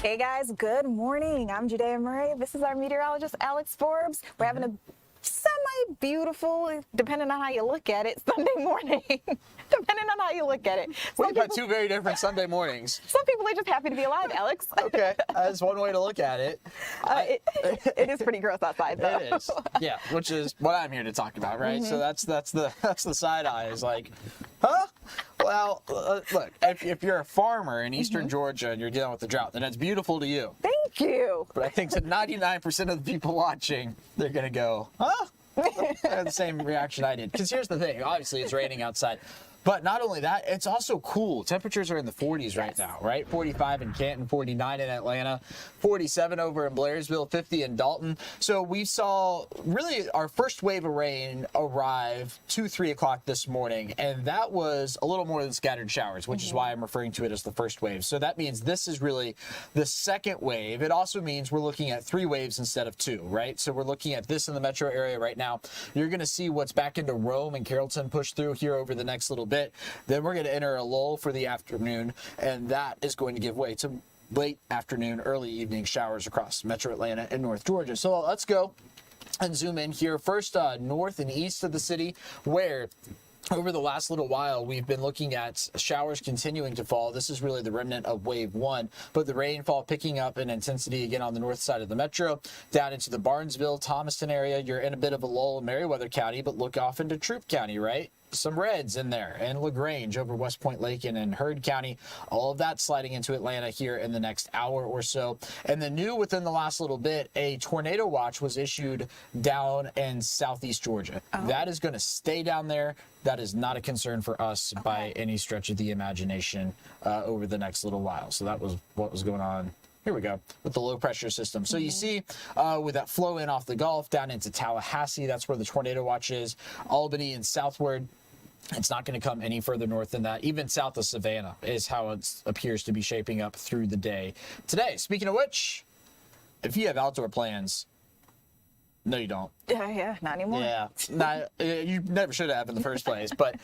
Hey guys, good morning. I'm Judea Murray. This is our meteorologist, Alex Forbes. We're having a semi-beautiful, depending on how you look at it, Sunday morning. Depending on how you look at it. We've had two very different Sunday mornings. Some people are just happy to be alive, Alex. Okay, that's one way to look at it. It is pretty gross outside, though. It is, yeah, which is what I'm here to talk about, right? So that's the side eye is like, huh? Well, look, if you're a farmer in eastern Georgia and you're dealing with the drought, then it's beautiful to you. Thank you. But I think to 99% of the people watching, they're gonna go, huh? The same reaction I did. Because here's the thing, obviously it's raining outside. But not only that, it's also cool. Temperatures are in the 40s right now, right? 45 in Canton, 49 in Atlanta, 47 over in Blairsville, 50 in Dalton. So we saw really our first wave of rain arrive 3 o'clock this morning, and that was a little more than scattered showers, which is why I'm referring to it as the first wave. So that means this is really the second wave. It also means we're looking at 3 waves instead of 2, right? So we're looking at this in the metro area right now. You're going to see what's back into Rome and Carrollton push through here over the next little bit. Then we're going to enter a lull for the afternoon, and that is going to give way to late afternoon, early evening showers across metro Atlanta and North Georgia. So let's go and zoom in here. First, north and east of the city, where over the last little while, we've been looking at showers continuing to fall. This is really the remnant of wave 1, but the rainfall picking up in intensity again on the north side of the metro, down into the Barnesville, Thomaston area. You're in a bit of a lull in Meriwether County, but look off into Troup County, right? Some reds in there, and LaGrange over West Point Lake and in Heard County. All of that sliding into Atlanta here in the next hour or so. And the new within the last little bit, a tornado watch was issued down in southeast Georgia. That is going to stay down there. That is not a concern for us by any stretch of the imagination over the next little while. So that was what was going on. Here we go, with the low pressure system. So you see with that flow in off the Gulf down into Tallahassee, that's where the tornado watch is. Albany and southward, it's not going to come any further north than that. Even south of Savannah is how it appears to be shaping up through the day today. Speaking of which, if you have outdoor plans, no, you don't. Yeah, not anymore. Yeah, you never should have in the first place. But,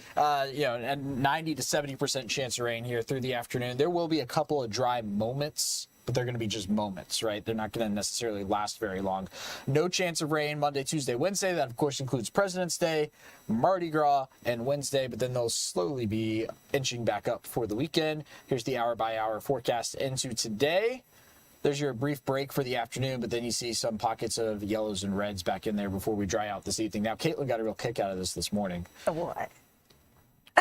you know, a 90 to 70% chance of rain here through the afternoon. There will be a couple of dry moments, but they're going to be just moments, right? They're not going to necessarily last very long. No chance of rain Monday, Tuesday, Wednesday. That, of course, includes President's Day, Mardi Gras, and Wednesday, but then they'll slowly be inching back up for the weekend. Here's the hour-by-hour forecast into today. There's your brief break for the afternoon, but then you see some pockets of yellows and reds back in there before we dry out this evening. Now, Caitlin got a real kick out of this morning. What?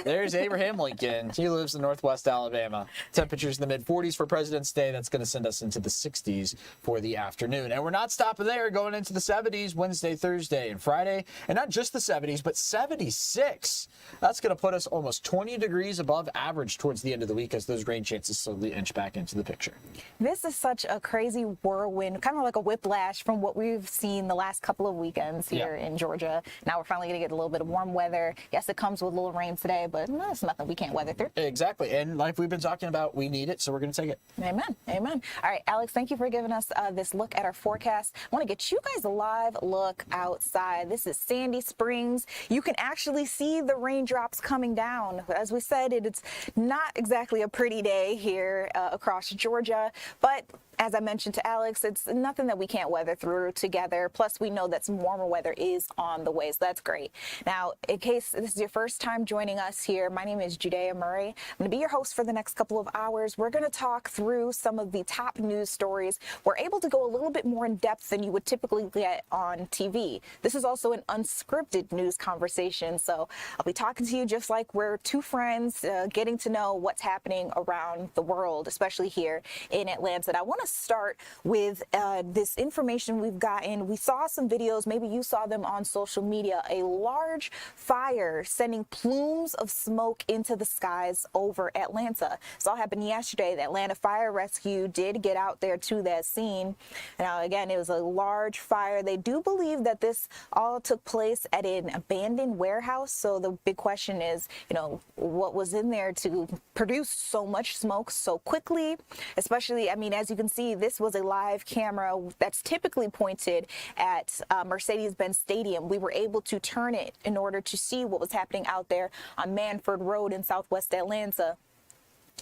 There's Abraham Lincoln. He lives in Northwest Alabama. Temperatures in the mid-40s for President's Day. That's going to send us into the 60s for the afternoon. And we're not stopping there. Going into the 70s Wednesday, Thursday, and Friday. And not just the 70s, but 76. That's going to put us almost 20 degrees above average towards the end of the week as those rain chances slowly inch back into the picture. This is such a crazy whirlwind, kind of like a whiplash from what we've seen the last couple of weekends here in Georgia. Now we're finally going to get a little bit of warm weather. Yes, it comes with a little rain today, but it's nothing we can't weather through. Exactly. And like we've been talking about, we need it, so we're going to take it. Amen. Amen. All right, Alex, thank you for giving us this look at our forecast. I want to get you guys a live look outside. This is Sandy Springs. You can actually see the raindrops coming down. As we said, it's not exactly a pretty day here across Georgia, but as I mentioned to Alex, it's nothing that we can't weather through together. Plus, we know that some warmer weather is on the way, so that's great. Now, in case this is your first time joining us here, my name is Judea Murray. I'm going to be your host for the next couple of hours. We're going to talk through some of the top news stories. We're able to go a little bit more in depth than you would typically get on TV. This is also an unscripted news conversation, so I'll be talking to you just like we're two friends, getting to know what's happening around the world, especially here in Atlanta. And I want to start with this information we've gotten. We saw some videos, maybe you saw them on social media, a large fire sending plumes of smoke into the skies over Atlanta. This all happened yesterday. The Atlanta Fire Rescue did get out there to that scene. Now, again, it was a large fire. They do believe that this all took place at an abandoned warehouse. So the big question is, you know, what was in there to produce so much smoke so quickly? Especially, I mean, as you can see, this was a live camera that's typically pointed at Mercedes-Benz Stadium. We were able to turn it in order to see what was happening out there on Manford Road in Southwest Atlanta.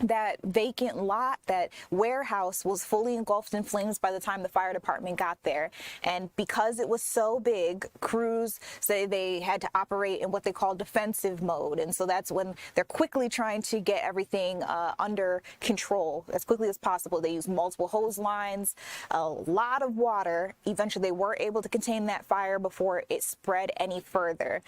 that vacant lot, that warehouse, was fully engulfed in flames by the time the fire department got there. And because it was so big, crews say they had to operate in what they call defensive mode. And so that's when they're quickly trying to get everything under control as quickly as possible. They use multiple hose lines, a lot of water. Eventually they were able to contain that fire before it spread any further.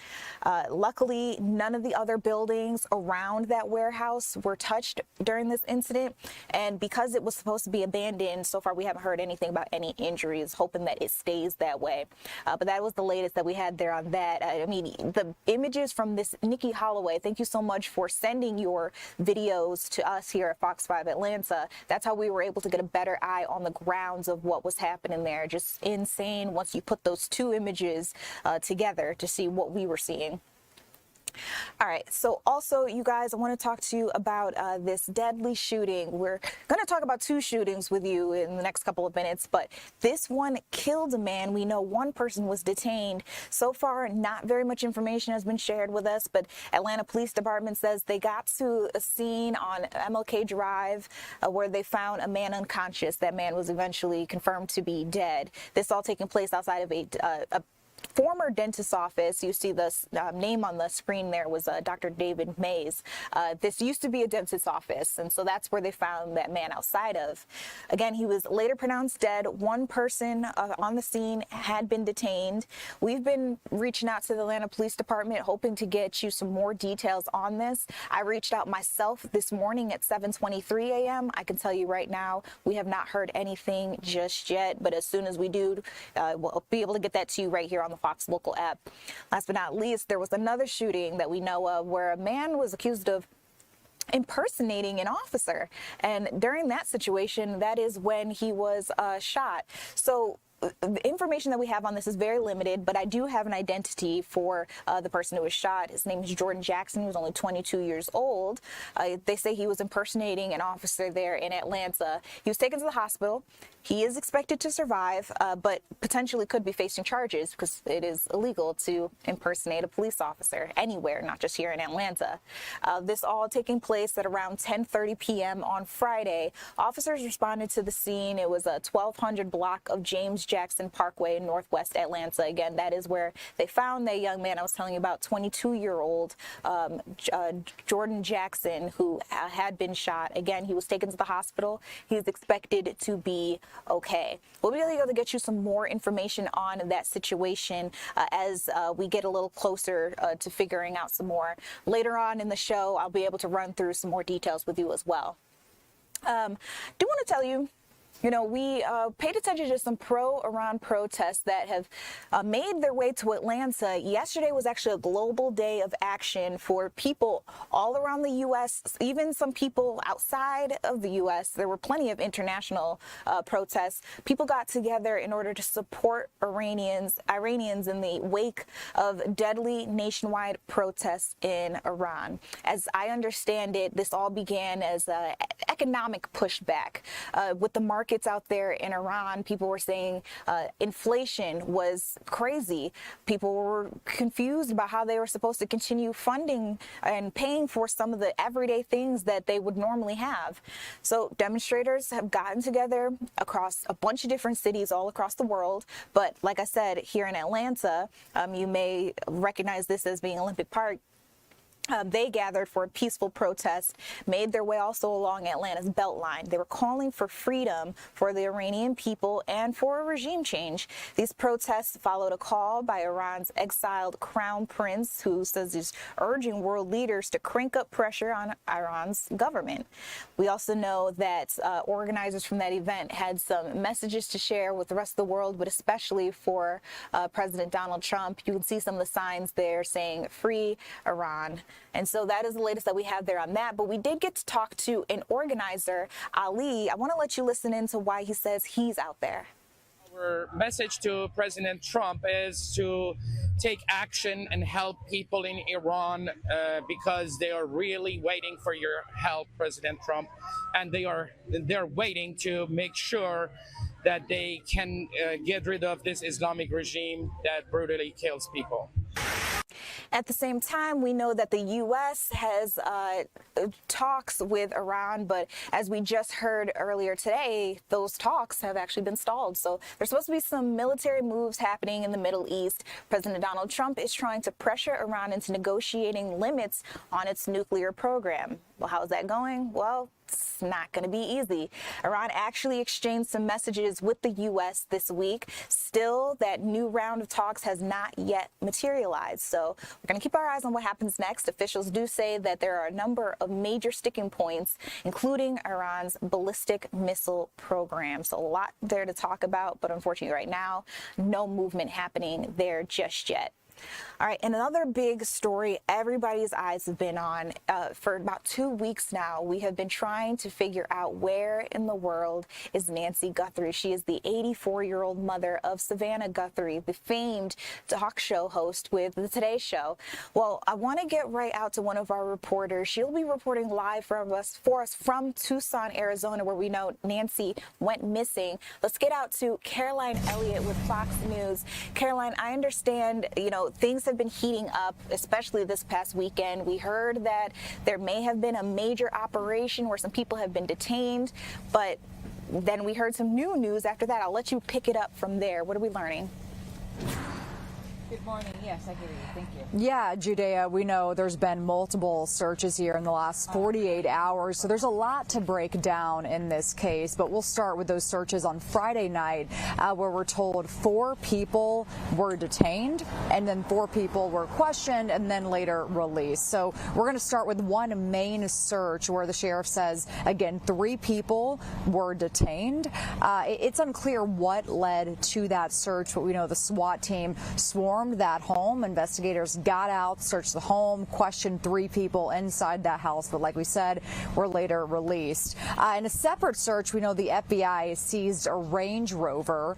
Luckily, none of the other buildings around that warehouse were touched during this incident, and because it was supposed to be abandoned, so far we haven't heard anything about any injuries, hoping that it stays that way. But that was the latest that we had there on that. I mean, the images from this, Nikki Holloway, thank you so much for sending your videos to us here at Fox 5 Atlanta. That's how we were able to get a better eye on the grounds of what was happening there. Just insane once you put those two images together to see what we were seeing. All right, so also, you guys, I want to talk to you about this deadly shooting. We're going to talk about two shootings with you in the next couple of minutes, but this one killed a man. We know one person was detained. So far, not very much information has been shared with us, but Atlanta Police Department says they got to a scene on MLK Drive where they found a man unconscious. That man was eventually confirmed to be dead. This all taking place outside of a former dentist's office. You see the name on the screen there was Dr. David Mays. This used to be a dentist's office, and so that's where they found that man outside of. Again, he was later pronounced dead. One person on the scene had been detained. We've been reaching out to the Atlanta Police Department, hoping to get you some more details on this. I reached out myself this morning at 7:23 a.m. I can tell you right now, we have not heard anything just yet, but as soon as we do, we'll be able to get that to you right here on the Fox Local app. Last but not least, there was another shooting that we know of where a man was accused of impersonating an officer, and during that situation, that is when he was shot. So the information that we have on this is very limited, but I do have an identity for the person who was shot. His name is Jordan Jackson. He was only 22 years old. They say he was impersonating an officer there in Atlanta. He was taken to the hospital. He is expected to survive, but potentially could be facing charges because it is illegal to impersonate a police officer anywhere, not just here in Atlanta. This all taking place at around 10:30 p.m. on Friday. Officers responded to the scene. It was a 1200 block of James Jackson Parkway in Northwest Atlanta. Again, that is where they found that young man I was telling you about, 22-year-old Jordan Jackson, who had been shot. Again, he was taken to the hospital. He's expected to be okay. We'll be able to get you some more information on that situation as we get a little closer to figuring out some more. Later on in the show, I'll be able to run through some more details with you as well. Do want to tell you, we paid attention to some pro-Iran protests that have made their way to Atlanta. Yesterday was actually a global day of action for people all around the U.S., even some people outside of the U.S. There were plenty of international protests. People got together in order to support Iranians in the wake of deadly nationwide protests in Iran. As I understand it, this all began as an economic pushback with the markets out there in Iran. People were saying inflation was crazy. People were confused about how they were supposed to continue funding and paying for some of the everyday things that they would normally have. So demonstrators have gotten together across a bunch of different cities all across the world. But like I said, here in Atlanta, you may recognize this as being Olympic Park. They gathered for a peaceful protest, made their way also along Atlanta's Beltline. They were calling for freedom for the Iranian people and for a regime change. These protests followed a call by Iran's exiled crown prince, who says he's urging world leaders to crank up pressure on Iran's government. We also know that organizers from that event had some messages to share with the rest of the world, but especially for President Donald Trump. You can see some of the signs there saying, "Free Iran." And so that is the latest that we have there on that. But we did get to talk to an organizer, Ali. I want to let you listen into why he says he's out there. Our message to President Trump is to take action and help people in Iran because they are really waiting for your help, President Trump, and they're waiting to make sure that they can get rid of this Islamic regime that brutally kills people. At the same time, we know that the U.S. has talks with Iran, but as we just heard earlier today, those talks have actually been stalled. So there's supposed to be some military moves happening in the Middle East. President Donald Trump is trying to pressure Iran into negotiating limits on its nuclear program. Well, how's that going? Well, it's not going to be easy. Iran actually exchanged some messages with the U.S. this week. Still, that new round of talks has not yet materialized. So we're going to keep our eyes on what happens next. Officials do say that there are a number of major sticking points, including Iran's ballistic missile program. So a lot there to talk about, but unfortunately right now, no movement happening there just yet. All right, and another big story everybody's eyes have been on for about 2 weeks now. We have been trying to figure out where in the world is Nancy Guthrie. She is the 84-year-old mother of Savannah Guthrie, the famed talk show host with the Today Show. Well, I want to get right out to one of our reporters. She'll be reporting live for us from Tucson, Arizona, where we know Nancy went missing. Let's get out to Caroline Elliott with Fox News. Caroline, I understand, things have been heating up, especially this past weekend. We heard that there may have been a major operation where some people have been detained, but then we heard some new news after that. I'll let you pick it up from there. What are we learning? Good morning. Yes, I hear you. Thank you. Yeah, Judea, we know there's been multiple searches here in the last 48 hours, so there's a lot to break down in this case, but we'll start with those searches on Friday night where we're told 4 people were detained and then 4 people were questioned and then later released. So we're going to start with one main search where the sheriff says, again, 3 people were detained. It's unclear what led to that search, but we know the SWAT team swarmed that home. Investigators got out, searched the home, questioned 3 people inside that house, but like we said, were later released. In a separate search, we know the FBI seized a Range Rover.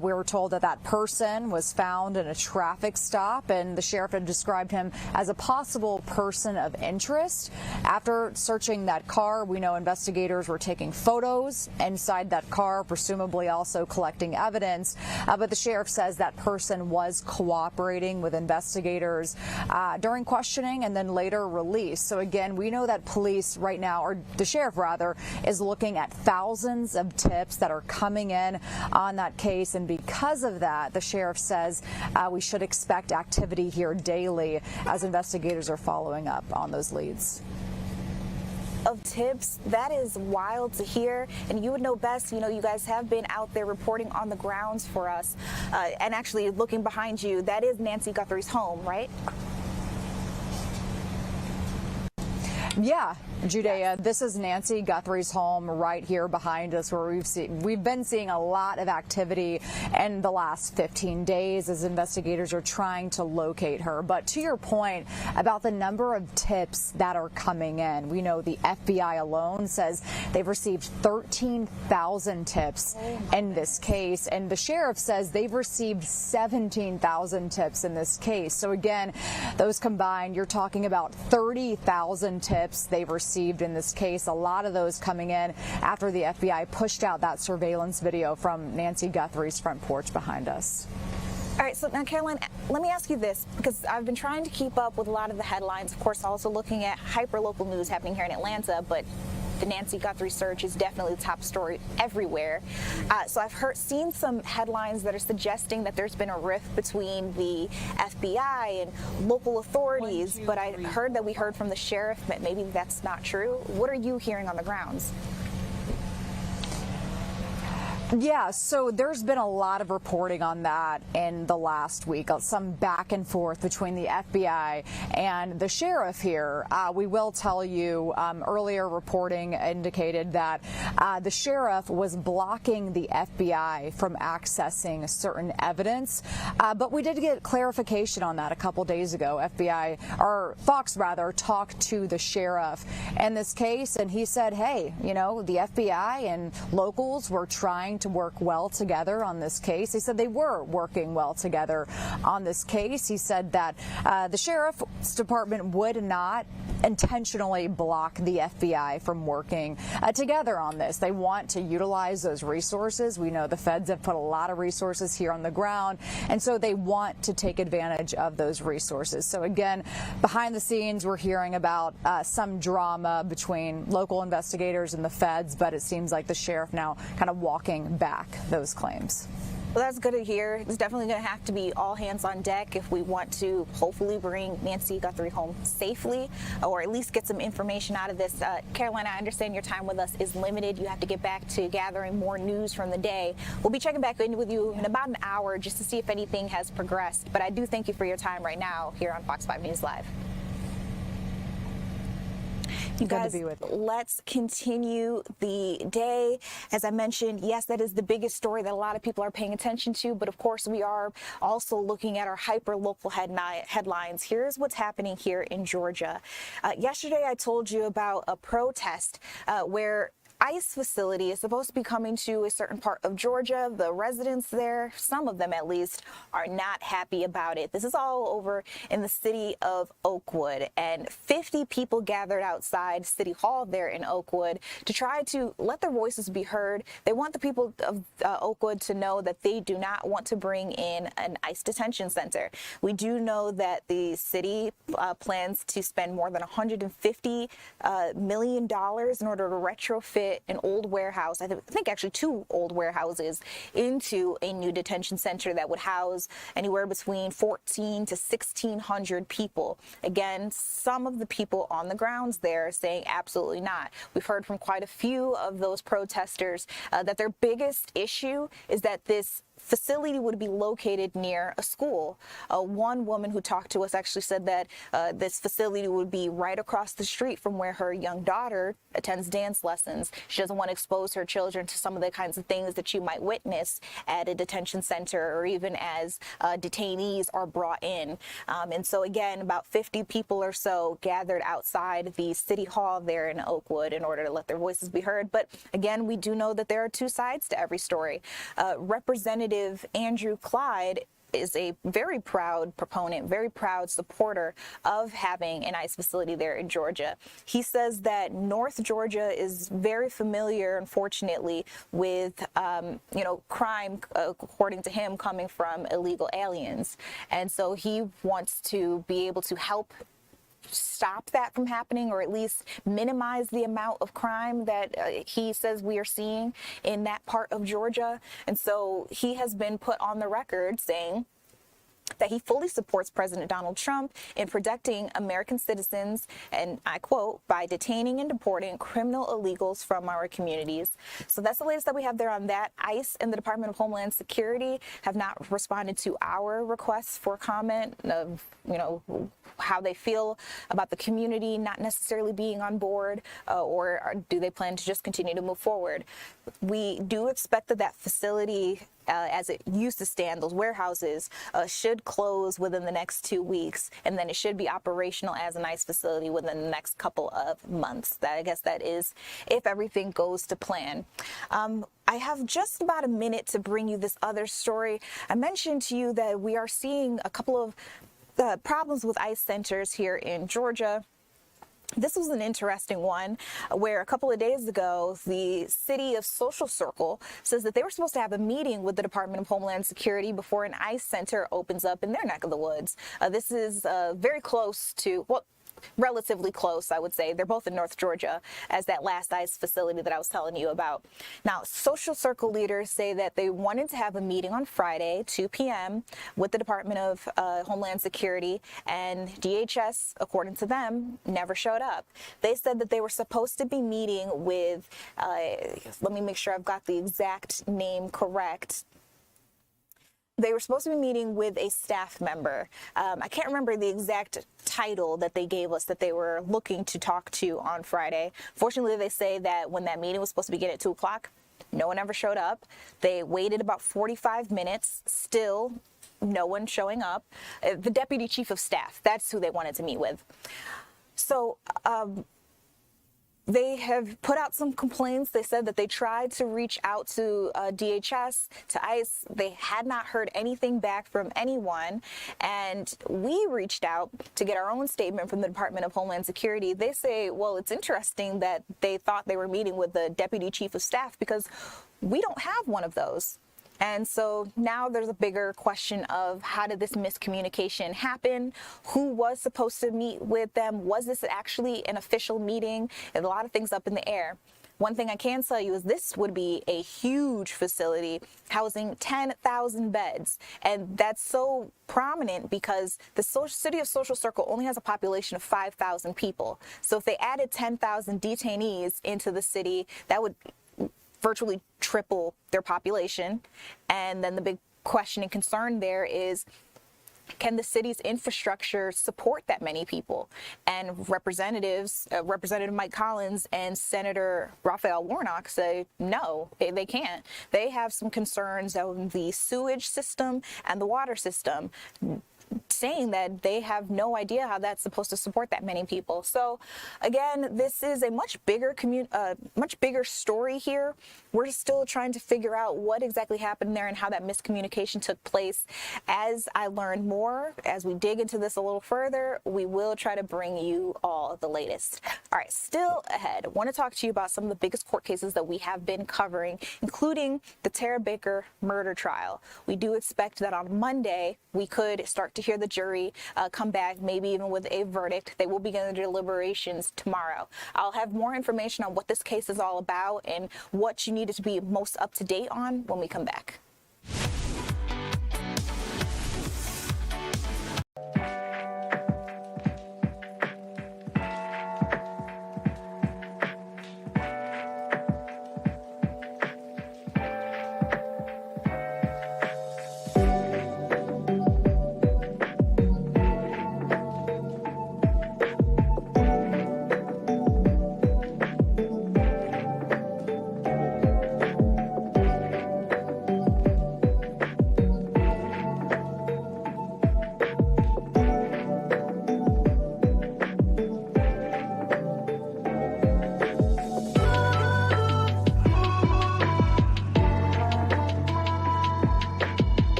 We were told that that person was found in a traffic stop, and the sheriff had described him as a possible person of interest. After searching that car, we know investigators were taking photos inside that car, presumably also collecting evidence, but the sheriff says that person was cooperating with investigators during questioning and then later released. So again, we know that police right now, or the sheriff rather, is looking at thousands of tips that are coming in on that case, and because of that, the sheriff says we should expect activity here daily as investigators are following up on those leads. Of tips, that is wild to hear, and you would know best. You guys have been out there reporting on the grounds for us, and actually looking behind you, that is Nancy Guthrie's home, right? Yeah, Judea, this is Nancy Guthrie's home right here behind us, where we've been seeing a lot of activity in the last 15 days as investigators are trying to locate her. But to your point about the number of tips that are coming in, we know the FBI alone says they've received 13,000 tips in this case, and the sheriff says they've received 17,000 tips in this case. So again, those combined, you're talking about 30,000 tips they've received in this case, a lot of those coming in after the FBI pushed out that surveillance video from Nancy Guthrie's front porch behind us. All right, so now, Caroline, let me ask you this, because I've been trying to keep up with a lot of the headlines, of course, also looking at hyper-local news happening here in Atlanta, but the Nancy Guthrie search is definitely the top story everywhere. So I've seen some headlines that are suggesting that there's been a rift between the FBI and local authorities, but I heard that we heard from the sheriff that maybe that's not true. What are you hearing on the grounds? Yeah, so there's been a lot of reporting on that in the last week, some back and forth between the FBI and the sheriff here. We will tell you, earlier reporting indicated that the sheriff was blocking the FBI from accessing certain evidence, but we did get clarification on that a couple days ago. Fox rather, talked to the sheriff in this case, and he said, hey, the FBI and locals were trying willing to work well together on this case. He said they were working well together on this case. He said that the sheriff's department would not intentionally block the FBI from working together on this. They want to utilize those resources. We know the feds have put a lot of resources here on the ground, and so they want to take advantage of those resources. So again, behind the scenes, we're hearing about some drama between local investigators and the feds, but it seems like the sheriff now kind of walking back those claims. Well, that's good to hear. It's definitely going to have to be all hands on deck if we want to hopefully bring Nancy Guthrie home safely, or at least get some information out of this. Caroline, I understand your time with us is limited. You have to get back to gathering more news from the day. We'll be checking back in with you in about an hour just to see if anything has progressed. But I do thank you for your time right now here on Fox 5 News Live. You guys, let's continue the day. As I mentioned, yes, that is the biggest story that a lot of people are paying attention to, but of course we are also looking at our hyper-local headlines. Here's what's happening here in Georgia. Yesterday I told you about a protest where ICE facility is supposed to be coming to a certain part of Georgia. The residents there, some of them at least, are not happy about it. This is all over in the city of Oakwood, and 50 people gathered outside City Hall there in Oakwood to try to let their voices be heard. They want the people of Oakwood to know that they do not want to bring in an ICE detention center. We do know that the city plans to spend more than $150 million in order to retrofit an old warehouse, I think actually 2 old warehouses, into a new detention center that would house anywhere between 1,400 to 1,600 people. Again, some of the people on the grounds there are saying absolutely not. We've heard from quite a few of those protesters that their biggest issue is that this facility would be located near a school. One woman who talked to us actually said that this facility would be right across the street from where her young daughter attends dance lessons. She doesn't want to expose her children to some of the kinds of things that you might witness at a detention center, or even as detainees are brought in. And so again, about 50 people or so gathered outside the city hall there in Oakwood in order to let their voices be heard. But again, we do know that there are 2 sides to every story. Representative Andrew Clyde is a very proud proponent, very proud supporter of having an ICE facility there in Georgia. He says that North Georgia is very familiar, unfortunately, with crime, according to him, coming from illegal aliens. And so he wants to be able to help stop that from happening, or at least minimize the amount of crime that he says we are seeing in that part of Georgia. And so he has been put on the record saying that he fully supports President Donald Trump in protecting American citizens, and I quote, by detaining and deporting criminal illegals from our communities. So that's the latest that we have there on that. ICE and the Department of Homeland Security have not responded to our requests for comment of, how they feel about the community not necessarily being on board, or do they plan to just continue to move forward? We do expect that facility, as it used to stand, those warehouses, should close within the next 2 weeks, and then it should be operational as a nice facility within the next couple of months. I guess that is if everything goes to plan. I have just about a minute to bring you this other story. I mentioned to you that we are seeing a couple of problems with ICE centers here in Georgia. This was an interesting one where a couple of days ago, the city of Social Circle says that they were supposed to have a meeting with the Department of Homeland Security before an ICE center opens up in their neck of the woods. This is very close to, relatively close, I would say. They're both in North Georgia, as that last ICE facility that I was telling you about. Now, Social Circle leaders say that they wanted to have a meeting on Friday, 2 p.m., with the Department of Homeland Security, and DHS, according to them, never showed up. They said that they were supposed to be meeting with, let me make sure I've got the exact name correct. They were supposed to be meeting with a staff member. I can't remember the exact title that they gave us that they were looking to talk to on Friday. Fortunately, they say that when that meeting was supposed to begin at 2 o'clock, no one ever showed up. They waited about 45 minutes, still no one showing up. The deputy chief of staff, that's who they wanted to meet with. So They have put out some complaints. They said that they tried to reach out to DHS, to ICE. They had not heard anything back from anyone. And we reached out to get our own statement from the Department of Homeland Security. They say, well, it's interesting that they thought they were meeting with the Deputy Chief of Staff because we don't have one of those. And so now there's a bigger question of how did this miscommunication happen? Who was supposed to meet with them? Was this actually an official meeting? There's a lot of things up in the air. One thing I can tell you is this would be a huge facility housing 10,000 beds. And that's so prominent because the city of Social Circle only has a population of 5,000 people. So if they added 10,000 detainees into the city, that would virtually triple their population. And then the big question and concern there is, can the city's infrastructure support that many people? And Representative Mike Collins and Senator Raphael Warnock say no, they can't. They have some concerns of the sewage system and the water system, saying that they have no idea how that's supposed to support that many people. So again, this is a much bigger story here. We're still trying to figure out what exactly happened there and how that miscommunication took place. As I learn more, as we dig into this a little further, we will try to bring you all the latest. All right, still ahead, I want to talk to you about some of the biggest court cases that we have been covering, including the Tara Baker murder trial. We do expect that on Monday, we could start to hear the jury come back, maybe even with a verdict. They will begin the deliberations tomorrow. I'll have more information on what this case is all about and what you needed to be most up to date on when we come back.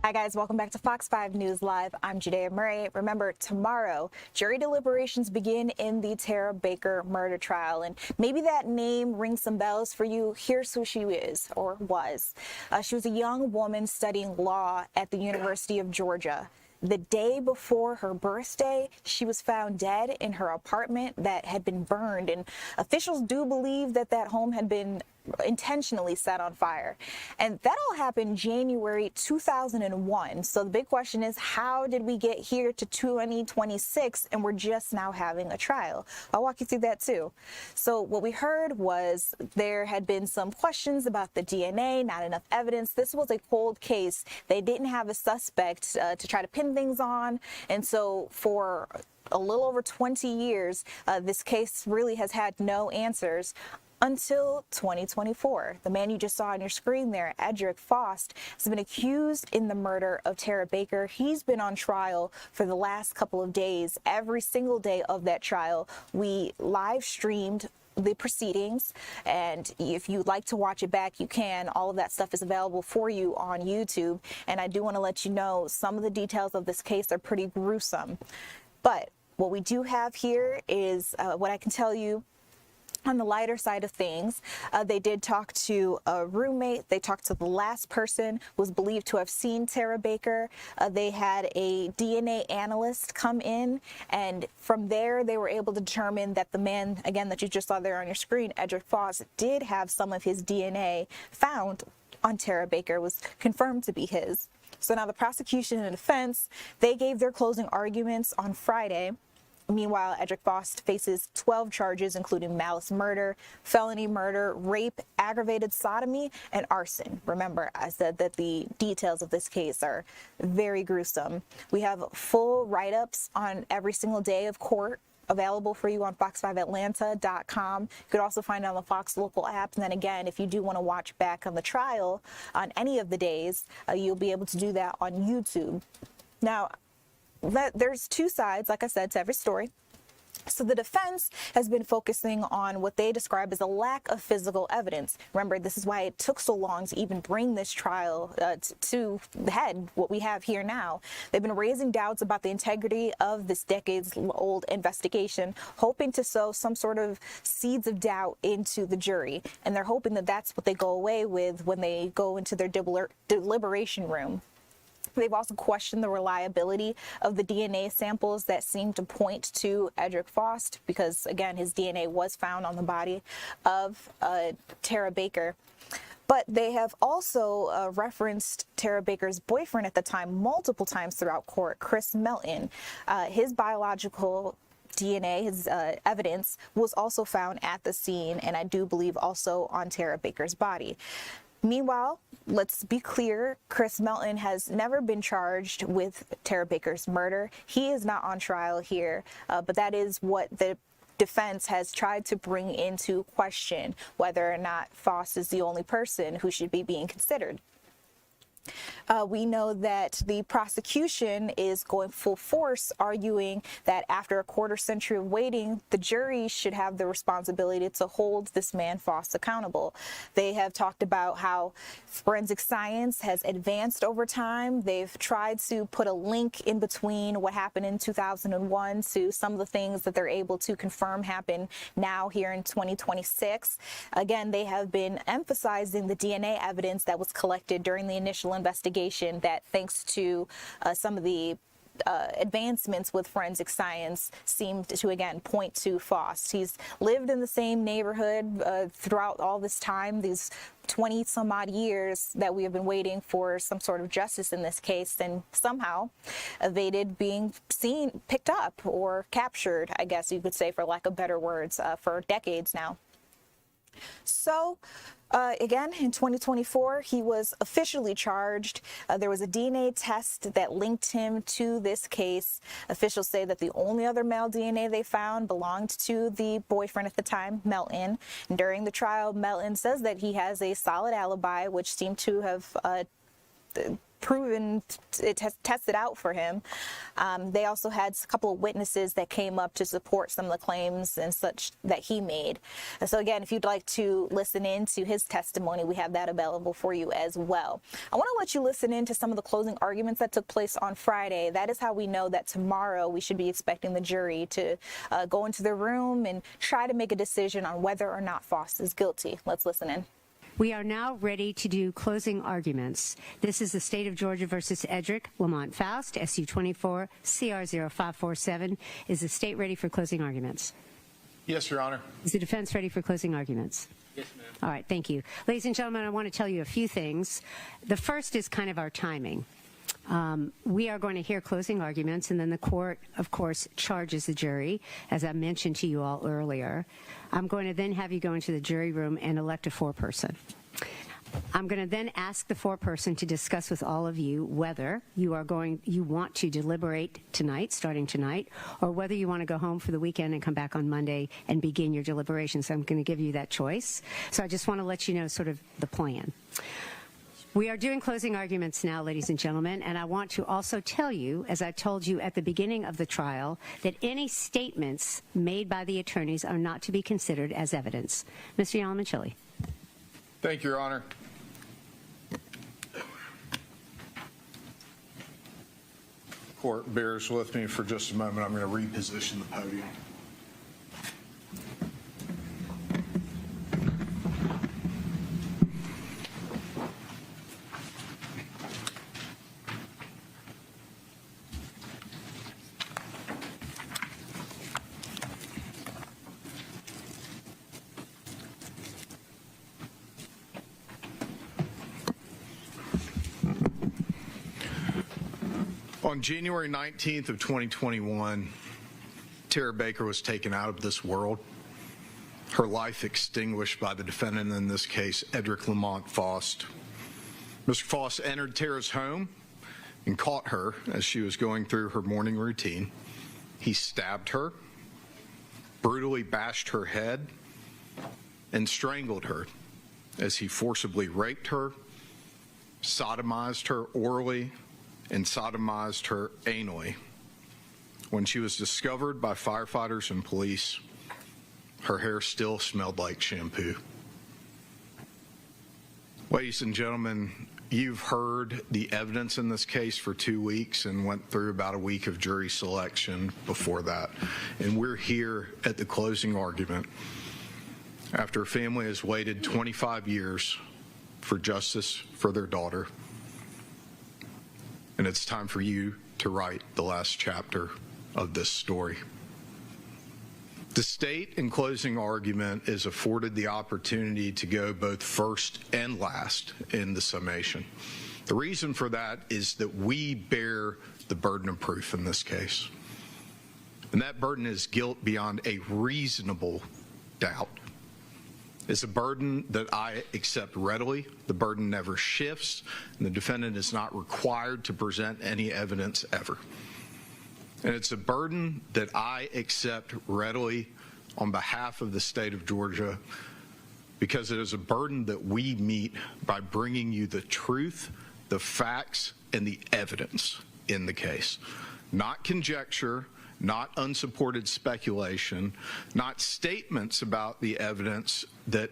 Hi guys, welcome back to Fox 5 News Live. I'm Judea Murray. Remember, tomorrow, jury deliberations begin in the Tara Baker murder trial. And maybe that name rings some bells for you. Here's who she is, or was. She was a young woman studying law at the University of Georgia. The day before her birthday, she was found dead in her apartment that had been burned. And officials do believe that that home had been intentionally set on fire. And that all happened January 2001. So the big question is, how did we get here to 2026 and we're just now having a trial? I'll walk you through that too. So what we heard was there had been some questions about the DNA, not enough evidence. This was a cold case. They didn't have a suspect to try to pin things on. And so for a little over 20 years, this case really has had no answers. until 2024. The man you just saw on your screen there, Edric Faust, has been accused in the murder of Tara Baker. He's been on trial for the last couple of days. Every single day of that trial, we live streamed the proceedings, and if you'd like to watch it back, you can. All of that stuff is available for you on YouTube, and I do want to let you know some of the details of this case are pretty gruesome. But what we do have here is what I can tell you on the lighter side of things. They did talk to a roommate. They talked to the last person who was believed to have seen Tara Baker. They had a DNA analyst come in, and from there they were able to determine that the man, again, that you just saw there on your screen, Edric Faust, did have some of his DNA found on Tara Baker, was confirmed to be his. So now the prosecution and defense, they gave their closing arguments on Friday. Meanwhile, Edric Faust faces 12 charges, including malice murder, felony murder, rape, aggravated sodomy, and arson. Remember, I said that the details of this case are very gruesome. We have full write-ups on every single day of court available for you on fox5atlanta.com. You could also find it on the Fox local app. And then again, if you do want to watch back on the trial on any of the days, you'll be able to do that on YouTube. Now, there's two sides, like I said, to every story. So the defense has been focusing on what they describe as a lack of physical evidence. Remember, this is why it took so long to even bring this trial to the head, what we have here now. They've been raising doubts about the integrity of this decades-old investigation, hoping to sow some sort of seeds of doubt into the jury. And they're hoping that that's what they go away with when they go into their deliberation room. They've also questioned the reliability of the DNA samples that seem to point to Edric Faust because, again, his DNA was found on the body of Tara Baker. But they have also referenced Tara Baker's boyfriend at the time multiple times throughout court, Chris Melton. His biological DNA, his evidence, was also found at the scene, and I do believe also on Tara Baker's body. Meanwhile, let's be clear, Chris Melton has never been charged with Tara Baker's murder. He is not on trial here, but that is what the defense has tried to bring into question, whether or not Faust is the only person who should be being considered. We know that the prosecution is going full force, arguing that after a quarter century of waiting, the jury should have the responsibility to hold this man Faust accountable. They have talked about how forensic science has advanced over time. They've tried to put a link in between what happened in 2001 to some of the things that they're able to confirm happen now here in 2026. Again, they have been emphasizing the DNA evidence that was collected during the initial investigation that, thanks to some of the advancements with forensic science, seemed to again point to Faust. He's lived in the same neighborhood throughout all this time, these 20 some odd years that we have been waiting for some sort of justice in this case, and somehow evaded being seen, picked up, or captured, I guess you could say, for lack of better words, for decades now. So again, in 2024, he was officially charged. There was a DNA test that linked him to this case. Officials say that the only other male DNA they found belonged to the boyfriend at the time, Melton. And during the trial, Melton says that he has a solid alibi, which seemed to have proven, it has tested out for him. They also had a couple of witnesses that came up to support some of the claims and such that he made. So again, if you'd like to listen in to his testimony, we have that available for you as well. I want to let you listen in to some of the closing arguments that took place on Friday. That is how we know that tomorrow we should be expecting the jury to go into the room and try to make a decision on whether or not Faust is guilty. Let's listen in. We are now ready to do closing arguments. This is the State of Georgia versus Edric Lamont Faust, SU 24 CR 0547. Is the state ready for closing arguments? Yes, Your Honor. Is the defense ready for closing arguments? Yes, ma'am. All right, thank you. Ladies and gentlemen, I want to tell you a few things. The first is kind of our timing. We are going to hear closing arguments, and then the court, of course, charges the jury, as I mentioned to you all earlier. I'm going to then have you go into the jury room and elect a foreperson. I'm going to then ask the foreperson to discuss with all of you whether you want to deliberate tonight, starting tonight, or whether you want to go home for the weekend and come back on Monday and begin your deliberations. I'm going to give you that choice. So I just want to let you know sort of the plan. We are doing closing arguments now, ladies and gentlemen, and I want to also tell you, as I told you at the beginning of the trial, that any statements made by the attorneys are not to be considered as evidence. Mr. Yalamanchili. Thank you, Your Honor. Court bears with me for just a moment. I'm going to reposition the podium. On January 19th of 2021, Tara Baker was taken out of this world. Her life extinguished by the defendant in this case, Edric Lamont Faust. Mr. Faust entered Tara's home and caught her as she was going through her morning routine. He stabbed her, brutally bashed her head, and strangled her as he forcibly raped her, sodomized her orally, and sodomized her anally. When she was discovered by firefighters and police, her hair still smelled like shampoo. Ladies and gentlemen, you've heard the evidence in this case for 2 weeks and went through about a week of jury selection before that. And we're here at the closing argument after a family has waited 25 years for justice for their daughter. And it's time for you to write the last chapter of this story. The state, in closing argument, is afforded the opportunity to go both first and last in the summation. The reason for that is that we bear the burden of proof in this case. And that burden is guilt beyond a reasonable doubt. It's a burden that I accept readily. The burden never shifts, and the defendant is not required to present any evidence ever. And it's a burden that I accept readily on behalf of the state of Georgia because it is a burden that we meet by bringing you the truth, the facts, and the evidence in the case. Not conjecture, not unsupported speculation, not statements about the evidence that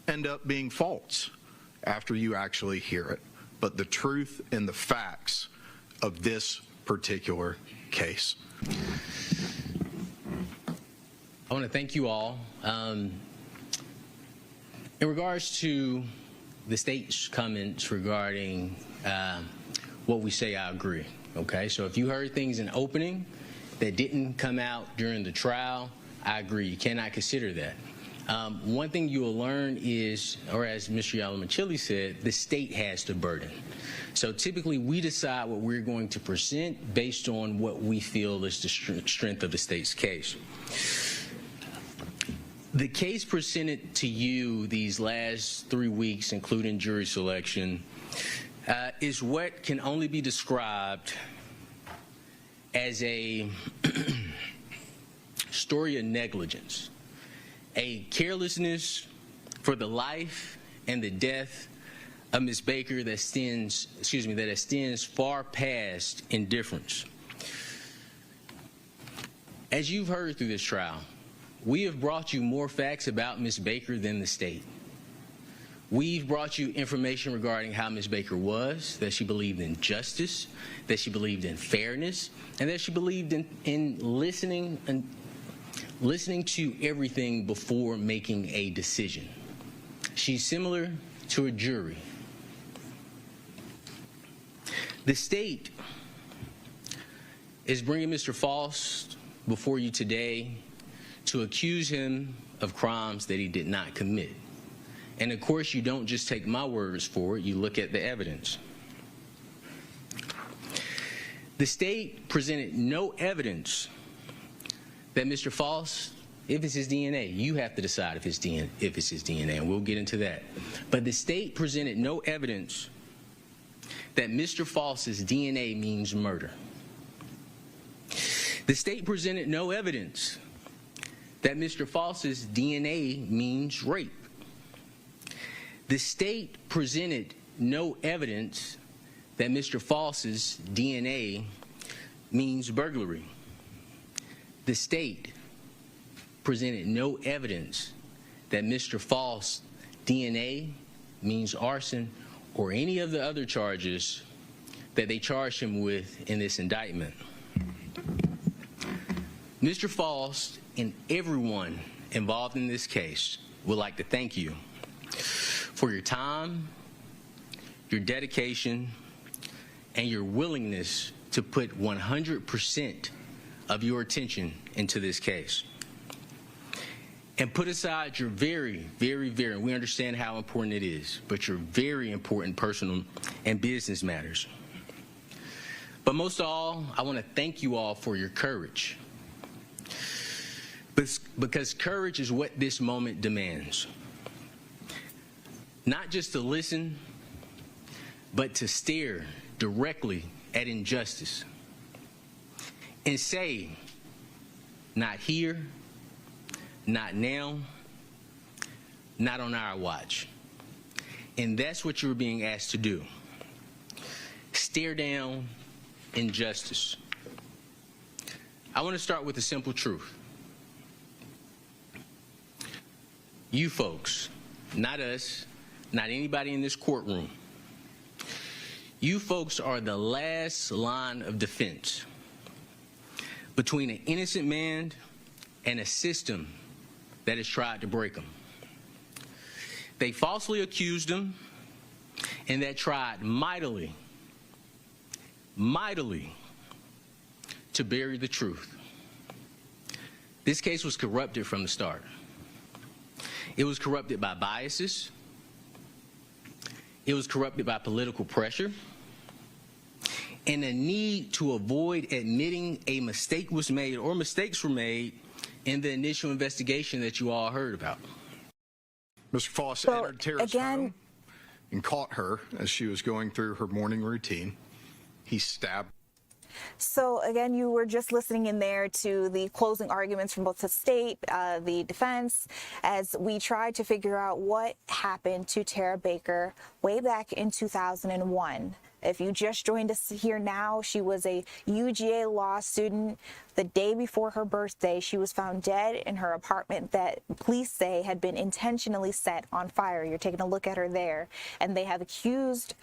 end up being false after you actually hear it, but the truth and the facts of this particular case. I want to thank you all. In regards to the state's comments regarding what we say, I agree. Okay, so if you heard things in opening that didn't come out during the trial, I agree. You cannot consider that. One thing you will learn is, or as Mr. Yalamanchili said, the state has the burden. So typically we decide what we're going to present based on what we feel is the strength of the state's case. The case presented to you these last 3 weeks, including jury selection, is what can only be described as a story of negligence, a carelessness for the life and the death of Ms. Baker that extends far past indifference. As you've heard through this trial, we have brought you more facts about Ms. Baker than the state. We've brought you information regarding how Ms. Baker was, that she believed in justice, that she believed in fairness, and that she believed in listening to everything before making a decision. She's similar to a jury. The state is bringing Mr. Faust before you today to accuse him of crimes that he did not commit. And of course, you don't just take my words for it, you look at the evidence. The state presented no evidence that Mr. Faust if it's his DNA. You have to decide if it's his DNA, and we'll get into that. But the state presented no evidence that Mr. Foss's DNA means murder. The state presented no evidence that Mr. Foss's DNA means rape. The state presented no evidence that Mr. Foss's DNA means burglary. The state presented no evidence that Mr. Foss' DNA means arson or any of the other charges that they charged him with in this indictment. Mr. Foss and everyone involved in this case would like to thank you for your time, your dedication, and your willingness to put 100% of your attention into this case. And put aside your very, we understand how important it is, but your very important personal and business matters. But most of all, I want to thank you all for your courage. Because courage is what this moment demands. Not just to listen, but to stare directly at injustice and say, not here, not now, not on our watch. And that's what you're being asked to do. Stare down injustice. I want to start with a simple truth. You folks, not us, not anybody in this courtroom, you folks are the last line of defense between an innocent man and a system that has tried to break him. They falsely accused him, and that tried mightily to bury the truth. This case was corrupted from the start. It was corrupted by biases. It was corrupted by political pressure and a need to avoid admitting a mistake was made or mistakes were made in the initial investigation that you all heard about. Mr. Foss entered Tara's home and caught her as she was going through her morning routine. He stabbed. So again, you were just listening in there to the closing arguments from both the state, the defense, as we tried to figure out what happened to Tara Baker way back in 2001. If you just joined us here now, she was a UGA law student. The day before her birthday, she was found dead in her apartment that police say had been intentionally set on fire. You're taking a look at her there. And they have accused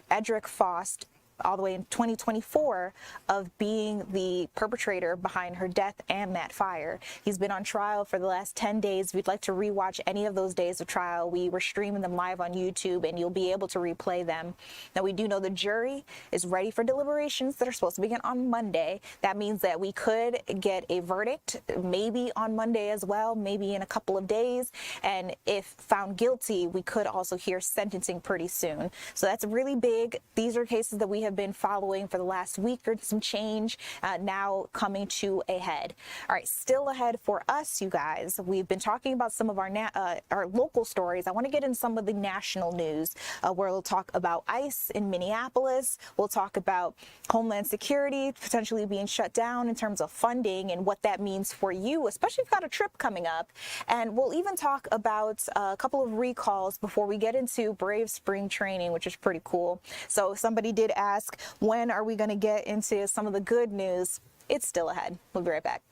Edric Foss all the way in 2024 of being the perpetrator behind her death and that fire. He's been on trial for the last 10 days. If you'd like to rewatch any of those days of trial, we were streaming them live on YouTube and you'll be able to replay them. Now, we do know the jury is ready for deliberations that are supposed to begin on Monday. That means that we could get a verdict maybe on Monday as well, maybe in a couple of days. And if found guilty, we could also hear sentencing pretty soon. So that's really big. These are cases that we have been following for the last week or some change, now coming to a head. All right, still ahead for us, you guys. We've been talking about some of our local stories. I want to get in some of the national news, where we'll talk about ICE in Minneapolis. We'll talk about Homeland Security potentially being shut down in terms of funding and what that means for you, especially if you've got a trip coming up. And we'll even talk about a couple of recalls before we get into Brave Spring Training, which is pretty cool. So somebody did ask, when are we going to get into some of the good news? It's still ahead. We'll be right back.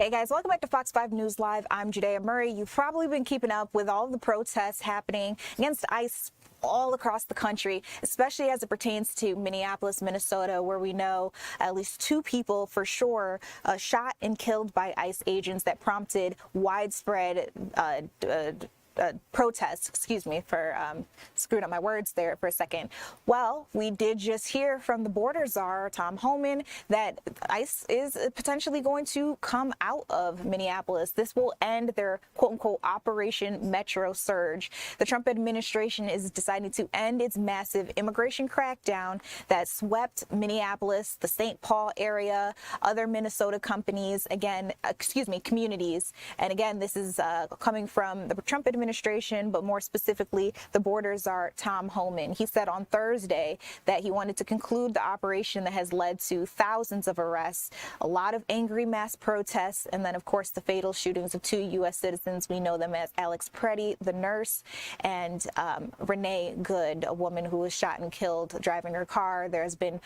Hey guys, welcome back to Fox 5 News Live. I'm Judea Murray. You've probably been keeping up with all the protests happening against ICE all across the country, especially as it pertains to Minneapolis, Minnesota, where we know at least 2 people for sure shot and killed by ICE agents that prompted widespread protests. Excuse me for screwing up my words there for a second. Well, we did just hear from the border czar, Tom Homan, that ICE is potentially going to come out of Minneapolis. This will end their quote-unquote Operation Metro Surge. The Trump administration is deciding to end its massive immigration crackdown that swept Minneapolis, the St. Paul area, other Minnesota communities. And again, this is coming from the Trump administration, but more specifically, the border czar, Tom Homan. He said on Thursday that he wanted to conclude the operation that has led to thousands of arrests, a lot of angry mass protests, and then, of course, the fatal shootings of 2 U.S. citizens. We know them as Alex Preddy, the nurse, and Renee Good, a woman who was shot and killed driving her car. There has been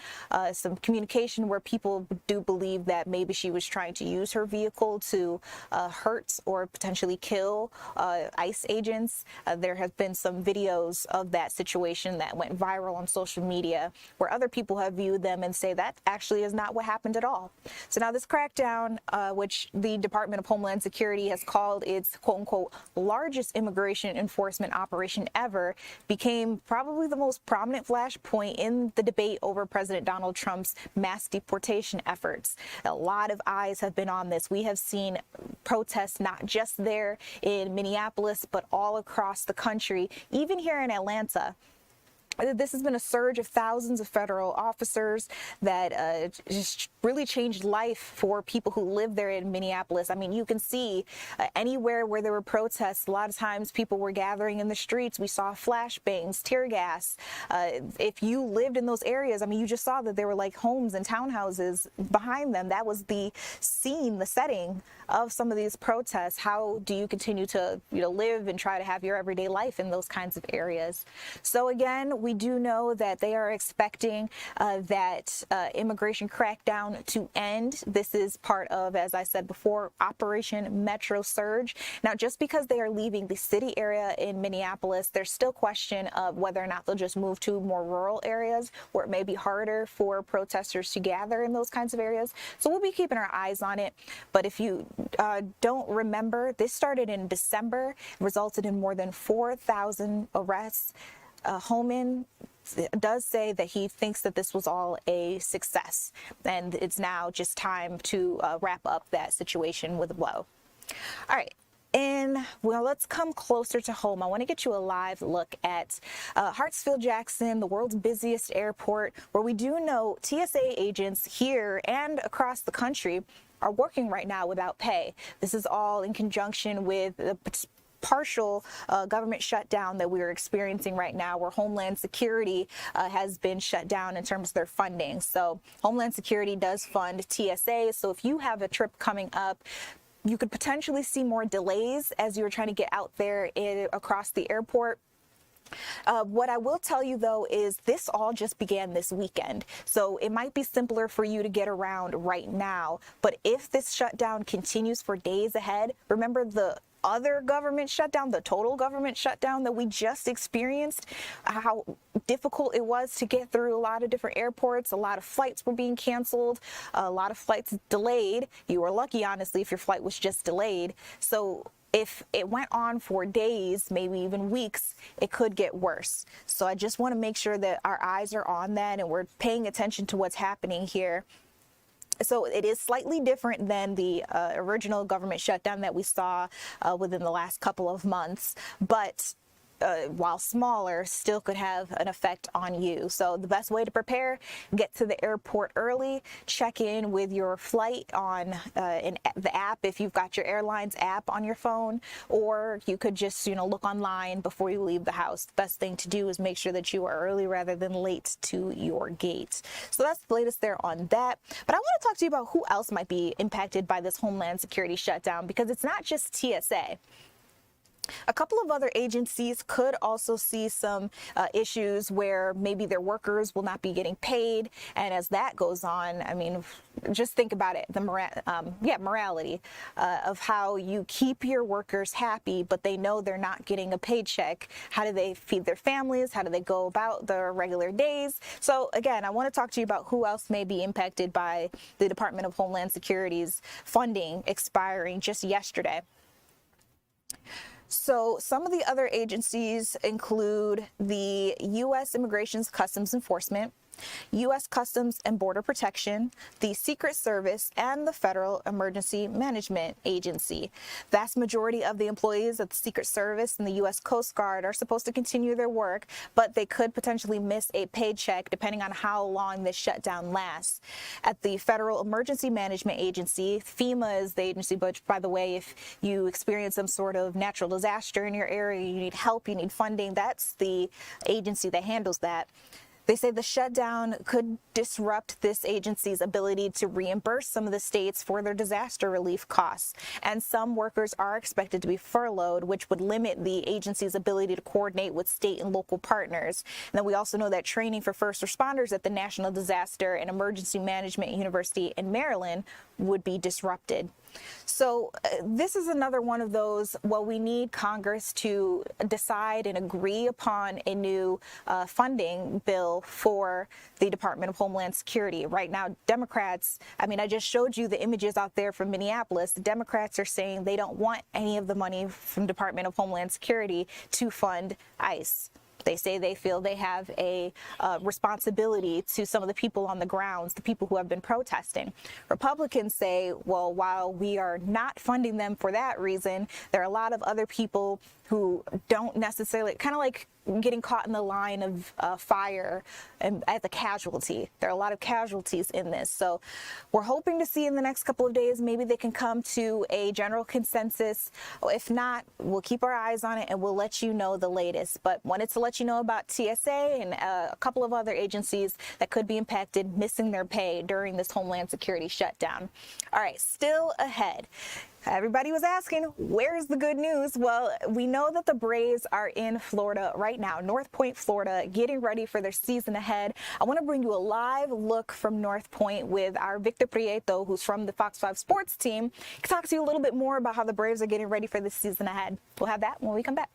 some communication where people do believe that maybe she was trying to use her vehicle to hurt or potentially kill ICE agents. There have been some videos of that situation that went viral on social media where other people have viewed them and say that actually is not what happened at all. So now this crackdown, which the Department of Homeland Security has called its quote-unquote largest immigration enforcement operation ever, became probably the most prominent flashpoint in the debate over President Donald Trump's mass deportation efforts. A lot of eyes have been on this. We have seen protests not just there in Minneapolis, but all across the country, even here in Atlanta. This has been a surge of thousands of federal officers that just really changed life for people who live there in Minneapolis. I mean, you can see anywhere where there were protests, a lot of times people were gathering in the streets. We saw flashbangs, tear gas. If you lived in those areas, I mean, you just saw that there were like homes and townhouses behind them. That was the scene, the setting of some of these protests. How do you continue to, live and try to have your everyday life in those kinds of areas? So again, we do know that they are expecting that immigration crackdown to end. This is part of, as I said before, Operation Metro Surge. Now, just because they are leaving the city area in Minneapolis, there's still question of whether or not they'll just move to more rural areas where it may be harder for protesters to gather in those kinds of areas. So we'll be keeping our eyes on it. But if you don't remember, this started in December, resulted in more than 4,000 arrests. Homan does say that he thinks that this was all a success, and it's now just time to wrap up that situation with a blow. All right. And well, let's come closer to home. I want to get you a live look at Hartsfield-Jackson, the world's busiest airport, where we do know TSA agents here and across the country are working right now without pay. This is all in conjunction with the partial government shutdown that we're experiencing right now, where Homeland Security has been shut down in terms of their funding. So Homeland Security does fund TSA. So if you have a trip coming up, you could potentially see more delays as you're trying to get out there across the airport. What I will tell you, though, is this all just began this weekend. So it might be simpler for you to get around right now. But if this shutdown continues for days ahead, remember the other government shutdown, the total government shutdown that we just experienced, how difficult it was to get through a lot of different airports. A lot of flights were being canceled, a lot of flights delayed. You were lucky, honestly, if your flight was just delayed. So if it went on for days, maybe even weeks, it could get worse. So I just want to make sure that our eyes are on that and we're paying attention to what's happening here. So it is slightly different than the original government shutdown that we saw within the last couple of months, but while smaller, still could have an effect on you. So the best way to prepare, get to the airport early, check in with your flight on the app if you've got your airline's app on your phone, or you could just, look online before you leave the house. The best thing to do is make sure that you are early rather than late to your gate. So that's the latest there on that. But I want to talk to you about who else might be impacted by this Homeland Security shutdown, because it's not just TSA. A couple of other agencies could also see some issues where maybe their workers will not be getting paid. And as that goes on, I mean, just think about it, the morality of how you keep your workers happy, but they know they're not getting a paycheck. How do they feed their families? How do they go about their regular days? So again, I want to talk to you about who else may be impacted by the Department of Homeland Security's funding expiring just yesterday. So some of the other agencies include the U.S. Immigration Customs Enforcement, U.S. Customs and Border Protection, the Secret Service, and the Federal Emergency Management Agency. Vast majority of the employees of the Secret Service and the U.S. Coast Guard are supposed to continue their work, but they could potentially miss a paycheck depending on how long this shutdown lasts. At the Federal Emergency Management Agency, FEMA is the agency, but by the way, if you experience some sort of natural disaster in your area, you need help, you need funding, that's the agency that handles that. They say the shutdown could disrupt this agency's ability to reimburse some of the states for their disaster relief costs. And some workers are expected to be furloughed, which would limit the agency's ability to coordinate with state and local partners. And then we also know that training for first responders at the National Disaster and Emergency Management University in Maryland would be disrupted. So this is another one of those, well, we need Congress to decide and agree upon a new funding bill for the Department of Homeland Security. Right now, Democrats, I mean, I just showed you the images out there from Minneapolis. The Democrats are saying they don't want any of the money from Department of Homeland Security to fund ICE. They say they feel they have a responsibility to some of the people on the grounds, the people who have been protesting. Republicans say, well, while we are not funding them for that reason, there are a lot of other people who don't necessarily, kind of like getting caught in the line of fire and as a casualty. There are a lot of casualties in this. So we're hoping to see in the next couple of days, maybe they can come to a general consensus. If not, we'll keep our eyes on it and we'll let you know the latest. But wanted to let you know about TSA and a couple of other agencies that could be impacted missing their pay during this Homeland Security shutdown. All right, still ahead. Everybody was asking, where's the good news? Well, we know that the Braves are in Florida right now, North Point, Florida, getting ready for their season ahead. I want to bring you a live look from North Point with our Victor Prieto, who's from the Fox 5 Sports team. He can talk to you a little bit more about how the Braves are getting ready for the season ahead. We'll have that when we come back.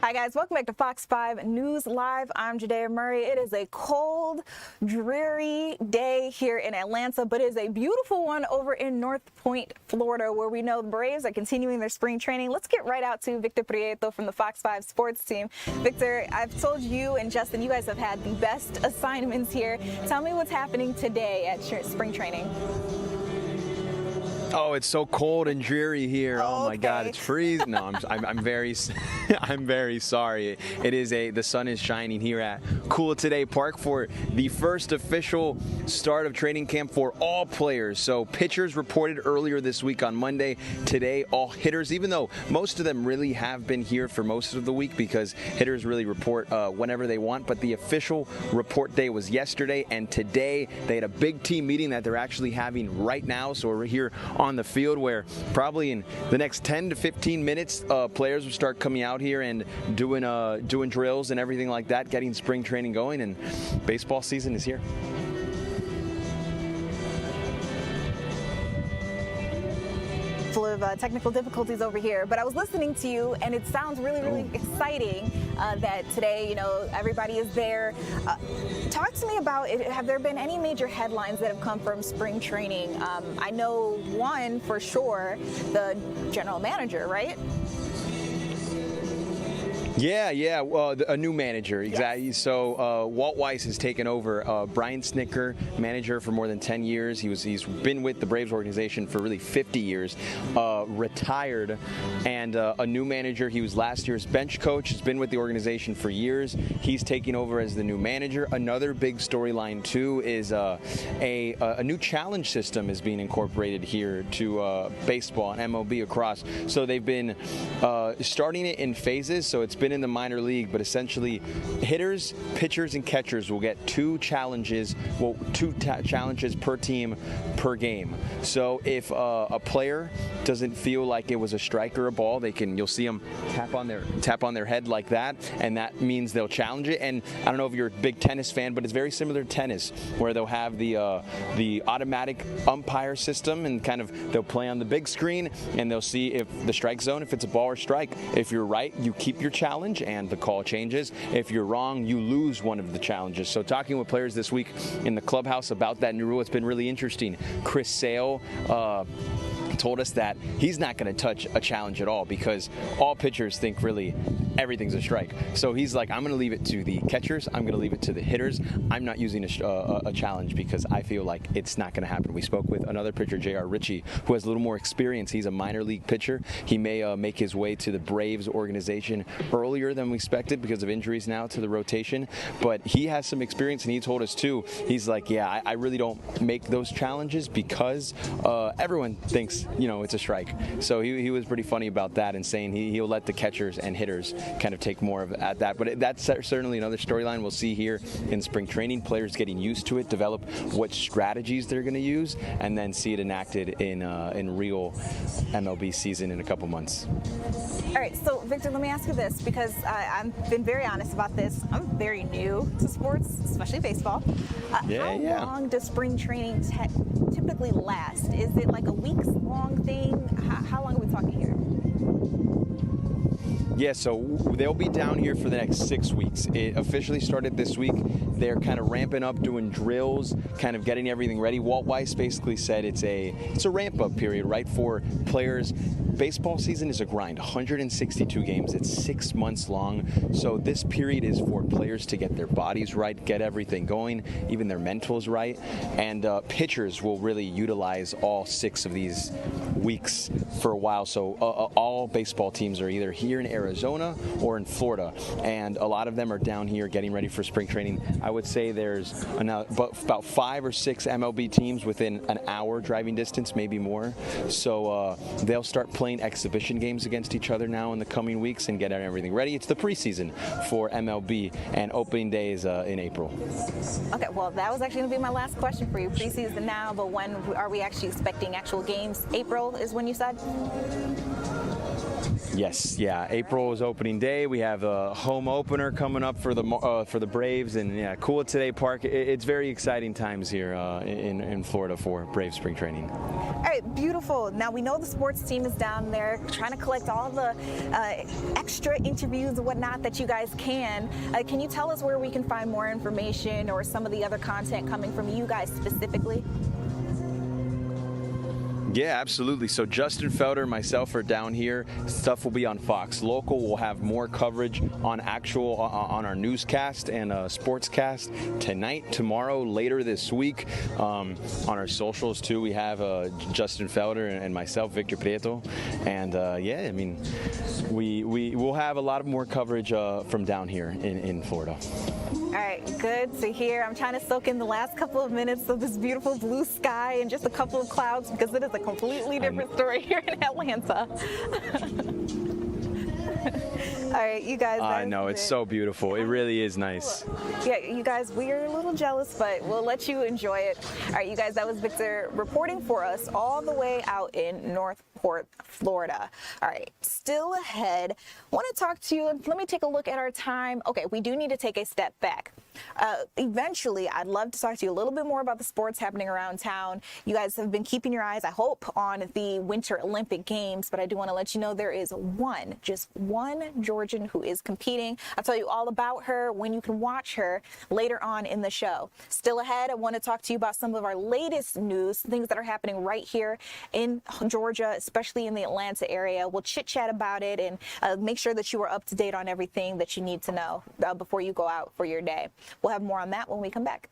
Hi guys, welcome back to Fox 5 News Live. I'm Jadea Murray. It is a cold, dreary day here in Atlanta, but it is a beautiful one over in North Point, Florida, where we know the Braves are continuing their spring training. Let's get right out to Victor Prieto from the Fox 5 sports team. Victor, I've told you and Justin, you guys have had the best assignments here. Tell me what's happening today at spring training. Oh, it's so cold and dreary here. Oh my God, it's freezing. No, I'm very, I'm very sorry. It is the sun is shining here at Cool Today Park for the first official start of training camp for all players. So pitchers reported earlier this week on Monday. Today, all hitters, even though most of them really have been here for most of the week because hitters really report whenever they want. But the official report day was yesterday, and today they had a big team meeting that they're actually having right now. So we're here on the field where probably in the next 10 to 15 minutes players will start coming out here and doing drills and everything like that, getting spring training going, and baseball season is here. Full of technical difficulties over here, but I was listening to you and it sounds really exciting that today, you know, everybody is there. Talk to me about it. Have there been any major headlines that have come from spring training? I know one for sure, the general manager, right? Yeah. Well, a new manager, exactly. Yes. So Walt Weiss has taken over. Brian Snicker, manager for more than 10 years. He's been with the Braves organization for really 50 years. Retired, and a new manager. He was last year's bench coach. Has been with the organization for years. He's taking over as the new manager. Another big storyline too is a new challenge system is being incorporated here to baseball and MLB across. So they've been starting it in phases. So it's been in the minor league, but essentially hitters, pitchers, and catchers will get two challenges per team per game. So if a player doesn't feel like it was a strike or a ball, you'll see them tap on their head like that, and that means they'll challenge it. And I don't know if you're a big tennis fan, but it's very similar to tennis, where they'll have the automatic umpire system, and they'll play on the big screen, and they'll see if the strike zone, if it's a ball or strike. If you're right, you keep your challenge and the call changes. If you're wrong, you lose one of the challenges. So talking with players this week in the clubhouse about that new rule, it's been really interesting. Chris Sale told us that he's not going to touch a challenge at all because all pitchers think really everything's a strike. So he's like, I'm going to leave it to the catchers. I'm going to leave it to the hitters. I'm not using a challenge because I feel like it's not going to happen. We spoke with another pitcher, J.R. Ritchie, who has a little more experience. He's a minor league pitcher. He may make his way to the Braves organization earlier than we expected because of injuries now to the rotation. But he has some experience, and he told us too, he's like, yeah, I really don't make those challenges because everyone thinks, it's a strike. So he was pretty funny about that and saying he'll let the catchers and hitters kind of take more of at that. But that's certainly another storyline we'll see here in spring training. Players getting used to it, develop what strategies they're going to use, and then see it enacted in real MLB season in a couple months. All right, so Victor, let me ask you this, because I've been very honest about this. I'm very new to sports, especially baseball. How long does spring training typically last? Is it like a weeks-long thing? How long are we talking here? Yeah, so they'll be down here for the next 6 weeks. It officially started this week. They're kind of ramping up, doing drills, kind of getting everything ready. Walt Weiss basically said it's a ramp-up period, right, for players. Baseball season is a grind, 162 games. It's 6 months long. So this period is for players to get their bodies right, get everything going, even their mentals right. And pitchers will really utilize all 6 of these weeks for a while. So all baseball teams are either here in Arizona or in Florida, and a lot of them are down here getting ready for spring training. I would say there's about 5 or 6 MLB teams within an hour driving distance, maybe more. So they'll start playing exhibition games against each other now in the coming weeks and get everything ready. It's the preseason for MLB, and opening day is in April. Okay, well, that was actually going to be my last question for you. Preseason now, but when are we actually expecting actual games? April is when you said? Yes, yeah. April is opening day. We have a home opener coming up for the Braves, and yeah, Cool It Today Park. It's very exciting times here in Florida for Brave spring training. All right, beautiful. Now we know the sports team is down there trying to collect all the extra interviews and whatnot that you guys can. Can you tell us where we can find more information or some of the other content coming from you guys specifically? Yeah, absolutely. So Justin Felder and myself are down here. Stuff will be on Fox Local. We'll have more coverage on on our newscast and sportscast tonight, tomorrow, later this week. On our socials too, we have Justin Felder and myself, Victor Prieto, and yeah, I mean, we will have a lot of more coverage from down here in Florida. All right, good to hear. I'm trying to soak in the last couple of minutes of this beautiful blue sky and just a couple of clouds because it is a completely different story here in Atlanta. All right, you guys. I know, it's so beautiful. It really is nice. Yeah, you guys, we are a little jealous, but we'll let you enjoy it. All right, you guys, that was Victor reporting for us all the way out in Northport, Florida. All right, still ahead. I want to talk to you. Let me take a look at our time. Okay, we do need to take a step back. Eventually, I'd love to talk to you a little bit more about the sports happening around town. You guys have been keeping your eyes, I hope, on the Winter Olympic Games, but I do want to let you know there is just one Georgian who is competing. I'll tell you all about her when you can watch her later on in the show. Still ahead, I want to talk to you about some of our latest news, things that are happening right here in Georgia, especially in the Atlanta area. We'll chit-chat about it and make sure that you are up to date on everything that you need to know before you go out for your day. We'll have more on that when we come back.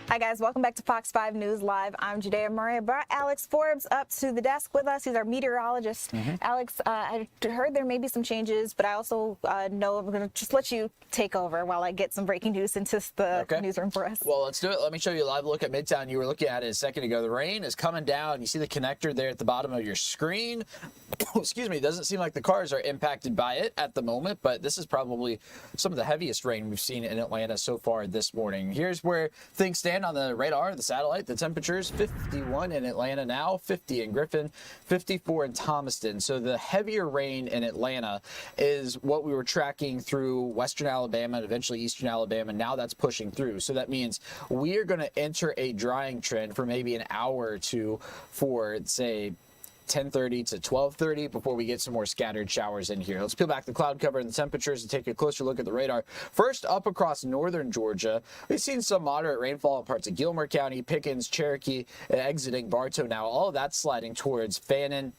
Hi guys, welcome back to Fox 5 News Live. I'm Judea Murray. I brought Alex Forbes up to the desk with us. He's our meteorologist. Alex, I heard there may be some changes, but I also know I'm going to just let you take over while I get some breaking news into the newsroom for us. Well, let's do it. Let me show you a live look at Midtown. You were looking at it a second ago. The rain is coming down. You see the connector there at the bottom of your screen. Excuse me. It doesn't seem like the cars are impacted by it at the moment, but this is probably some of the heaviest rain we've seen in Atlanta so far this morning. Here's where things stand on the radar, the satellite. The temperatures 51 in Atlanta now, 50 in Griffin, 54 in Thomaston. So the heavier rain in Atlanta is what we were tracking through western Alabama and eventually eastern Alabama. Now that's pushing through. So that means we are going to enter a drying trend for maybe an hour or two for, say, 10:30 to 12:30 before we get some more scattered showers in here. Let's peel back the cloud cover and the temperatures and take a closer look at the radar. First, up across northern Georgia, we've seen some moderate rainfall in parts of Gilmer County, Pickens, Cherokee, exiting Bartow now. All of that's sliding towards Fannin,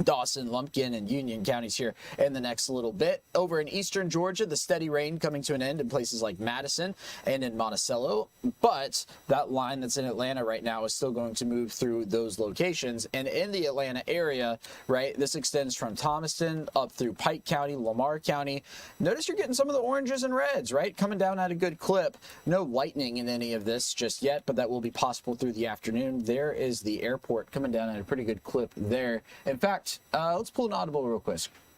Dawson, Lumpkin, and Union counties here in the next little bit. Over in eastern Georgia, the steady rain coming to an end in places like Madison and in Monticello, but that line that's in Atlanta right now is still going to move through those locations. And in the Atlanta area, right, this extends from Thomaston up through Pike County, Lamar County. Notice you're getting some of the oranges and reds, right, coming down at a good clip. No lightning in any of this just yet, but that will be possible through the afternoon. There is the airport coming down at a pretty good clip there. In fact, let's pull an audible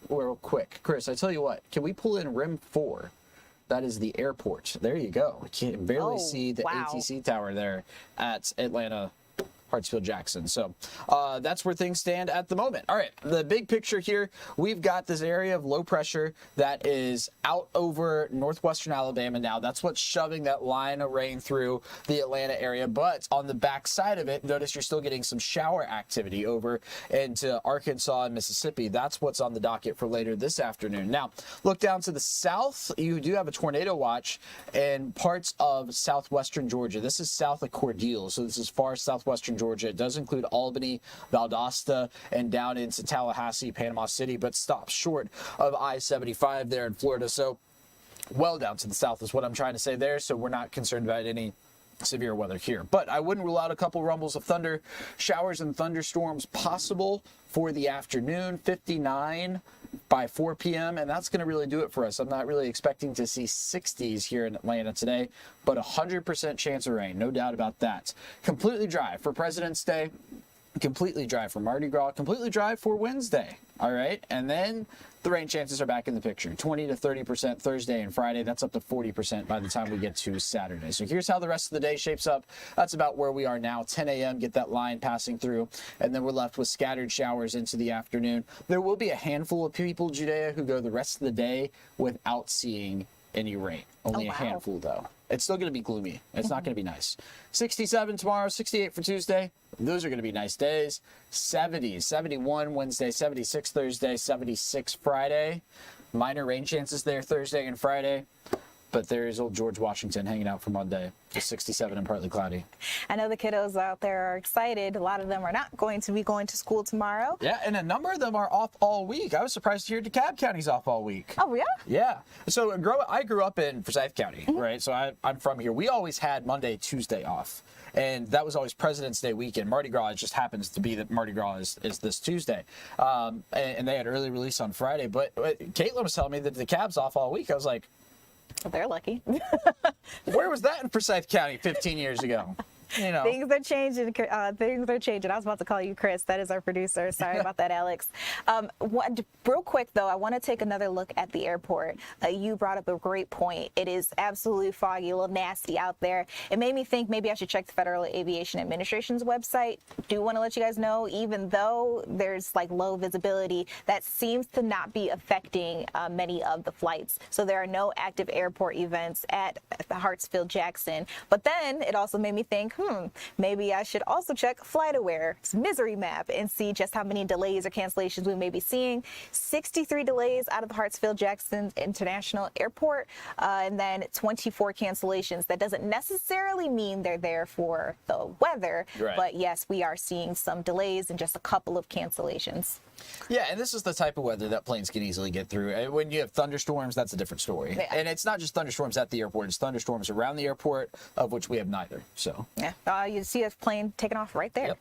real quick. Chris, I tell you what, can we pull in RIM 4? That is the airport. There you go. You can barely see the ATC tower there at Atlanta Hartsfield-Jackson. So that's where things stand at the moment. All right, the big picture here, we've got this area of low pressure that is out over northwestern Alabama now. That's what's shoving that line of rain through the Atlanta area. But on the back side of it, notice you're still getting some shower activity over into Arkansas and Mississippi. That's what's on the docket for later this afternoon. Now, look down to the south. You do have a tornado watch in parts of southwestern Georgia. This is south of Cordele, so this is far southwestern Georgia. It does include Albany, Valdosta, and down into Tallahassee, Panama City, but stops short of I-75 there in Florida. So well down to the south is what I'm trying to say there. So we're not concerned about any severe weather here. But I wouldn't rule out a couple rumbles of thunder, showers and thunderstorms possible for the afternoon, 59 by 4 p.m. And that's going to really do it for us. I'm not really expecting to see 60s here in Atlanta today, but 100% chance of rain. No doubt about that. Completely dry for President's Day. Completely dry for Mardi Gras. Completely dry for Wednesday. All right. And then the rain chances are back in the picture. 20 to 30% Thursday and Friday. That's up to 40% by the time we get to Saturday. So here's how the rest of the day shapes up. That's about where we are now. 10 a.m. Get that line passing through. And then we're left with scattered showers into the afternoon. There will be a handful of people, Judea, who go the rest of the day without seeing any rain. Only a handful, though. It's still going to be gloomy. It's not going to be nice. 67 tomorrow, 68 for Tuesday. Those are going to be nice days. 70s, 71 Wednesday, 76 Thursday, 76 Friday. Minor rain chances there Thursday and Friday. But there is old George Washington hanging out for Monday. Just 67 and partly cloudy. I know the kiddos out there are excited. A lot of them are not going to be going to school tomorrow. Yeah, and a number of them are off all week. I was surprised to hear DeKalb County's off all week. Oh, yeah? Yeah. So I grew up in Forsyth County, right? So I'm from here. We always had Monday, Tuesday off. And that was always President's Day weekend. Mardi Gras just happens to be that Mardi Gras is this Tuesday. And they had early release on Friday. But Caitlin was telling me that DeKalb's off all week. I was like, they're lucky. where was that in Forsyth County 15 years ago? You know. Things are changing. Things are changing. I was about to call you Chris. That is our producer. Sorry about that, Alex. Real quick, though, I want to take another look at the airport. You brought up a great point. It is absolutely foggy, a little nasty out there. It made me think maybe I should check the Federal Aviation Administration's website. Do want to let you guys know, even though there's like low visibility, that seems to not be affecting many of the flights. So there are no active airport events at the Hartsfield-Jackson. But then it also made me think, maybe I should also check FlightAware's misery map and see just how many delays or cancellations we may be seeing. 63 delays out of the Hartsfield-Jackson International Airport, and then 24 cancellations. That doesn't necessarily mean they're there for the weather, right. But yes, we are seeing some delays and just a couple of cancellations. Yeah, and this is the type of weather that planes can easily get through. When you have thunderstorms, that's a different story. Yeah. And it's not just thunderstorms at the airport, it's thunderstorms around the airport, of which we have neither. So yeah, you see a plane taking off right there. Yep.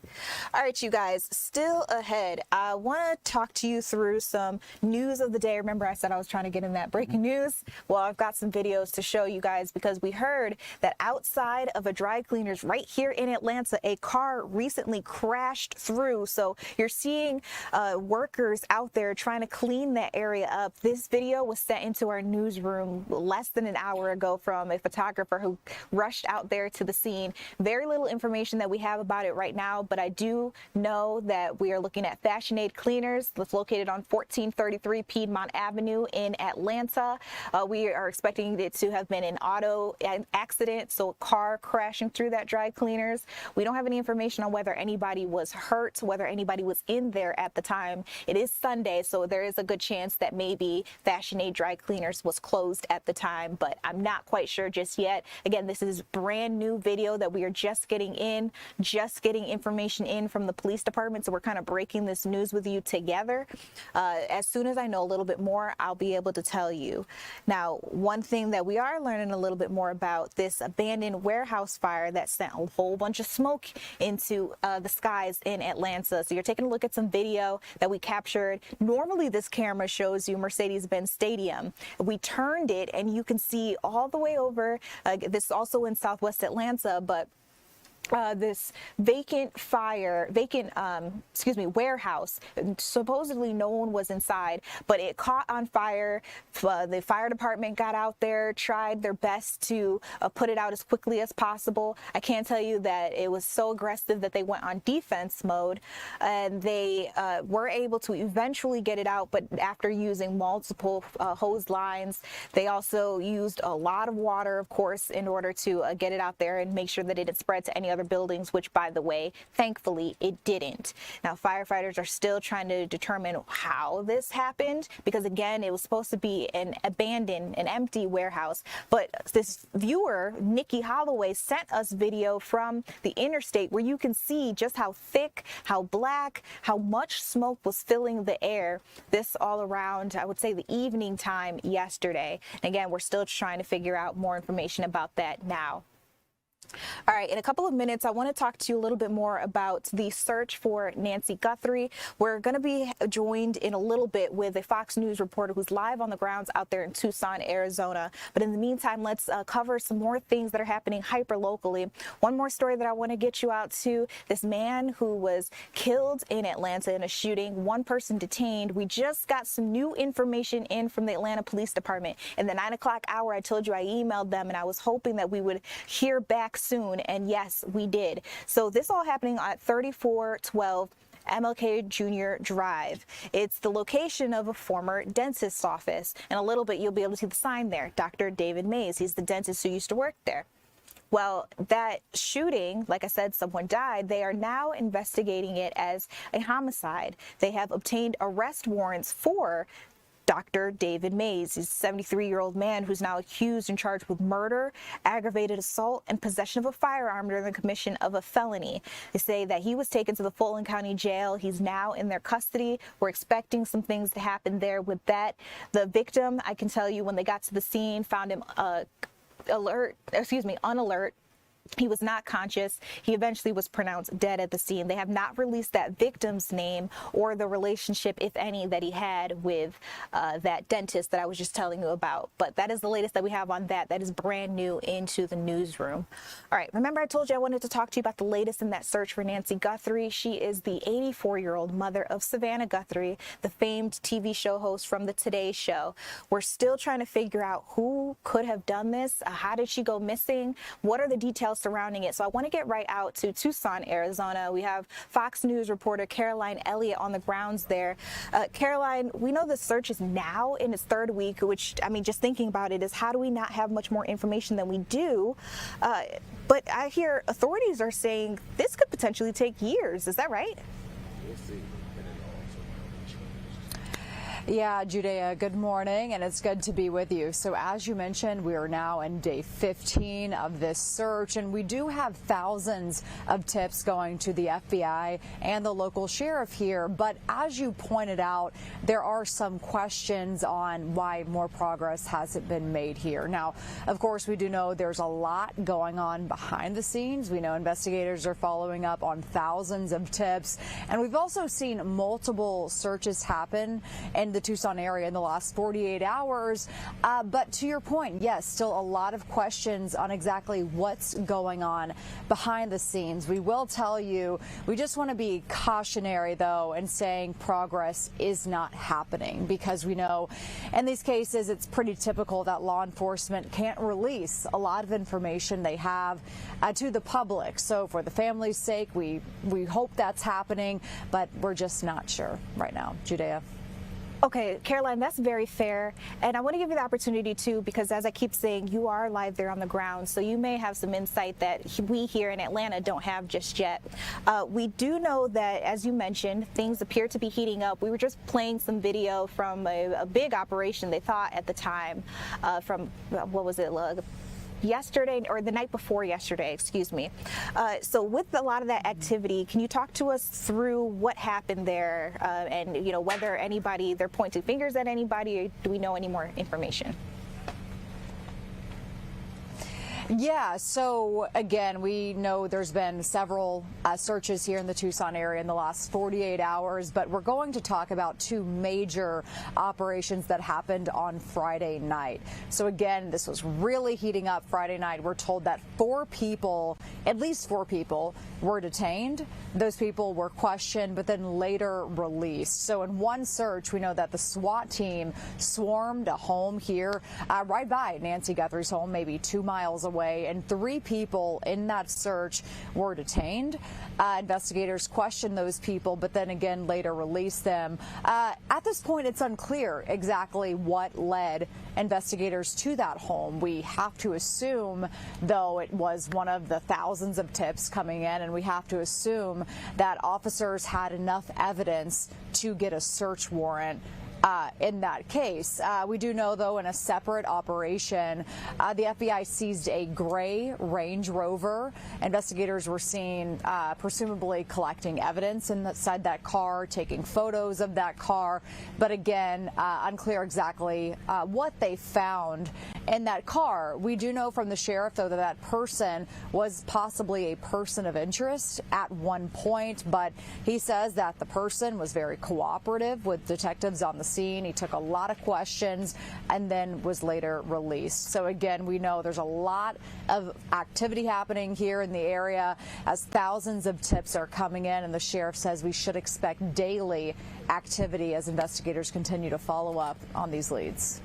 All right, you guys, still ahead. I want to talk to you through some news of the day. Remember I said I was trying to get in that breaking news? Well, I've got some videos to show you guys because we heard that outside of a dry cleaners right here in Atlanta, a car recently crashed through. So you're seeing workers out there trying to clean that area up. This video was sent into our newsroom less than an hour ago from a photographer who rushed out there to the scene. Very little information that we have about it right now, but I do know that we are looking at Fashion Aid Cleaners that's located on 1433 Piedmont Avenue in Atlanta. We are expecting it to have been an auto accident, so a car crashing through that dry cleaners. We don't have any information on whether anybody was hurt, whether anybody was in there at the time. It is Sunday, so there is a good chance that maybe Fashion Aid Dry Cleaners was closed at the time, but I'm not quite sure just yet. Again, this is brand new video that we are just getting information in from the police department, so we're kind of breaking this news with you together. As soon as I know a little bit more, I'll be able to tell you. Now, one thing that we are learning a little bit more about, this abandoned warehouse fire that sent a whole bunch of smoke into the skies in Atlanta. So you're taking a look at some video that we captured. Normally this camera shows you Mercedes-Benz Stadium. We turned it and you can see all the way over. This is also in Southwest Atlanta, but this warehouse. Supposedly no one was inside, but it caught on fire. The fire department got out there, tried their best to put it out as quickly as possible. I can tell you that it was so aggressive that they went on defense mode, and they were able to eventually get it out, but after using multiple hose lines. They also used a lot of water, of course, in order to get it out there and make sure that it didn't spread to any other buildings, which, by the way, thankfully it didn't. Now, firefighters are still trying to determine how this happened, because again, it was supposed to be an empty warehouse. But this viewer, Nikki Holloway, sent us video from the interstate where you can see just how thick, how black, how much smoke was filling the air. This all around, I would say, the evening time yesterday. And again, we're still trying to figure out more information about that now. All right, in a couple of minutes, I want to talk to you a little bit more about the search for Nancy Guthrie. We're going to be joined in a little bit with a Fox News reporter who's live on the grounds out there in Tucson, Arizona. But in the meantime, let's cover some more things that are happening hyper locally. One more story that I want to get you out to: this man who was killed in Atlanta in a shooting, one person detained. We just got some new information in from the Atlanta Police Department. In the 9 o'clock hour, I told you I emailed them, and I was hoping that we would hear back soon, and yes, we did. So this all happening at 3412 MLK Jr. Drive. It's the location of a former dentist's office. In a little bit, you'll be able to see the sign there, Dr. David Mays. He's the dentist who used to work there. Well, that shooting, like I said, someone died. They are now investigating it as a homicide. They have obtained arrest warrants for Dr. David Mays. He's a 73-year-old man who's now accused and charged with murder, aggravated assault, and possession of a firearm during the commission of a felony. They say that he was taken to the Fulton County Jail. He's now in their custody. We're expecting some things to happen there with that. The victim, I can tell you, when they got to the scene, found him unalert. He was not conscious. He eventually was pronounced dead at the scene. They have not released that victim's name or the relationship, if any, that he had with that dentist that I was just telling you about. But that is the latest that we have on that. That is brand new into the newsroom. All right, remember I told you I wanted to talk to you about the latest in that search for Nancy Guthrie. She is the 84-year-old mother of Savannah Guthrie, the famed TV show host from the Today Show. We're still trying to figure out who could have done this. How did she go missing? What are the details surrounding it? So I want to get right out to Tucson, Arizona. We have Fox News reporter Caroline Elliott on the grounds there. Caroline, we know the search is now in its third week, which, I mean, just thinking about it is, how do we not have much more information than we do? But I hear authorities are saying this could potentially take years. Is that right? Yeah, Judea, good morning, and it's good to be with you. So as you mentioned, we are now in day 15 of this search, and we do have thousands of tips going to the FBI and the local sheriff here. But as you pointed out, there are some questions on why more progress hasn't been made here. Now, of course, we do know there's a lot going on behind the scenes. We know investigators are following up on thousands of tips, and we've also seen multiple searches happen in the Tucson area in the last 48 hours. But to your point, yes, still a lot of questions on exactly what's going on behind the scenes. We will tell you, we just want to be cautionary, though, in saying progress is not happening, because we know in these cases it's pretty typical that law enforcement can't release a lot of information they have to the public. So for the family's sake, we hope that's happening, but we're just not sure right now. Judea. Okay, Caroline, that's very fair. And I want to give you the opportunity too, because as I keep saying, you are live there on the ground, so you may have some insight that we here in Atlanta don't have just yet. We do know that, as you mentioned, things appear to be heating up. We were just playing some video from a big operation they thought at the time from, what was it, yesterday or the night before yesterday, excuse me. So with a lot of that activity, can you talk to us through what happened there and, you know, whether anybody, they're pointing fingers at anybody, or do we know any more information? Yeah, so again, we know there's been several searches here in the Tucson area in the last 48 hours, but we're going to talk about two major operations that happened on Friday night. So again, this was really heating up Friday night. We're told that at least four people were detained. Those people were questioned, but then later released. So in one search, we know that the SWAT team swarmed a home here right by Nancy Guthrie's home, maybe 2 miles away, and 3 people in that search were detained. Investigators questioned those people, but then again later released them. At this point, it's unclear exactly what led investigators to that home. We have to assume, though, it was one of the thousands of tips coming in, and we have to assume that officers had enough evidence to get a search warrant in that case. We do know, though, in a separate operation, the FBI seized a gray Range Rover. Investigators were seen presumably collecting evidence inside that car, taking photos of that car, but again, unclear exactly what they found in that car. We do know from the sheriff, though, that that person was possibly a person of interest at one point, but he says that the person was very cooperative with detectives on the scene. He took a lot of questions and then was later released. So again, we know there's a lot of activity happening here in the area as thousands of tips are coming in, and the sheriff says we should expect daily activity as investigators continue to follow up on these leads.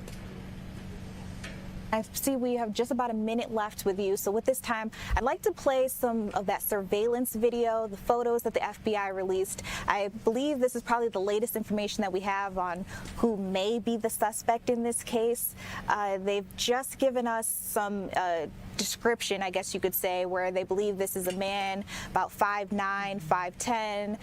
I see we have just about a minute left with you. So with this time, I'd like to play some of that surveillance video, the photos that the FBI released. I believe this is probably the latest information that we have on who may be the suspect in this case. They've just given us some description, I guess you could say, where they believe this is a man about 5'9", 5'10",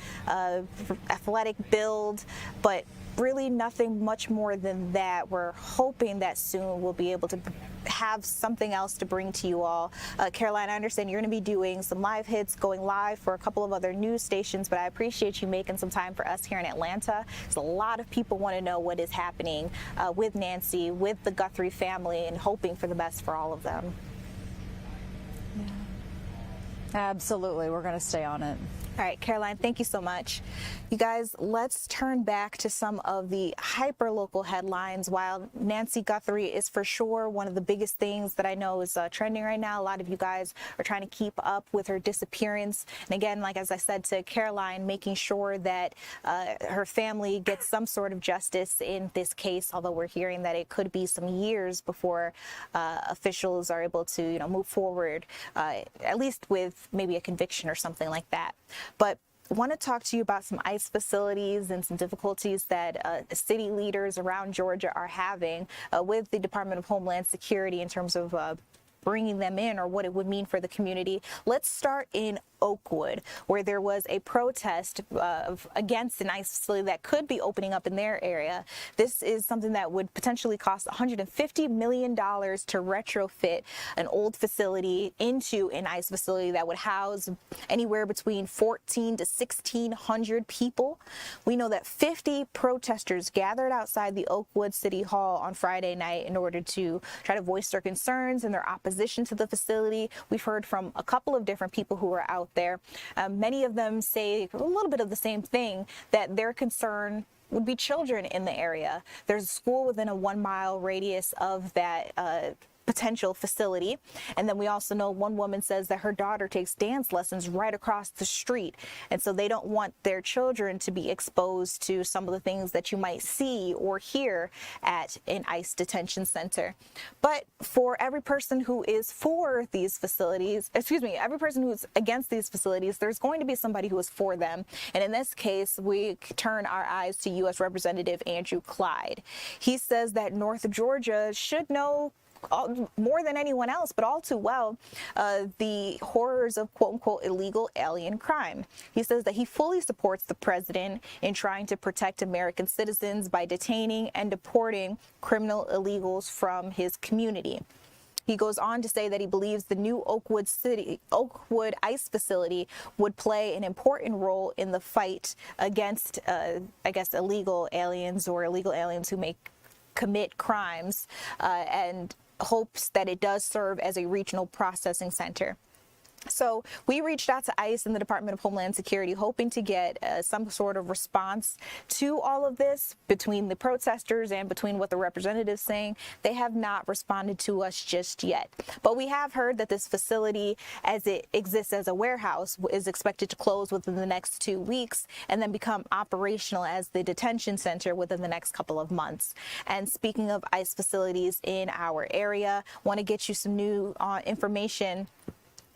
athletic build, but really nothing much more than that. We're hoping that soon we'll be able to have something else to bring to you all. Caroline, I understand you're going to be doing some live hits, going live for a couple of other news stations, but I appreciate you making some time for us here in Atlanta, because a lot of people want to know what is happening with Nancy, with the Guthrie family, and hoping for the best for all of them. Yeah. Absolutely. We're going to stay on it. All right, Caroline, thank you so much. You guys, let's turn back to some of the hyper-local headlines. While Nancy Guthrie is for sure one of the biggest things that I know is trending right now, a lot of you guys are trying to keep up with her disappearance. And again, like as I said to Caroline, making sure that her family gets some sort of justice in this case, although we're hearing that it could be some years before officials are able to, move forward, at least with maybe a conviction or something like that. But I want to talk to you about some ICE facilities and some difficulties that city leaders around Georgia are having with the Department of Homeland Security in terms of bringing them in, or what it would mean for the community. Let's start in Oakwood, where there was a protest against an ICE facility that could be opening up in their area. This is something that would potentially cost $150 million to retrofit an old facility into an ICE facility that would house anywhere between 1,400 to 1,600 people. We know that 50 protesters gathered outside the Oakwood City Hall on Friday night in order to try to voice their concerns and their opposition to the facility. We've heard from a couple of different people who are out there. Many of them say a little bit of the same thing, that their concern would be children in the area. There's a school within a 1-mile radius of that potential facility. And then we also know one woman says that her daughter takes dance lessons right across the street. And so they don't want their children to be exposed to some of the things that you might see or hear at an ICE detention center. But for every person who is for these facilities, every person who's against these facilities, there's going to be somebody who is for them. And in this case, we turn our eyes to U.S. Representative Andrew Clyde. He says that North Georgia should know more than anyone else, but all too well, the horrors of quote-unquote illegal alien crime. He says that he fully supports the president in trying to protect American citizens by detaining and deporting criminal illegals from his community. He goes on to say that he believes the new Oakwood ICE facility would play an important role in the fight against, illegal aliens or illegal aliens who may commit crimes, and hopes that it does serve as a regional processing center. So we reached out to ICE and the Department of Homeland Security hoping to get some sort of response to all of this between the protesters and between what the representatives saying. They have not responded to us just yet. But we have heard that this facility, as it exists as a warehouse, is expected to close within the next 2 weeks and then become operational as the detention center within the next couple of months. And speaking of ICE facilities in our area, want to get you some new information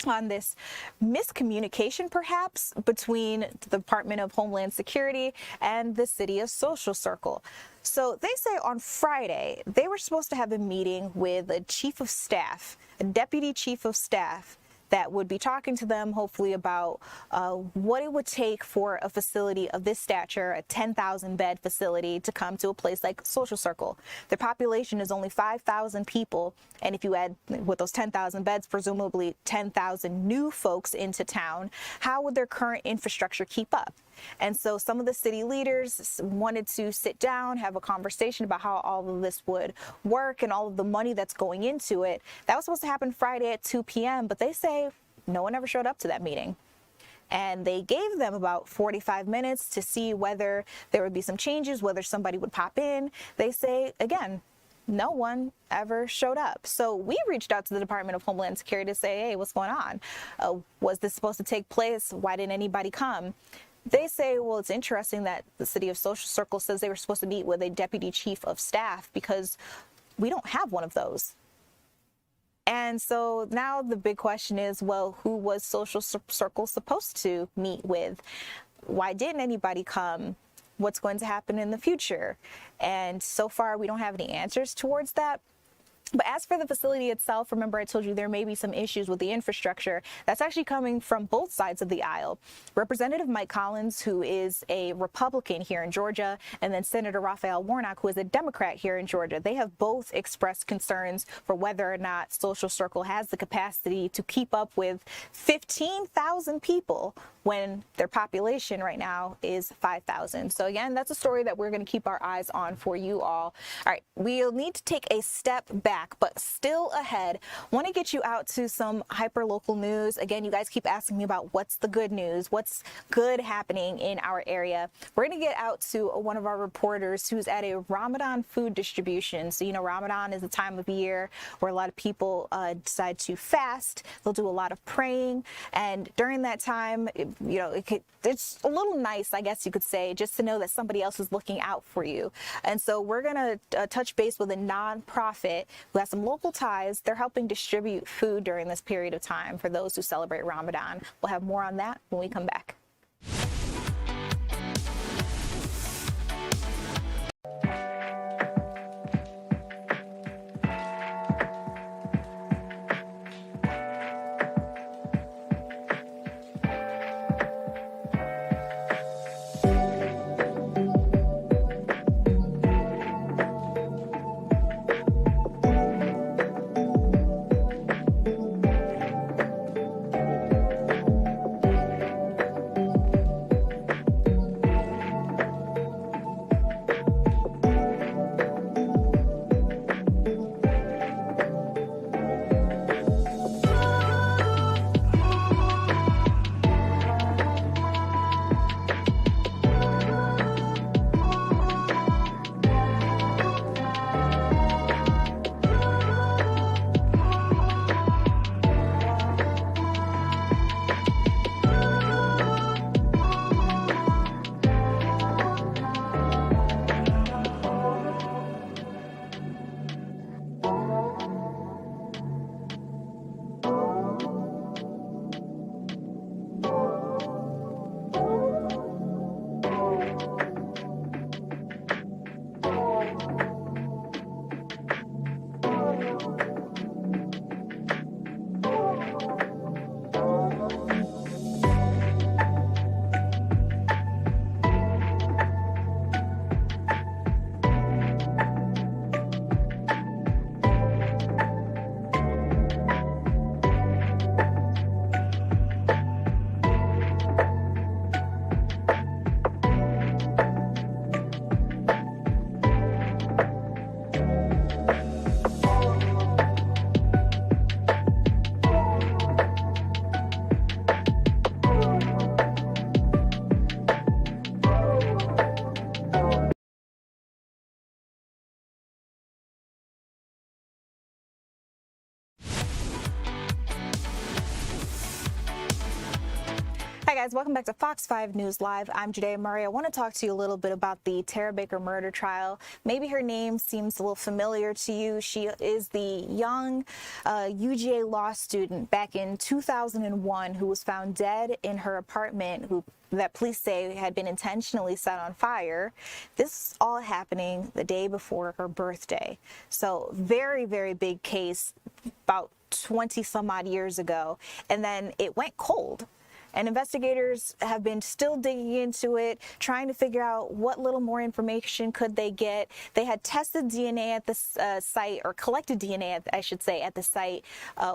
on this miscommunication, perhaps, between the Department of Homeland Security and the city of Social Circle. So they say on Friday, they were supposed to have a meeting with a chief of staff, a deputy chief of staff, that would be talking to them hopefully about what it would take for a facility of this stature, a 10,000 bed facility, to come to a place like Social Circle. Their population is only 5,000 people, and if you add with those 10,000 beds, presumably 10,000 new folks into town, how would their current infrastructure keep up? And so some of the city leaders wanted to sit down, have a conversation about how all of this would work and all of the money that's going into it. That was supposed to happen Friday at 2 p.m., but they say no one ever showed up to that meeting. And they gave them about 45 minutes to see whether there would be some changes, whether somebody would pop in. They say, again, no one ever showed up. So we reached out to the Department of Homeland Security to say, hey, what's going on? Was this supposed to take place? Why didn't anybody come? They say, well, it's interesting that the city of Social Circle says they were supposed to meet with a deputy chief of staff because we don't have one of those. And so now the big question is, well, who was Social Circle supposed to meet with? Why didn't anybody come? What's going to happen in the future? And so far, we don't have any answers towards that. But as for the facility itself, remember I told you there may be some issues with the infrastructure. That's actually coming from both sides of the aisle. Representative Mike Collins, who is a Republican here in Georgia, and then Senator Raphael Warnock, who is a Democrat here in Georgia, they have both expressed concerns for whether or not Social Circle has the capacity to keep up with 15,000 people when their population right now is 5,000. So again, that's a story that we're going to keep our eyes on for you all. All right, we'll need to take a step back, but still ahead. Want to get you out to some hyper-local news. Again, you guys keep asking me about what's the good news, what's good happening in our area. We're going to get out to one of our reporters who's at a Ramadan food distribution. So, you know, Ramadan is a time of year where a lot of people decide to fast. They'll do a lot of praying. And during that time, it's a little nice, I guess you could say, just to know that somebody else is looking out for you. And so we're going to touch base with a nonprofit who has some local ties. They're helping distribute food during this period of time for those who celebrate Ramadan. We'll have more on that when we come back. Hi guys, welcome back to Fox 5 News Live. I'm Judea Murray. I want to talk to you a little bit about the Tara Baker murder trial. Maybe her name seems a little familiar to you. She is the young UGA law student back in 2001 who was found dead in her apartment, that police say had been intentionally set on fire. This is all happening the day before her birthday. So very, very big case about 20 some odd years ago. And then it went cold. And investigators have been still digging into it, trying to figure out what little more information could they get. They had tested DNA at this site, or collected DNA, I should say, at the site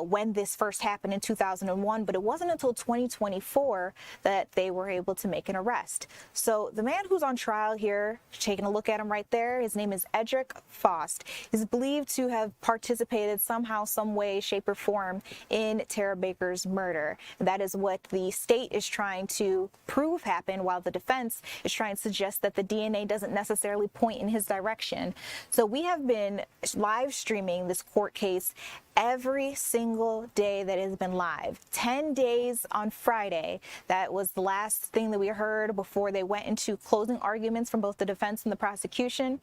when this first happened in 2001, but it wasn't until 2024 that they were able to make an arrest. So the man who's on trial here, taking a look at him right there, his name is Edric Faust. He's believed to have participated somehow, some way, shape, or form in Tara Baker's murder. That is what the state is trying to prove happened, while the defense is trying to suggest that the DNA doesn't necessarily point in his direction. So we have been live streaming this court case every single day that it has been live. 10 days on Friday. That was the last thing that we heard before they went into closing arguments from both the defense and the prosecution.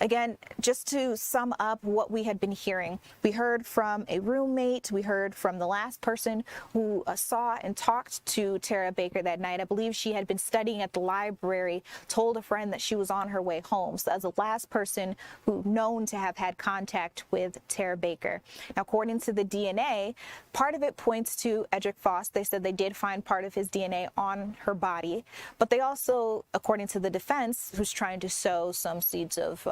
Again, just to sum up what we had been hearing, we heard from a roommate, we heard from the last person who saw and talked to Tara Baker that night. I believe she had been studying at the library, told a friend that she was on her way home. So that's the last person who known to have had contact with Tara Baker. Now, according to the DNA, part of it points to Edric Faust. They said they did find part of his DNA on her body, but they also, according to the defense, who's trying to sow some seeds of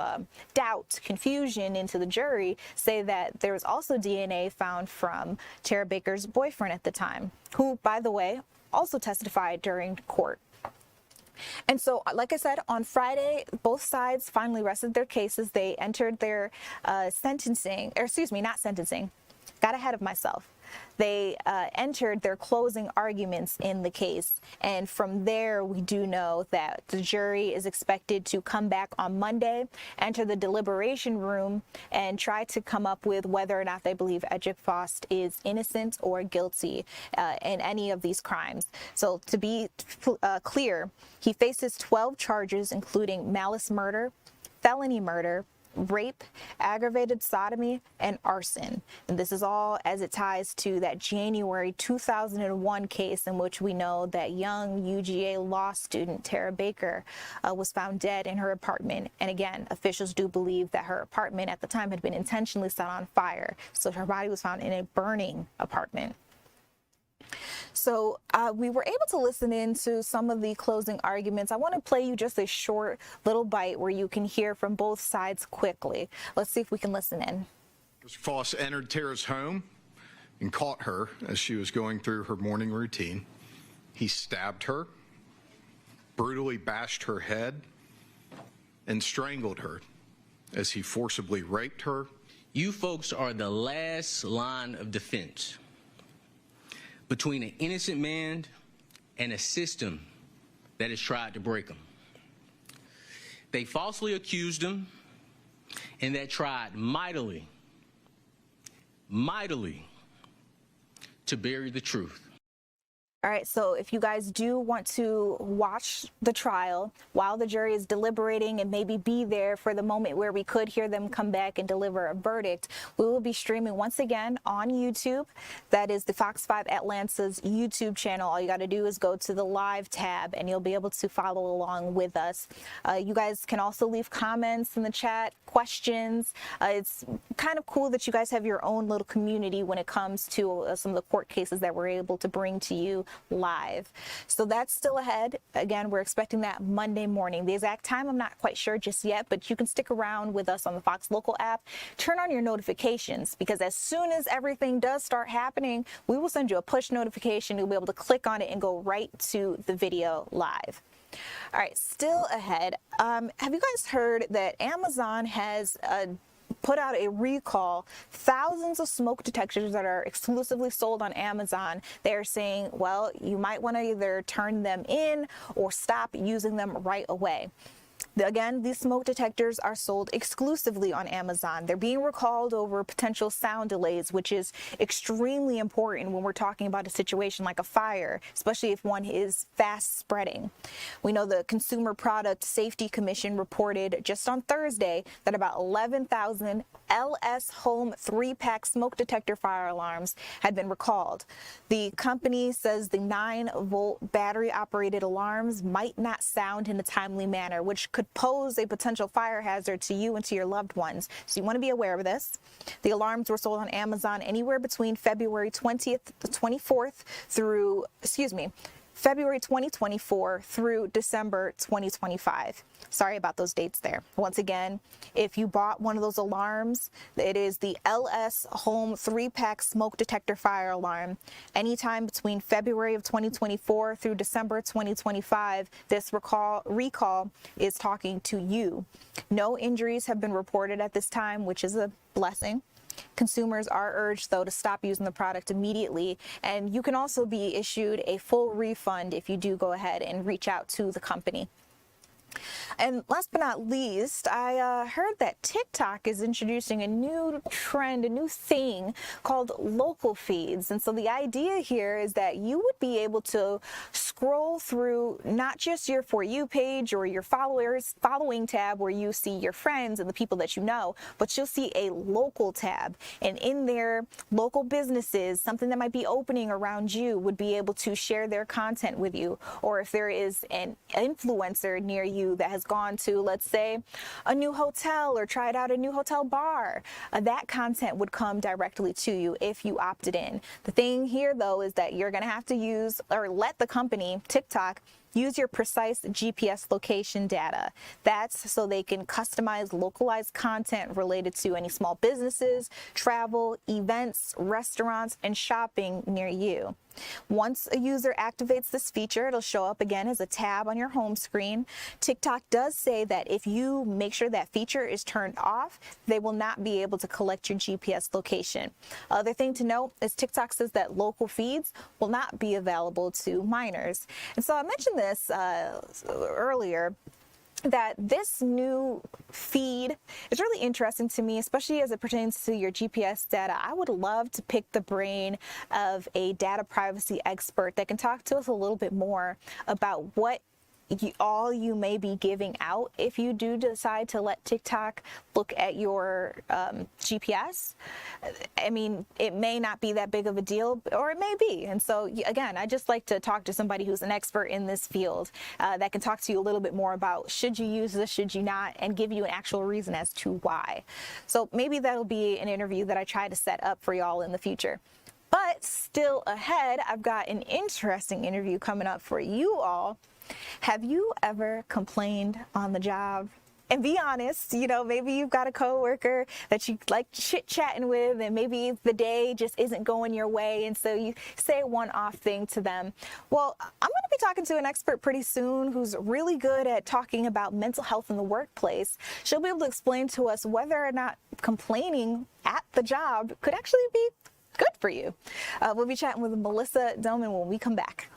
doubt, confusion into the jury, say that there was also DNA found from Tara Baker's boyfriend at the time, who, by the way, also testified during court. And so, like I said, on Friday, both sides finally rested their cases. They entered their got ahead of myself. They entered their closing arguments in the case. And from there, we do know that the jury is expected to come back on Monday, enter the deliberation room, and try to come up with whether or not they believe Edric Faust is innocent or guilty in any of these crimes. So to be clear, he faces 12 charges, including malice murder, felony murder, rape, aggravated sodomy, and arson. And this is all as it ties to that January 2001 case in which we know that young UGA law student Tara Baker was found dead in her apartment. And again, officials do believe that her apartment at the time had been intentionally set on fire. So her body was found in a burning apartment. So we were able to listen in to some of the closing arguments. I want to play you just a short little bite where you can hear from both sides quickly. Let's see if we can listen in. Mr. Faust entered Tara's home and caught her as she was going through her morning routine. He stabbed her, brutally bashed her head, and strangled her as he forcibly raped her. You folks are the last line of defense between an innocent man and a system that has tried to break him. They falsely accused him, and they tried mightily to bury the truth. All right, so if you guys do want to watch the trial while the jury is deliberating and maybe be there for the moment where we could hear them come back and deliver a verdict, we will be streaming once again on YouTube. That is the Fox 5 Atlanta's YouTube channel. All you got to do is go to the live tab and you'll be able to follow along with us. You guys can also leave comments in the chat, questions. It's kind of cool that you guys have your own little community when it comes to some of the court cases that we're able to bring to you live. So that's still ahead. Again, we're expecting that Monday morning. The exact time, I'm not quite sure just yet, but you can stick around with us on the Fox Local app. Turn on your notifications, because as soon as everything does start happening, we will send you a push notification. You'll be able to click on it and go right to the video live. All right, still ahead. Have you guys heard that Amazon has put out a recall? Thousands of smoke detectors that are exclusively sold on Amazon. They're saying, well, you might want to either turn them in or stop using them right away. Again, these smoke detectors are sold exclusively on Amazon. They're being recalled over potential sound delays, which is extremely important when we're talking about a situation like a fire, especially if one is fast spreading. We know the Consumer Product Safety Commission reported just on Thursday that about 11,000 LS Home 3-pack smoke detector fire alarms had been recalled. The company says the 9-volt battery-operated alarms might not sound in a timely manner, which could pose a potential fire hazard to you and to your loved ones. So you want to be aware of this. The alarms were sold on Amazon anywhere between February 24th through, February 2024 through December 2025. Sorry about those dates there. Once again, if you bought one of those alarms, it is the LS Home 3-pack smoke detector fire alarm. Anytime between February of 2024 through December 2025, this recall is talking to you. No injuries have been reported at this time, which is a blessing. Consumers are urged, though, to stop using the product immediately, and you can also be issued a full refund if you do go ahead and reach out to the company. And last but not least, I heard that TikTok is introducing a new trend, a new thing called local feeds. And so the idea here is that you would be able to scroll through not just your For You page or your following tab where you see your friends and the people that you know, but you'll see a local tab. And in there, local businesses, something that might be opening around you, would be able to share their content with you. Or if there is an influencer near you that has gone to, let's say, a new hotel or tried out a new hotel bar, that content would come directly to you if you opted in. The thing here, though, is that you're going to have to use or let the company, TikTok, use your precise GPS location data. That's so they can customize localized content related to any small businesses, travel, events, restaurants, and shopping near you. Once a user activates this feature, it'll show up again as a tab on your home screen. TikTok does say that if you make sure that feature is turned off, they will not be able to collect your GPS location. Other thing to note is TikTok says that local feeds will not be available to minors. And so I mentioned this earlier, that this new feed is really interesting to me, especially as it pertains to your GPS data. I would love to pick the brain of a data privacy expert that can talk to us a little bit more about what all you may be giving out if you do decide to let TikTok look at your GPS. I mean, it may not be that big of a deal, or it may be. And so, again, I just like to talk to somebody who's an expert in this field that can talk to you a little bit more about should you use this, should you not, and give you an actual reason as to why. So maybe that'll be an interview that I try to set up for y'all in the future. But still ahead, I've got an interesting interview coming up for you all. Have you ever complained on the job? And be honest, maybe you've got a coworker that you like chit-chatting with, and maybe the day just isn't going your way, and so you say a one-off thing to them. Well, I'm going to be talking to an expert pretty soon who's really good at talking about mental health in the workplace. She'll be able to explain to us whether or not complaining at the job could actually be good for you. We'll be chatting with Melissa Doman when we come back.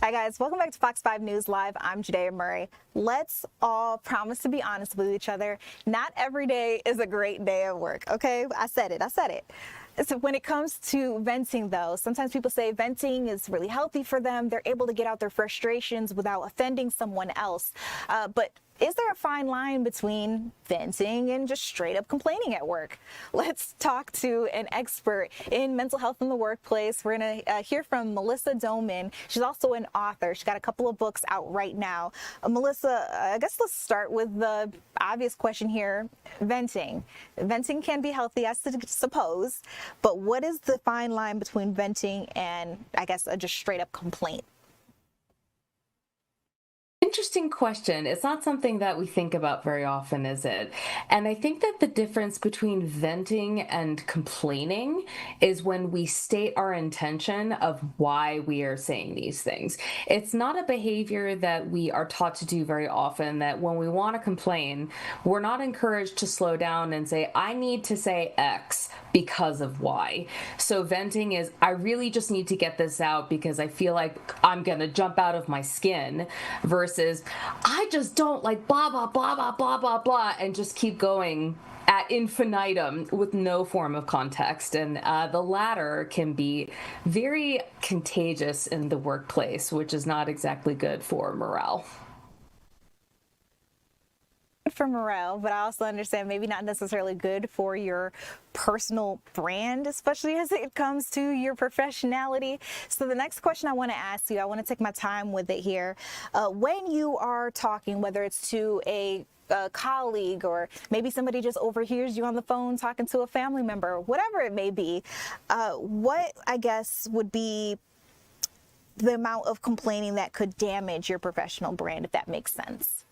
Hi guys, welcome back to Fox 5 News Live. I'm Judea Murray. Let's all promise to be honest with each other. Not every day is a great day at work, okay? I said it. So when it comes to venting though, sometimes people say venting is really healthy for them. They're able to get out their frustrations without offending someone else. But is there a fine line between venting and just straight up complaining at work? Let's talk to an expert in mental health in the workplace. We're going to hear from Melissa Doman. She's also an author. She's got a couple of books out right now. Melissa, I guess let's start with the obvious question here. Venting. Venting can be healthy, I suppose, but what is the fine line between venting and, I guess, a just straight up complaint? Interesting question. It's not something that we think about very often, is it? And I think that the difference between venting and complaining is when we state our intention of why we are saying these things. It's not a behavior that we are taught to do very often, that when we want to complain, we're not encouraged to slow down and say, I need to say X because of Y. So venting is, I really just need to get this out because I feel like I'm going to jump out of my skin, versus I just don't like blah, blah, blah, blah, blah, blah, blah, and just keep going at infinitum with no form of context. And the latter can be very contagious in the workplace, which is not exactly good for morale. For morale, but I also understand maybe not necessarily good for your personal brand, especially as it comes to your professionality. So the next question I want to ask you, I want to take my time with it here. When you are talking, whether it's to a colleague or maybe somebody just overhears you on the phone talking to a family member, whatever it may be, what I guess would be the amount of complaining that could damage your professional brand, if that makes sense?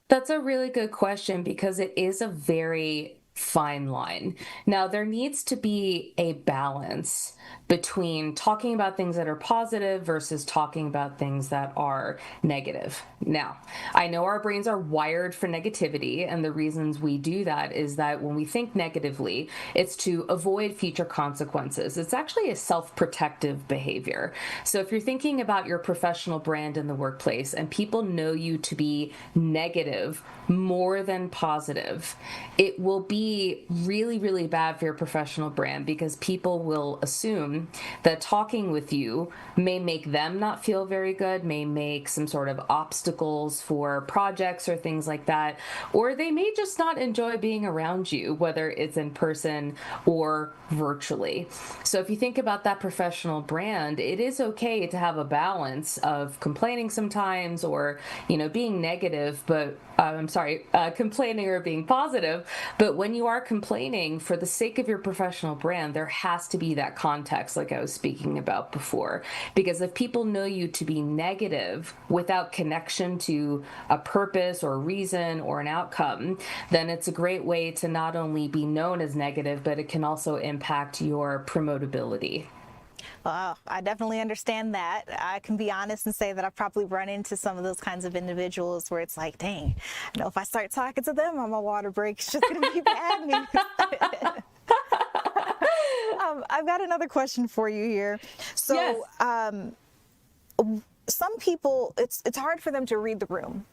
That's a really good question because it is a very fine line. Now, there needs to be a balance between talking about things that are positive versus talking about things that are negative. Now, I know our brains are wired for negativity, and the reasons we do that is that when we think negatively, it's to avoid future consequences. It's actually a self-protective behavior. So if you're thinking about your professional brand in the workplace and people know you to be negative more than positive, it will be really, really bad for your professional brand because people will assume that talking with you may make them not feel very good, may make some sort of obstacles for projects or things like that, or they may just not enjoy being around you, whether it's in person or virtually. So if you think about that professional brand, it is okay to have a balance of complaining sometimes or, being negative, but complaining or being positive. But when you are complaining for the sake of your professional brand, there has to be that context like I was speaking about before. Because if people know you to be negative without connection to a purpose or reason or an outcome, then it's a great way to not only be known as negative, but it can also impact your promotability. Well, I definitely understand that. I can be honest and say that I've probably run into some of those kinds of individuals where it's like, dang, I know if I start talking to them on my water break, it's just going to be bad news. I've got another question for you here. So, yes. Some people, it's hard for them to read the room.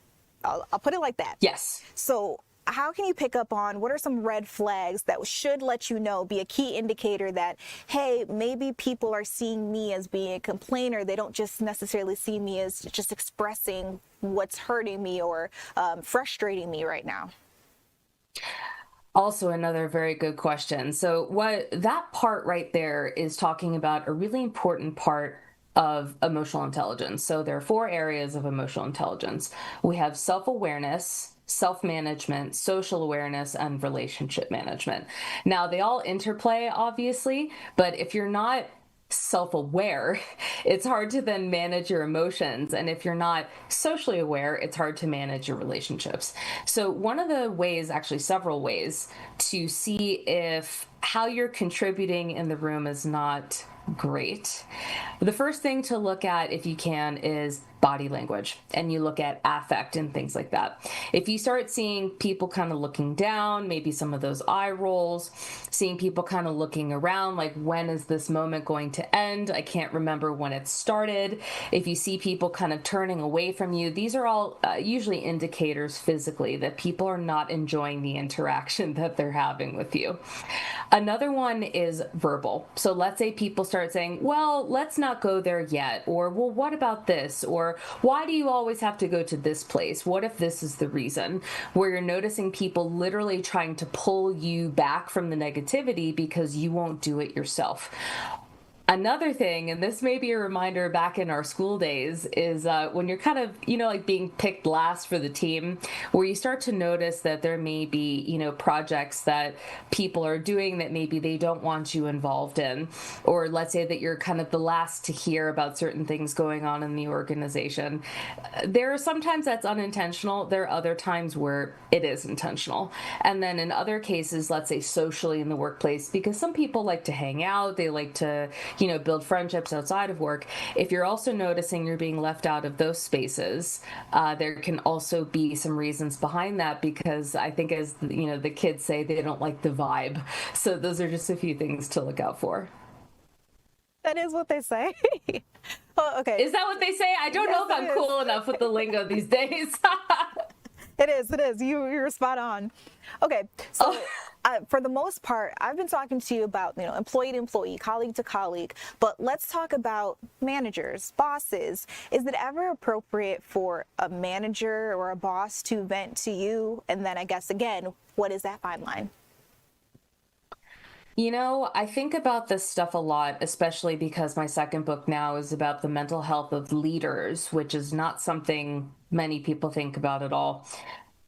I'll put it like that. Yes. So how can you pick up on what are some red flags that should let you know, be a key indicator that, hey, maybe people are seeing me as being a complainer. They don't just necessarily see me as just expressing what's hurting me or frustrating me right now? Also, another very good question. So what that part right there is talking about a really important part of emotional intelligence. So there are 4 areas of emotional intelligence. We have self-awareness, self-management, social awareness, and relationship management. Now, they all interplay, obviously, but if you're not self-aware, it's hard to then manage your emotions. And if you're not socially aware, it's hard to manage your relationships. So one of the ways, actually several ways, to see if how you're contributing in the room is not great. The first thing to look at, if you can, is body language, and you look at affect and things like that. If you start seeing people kind of looking down, maybe some of those eye rolls, seeing people kind of looking around like, when is this moment going to end? I can't remember when it started. If you see people kind of turning away from you, these are all usually indicators physically that people are not enjoying the interaction that they're having with you. Another one is verbal. So let's say people start saying, well, let's not go there yet, or, well, what about this? Or, why do you always have to go to this place? What if this is the reason? Where you're noticing people literally trying to pull you back from the negativity because you won't do it yourself. Another thing, and this may be a reminder back in our school days, is when you're kind of, like being picked last for the team, where you start to notice that there may be, projects that people are doing that maybe they don't want you involved in. Or let's say that you're kind of the last to hear about certain things going on in the organization. There are sometimes that's unintentional. There are other times where it is intentional. And then in other cases, let's say socially in the workplace, because some people like to hang out, they like to build friendships outside of work. If you're also noticing you're being left out of those spaces, there can also be some reasons behind that, because I think, as the kids say, they don't like the vibe. So those are just a few things to look out for. That is what they say. Oh, okay. Is that what they say? I don't know if I'm cool enough with the lingo these days. It is. You're spot on. Okay, so for the most part, I've been talking to you about, employee to employee, colleague to colleague, but let's talk about managers, bosses. Is it ever appropriate for a manager or a boss to vent to you? And then I guess, again, what is that fine line? I think about this stuff a lot, especially because my second book now is about the mental health of leaders, which is not something many people think about at all.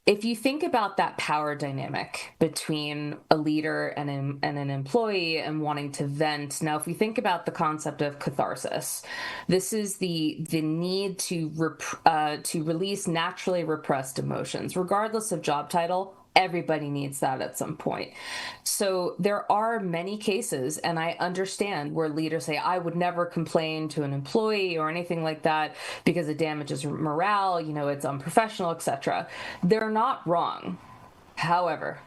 If you think about that power dynamic between a leader and an employee and wanting to vent, now if we think about the concept of catharsis, this is the need to release naturally repressed emotions, regardless of job title. Everybody needs that at some point. So there are many cases, and I understand, where leaders say, I would never complain to an employee or anything like that because it damages morale, it's unprofessional, etc. They're not wrong. However,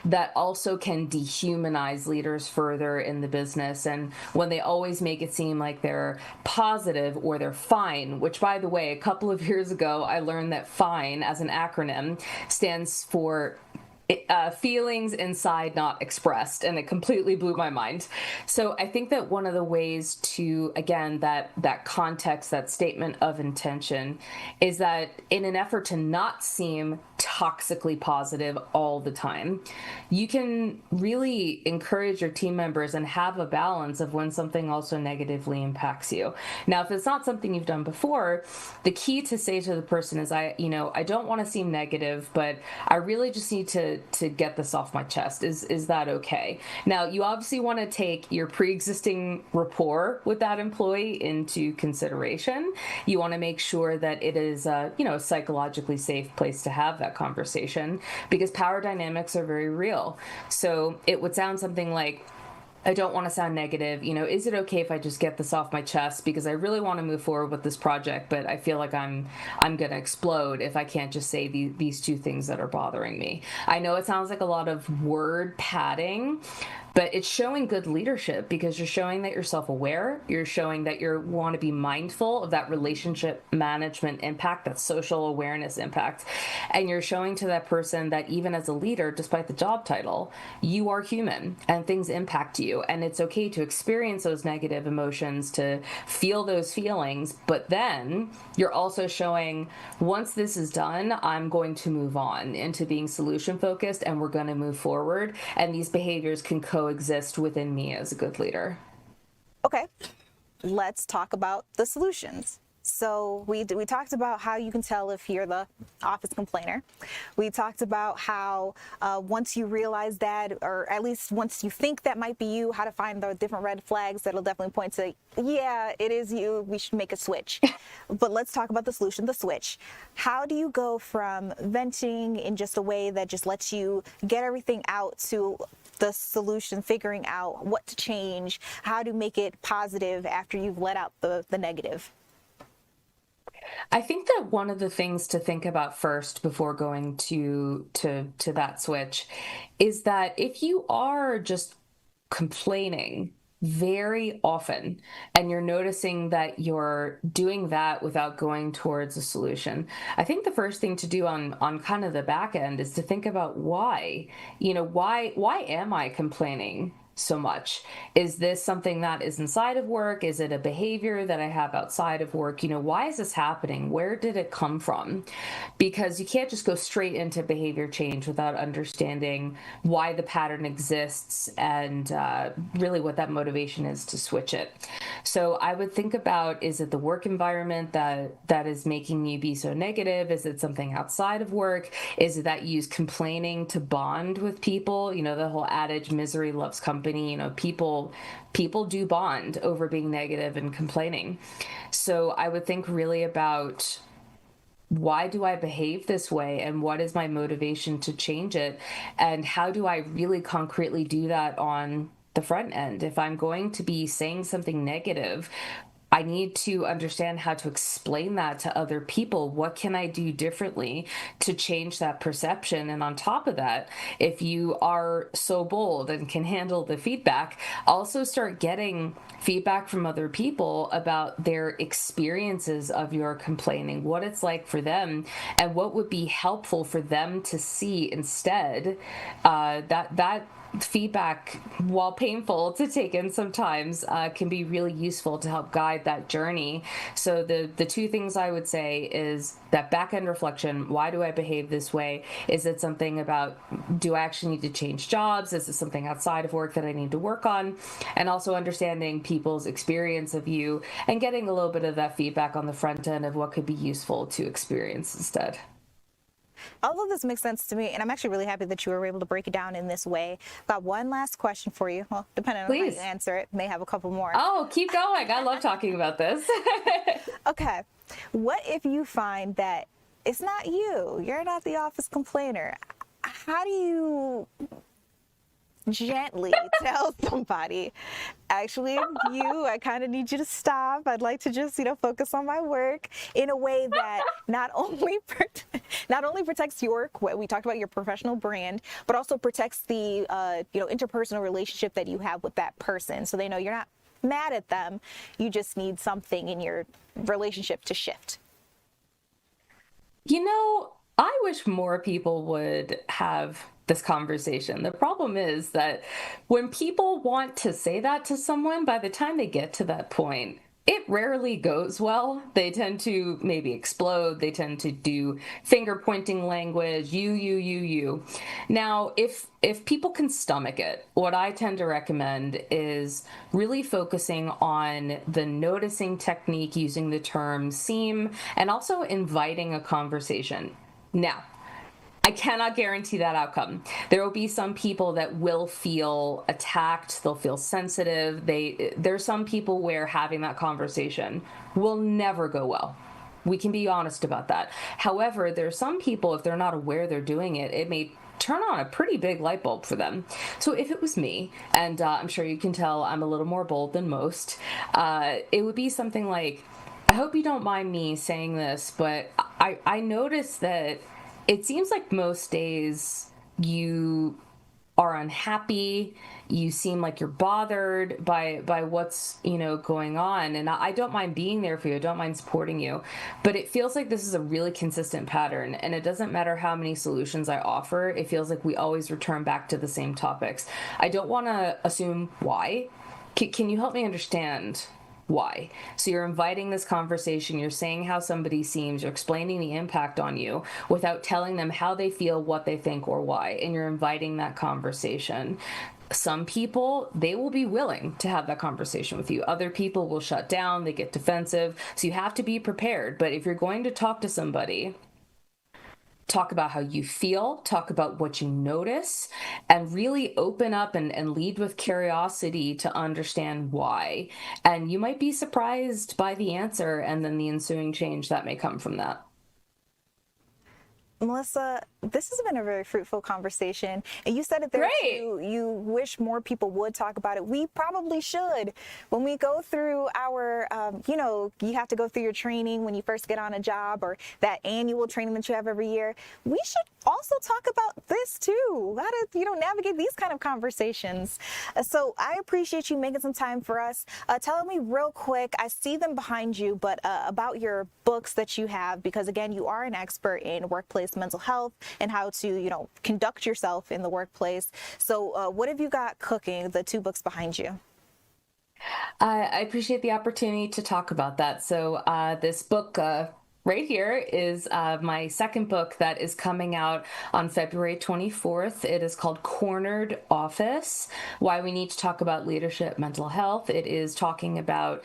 that also can dehumanize leaders further in the business. And when they always make it seem like they're positive or they're fine, which, by the way, a couple of years ago, I learned that FINE as an acronym stands for feelings inside not expressed, and it completely blew my mind. So I think that one of the ways to, again, that context, that statement of intention, is that in an effort to not seem toxically positive all the time, you can really encourage your team members and have a balance of when something also negatively impacts you. Now, if it's not something you've done before, the key to say to the person is, I don't want to seem negative, but I really just need to get this off my chest. Is that okay? Now, you obviously want to take your pre-existing rapport with that employee into consideration. You want to make sure that it is a psychologically safe place to have that conversation, because power dynamics are very real. So it would sound something like, I don't want to sound negative. Is it okay if I just get this off my chest, because I really want to move forward with this project, but I feel like I'm going to explode if I can't just say these two things that are bothering me. I know it sounds like a lot of word padding, but it's showing good leadership, because you're showing that you're self-aware. You're showing that you want to be mindful of that relationship management impact, that social awareness impact. And you're showing to that person that even as a leader, despite the job title, you are human and things impact you. And it's okay to experience those negative emotions, to feel those feelings. But then you're also showing, once this is done, I'm going to move on into being solution focused, and we're going to move forward. And these behaviors can coexist within me as a good leader. Okay, let's talk about the solutions. So we talked about how you can tell if you're the office complainer. We talked about how once you realize that, or at least once you think that might be you, how to find the different red flags that'll definitely point to, yeah, it is you, we should make a switch. But let's talk about the solution, the switch. How do you go from venting in just a way that just lets you get everything out to the solution, figuring out what to change, how to make it positive after you've let out the negative? I think that one of the things to think about first before going to that switch is that if you are just complaining very often and you're noticing that you're doing that without going towards a solution, I think the first thing to do on kind of the back end is to think about why. Why am I complaining so much? Is this something that is inside of work? Is it a behavior that I have outside of work? Why is this happening? Where did it come from? Because you can't just go straight into behavior change without understanding why the pattern exists and really what that motivation is to switch it. So I would think about, is it the work environment that is making you be so negative? Is it something outside of work? Is it that you use complaining to bond with people? The whole adage, misery loves company. People do bond over being negative and complaining. So I would think really about, why do I behave this way, and what is my motivation to change it, and how do I really concretely do that on the front end? If I'm going to be saying something negative, I need to understand how to explain that to other people. What can I do differently to change that perception? And on top of that, if you are so bold and can handle the feedback, also start getting feedback from other people about their experiences of your complaining, what it's like for them, and what would be helpful for them to see instead. That feedback, while painful to take in sometimes, can be really useful to help guide that journey. So the two things I would say is that back end reflection. Why do I behave this way? Is it something about, do I actually need to change jobs? Is it something outside of work that I need to work on? And also understanding people's experience of you and getting a little bit of that feedback on the front end of what could be useful to experience instead. All of this makes sense to me, and I'm actually really happy that you were able to break it down in this way. I've got one last question for you. Well, depending on how you answer it, may have a couple more. Oh, keep going. I love talking about this. Okay. What if you find that it's not you? You're not the office complainer. How do you gently tell somebody, actually, I kind of need you to stop. I'd like to just, focus on my work in a way that not only protects we talked about your professional brand, but also protects the, interpersonal relationship that you have with that person. So they know you're not mad at them. You just need something in your relationship to shift. I wish more people would have this conversation. The problem is that when people want to say that to someone, by the time they get to that point, it rarely goes well. They tend to maybe explode. They tend to do finger pointing language, you. Now, if people can stomach it, what I tend to recommend is really focusing on the noticing technique, using the term seem, and also inviting a conversation. Now, I cannot guarantee that outcome. There will be some people that will feel attacked. They'll feel sensitive. There's some people where having that conversation will never go well. We can be honest about that. However, there's some people, if they're not aware they're doing it, it may turn on a pretty big light bulb for them. So if it was me, and I'm sure you can tell I'm a little more bold than most, it would be something like, I hope you don't mind me saying this, but I noticed that it seems like most days you are unhappy. You seem like you're bothered by what's, going on. And I don't mind being there for you. I don't mind supporting you. But it feels like this is a really consistent pattern. And it doesn't matter how many solutions I offer. It feels like we always return back to the same topics. I don't want to assume why. Can you help me understand why? So you're inviting this conversation, you're saying how somebody seems, you're explaining the impact on you without telling them how they feel, what they think, or why, and you're inviting that conversation. Some people, they will be willing to have that conversation with you. Other people will shut down, they get defensive, so you have to be prepared. But if you're going to talk to somebody, talk about how you feel, talk about what you notice, and really open up and lead with curiosity to understand why. And you might be surprised by the answer and then the ensuing change that may come from that. Melissa, this has been a very fruitful conversation. And you said it there too. You wish more people would talk about it. We probably should. When we go through our, you have to go through your training when you first get on a job, or that annual training that you have every year. We should also talk about this too. How to, navigate these kind of conversations. So I appreciate you making some time for us. Tell me real quick, I see them behind you, but about your books that you have, because again, you are an expert in workplace mental health and how to, conduct yourself in the workplace. So what have you got cooking, the 2 books behind you? I appreciate the opportunity to talk about that. So this book right here is my second book that is coming out on February 24th. It is called Cornered Office: Why We Need to Talk About Leadership Mental Health. It is talking about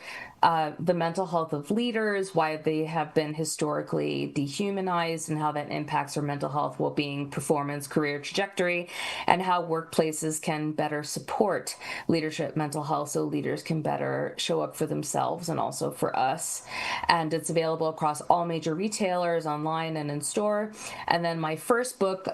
the mental health of leaders, why they have been historically dehumanized, and how that impacts our mental health, well-being, performance, career trajectory, and how workplaces can better support leadership mental health so leaders can better show up for themselves and also for us. And it's available across all major retailers, online and in store. And then my first book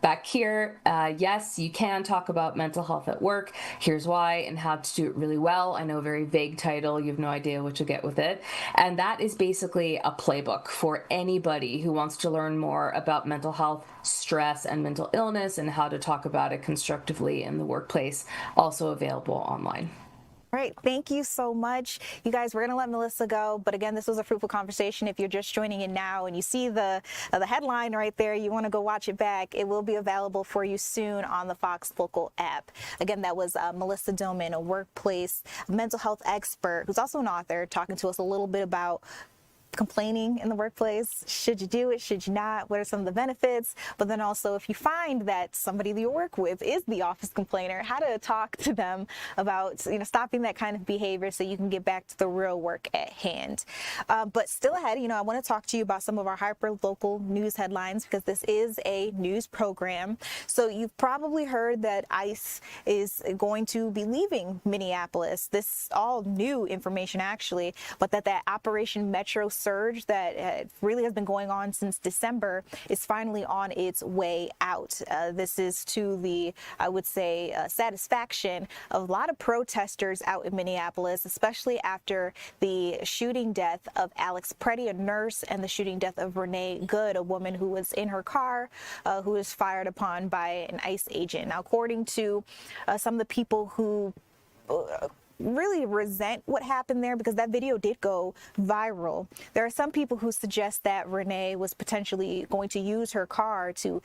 back here, yes, you can talk about mental health at work. Here's why, and how to do it really well. I know, a very vague title. You have no idea what you'll get with it. And that is basically a playbook for anybody who wants to learn more about mental health, stress, and mental illness, and how to talk about it constructively in the workplace. Also available online. All right, thank you so much. You guys, we're going to let Melissa go. But again, this was a fruitful conversation. If you're just joining in now and you see the headline right there, you want to go watch it back, it will be available for you soon on the Fox Local app. Again, that was Melissa Doman, a workplace mental health expert who's also an author, talking to us a little bit about complaining in the workplace. Should you do it? Should you not? What are some of the benefits? But then also, if you find that somebody that you work with is the office complainer, how to talk to them about, stopping that kind of behavior so you can get back to the real work at hand. But still ahead, I want to talk to you about some of our hyper local news headlines, because this is a news program. So you've probably heard that ICE is going to be leaving Minneapolis. This all new information actually, but that Operation Metro surge that really has been going on since December is finally on its way out. This is to the, I would say, satisfaction of a lot of protesters out in Minneapolis, especially after the shooting death of Alex Preddy, a nurse, and the shooting death of Renee Good, a woman who was in her car, who was fired upon by an ICE agent. Now, according to some of the people who really resent what happened there, because that video did go viral. There are some people who suggest that Renee was potentially going to use her car to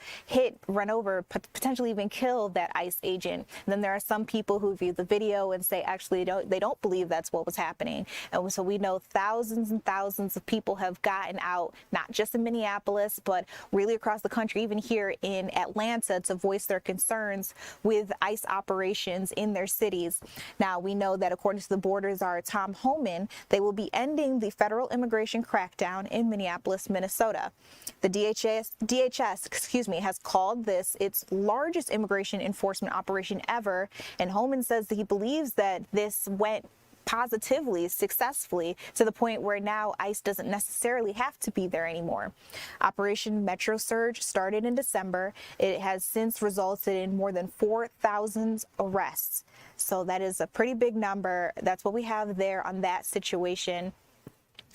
run over, potentially even kill that ICE agent. And then there are some people who view the video and say actually they don't believe that's what was happening. And so we know thousands and thousands of people have gotten out, not just in Minneapolis, but really across the country, even here in Atlanta, to voice their concerns with ICE operations in their cities. Now, we know that according to the border czar Tom Homan, they will be ending the federal immigration crackdown in Minneapolis, Minnesota. The DHS, has called this its largest immigration enforcement operation ever, and Homan says that he believes that this went positively, successfully, to the point where now ICE doesn't necessarily have to be there anymore. Operation Metro Surge started in December. It has since resulted in more than 4,000 arrests. So that is a pretty big number. That's what we have there on that situation.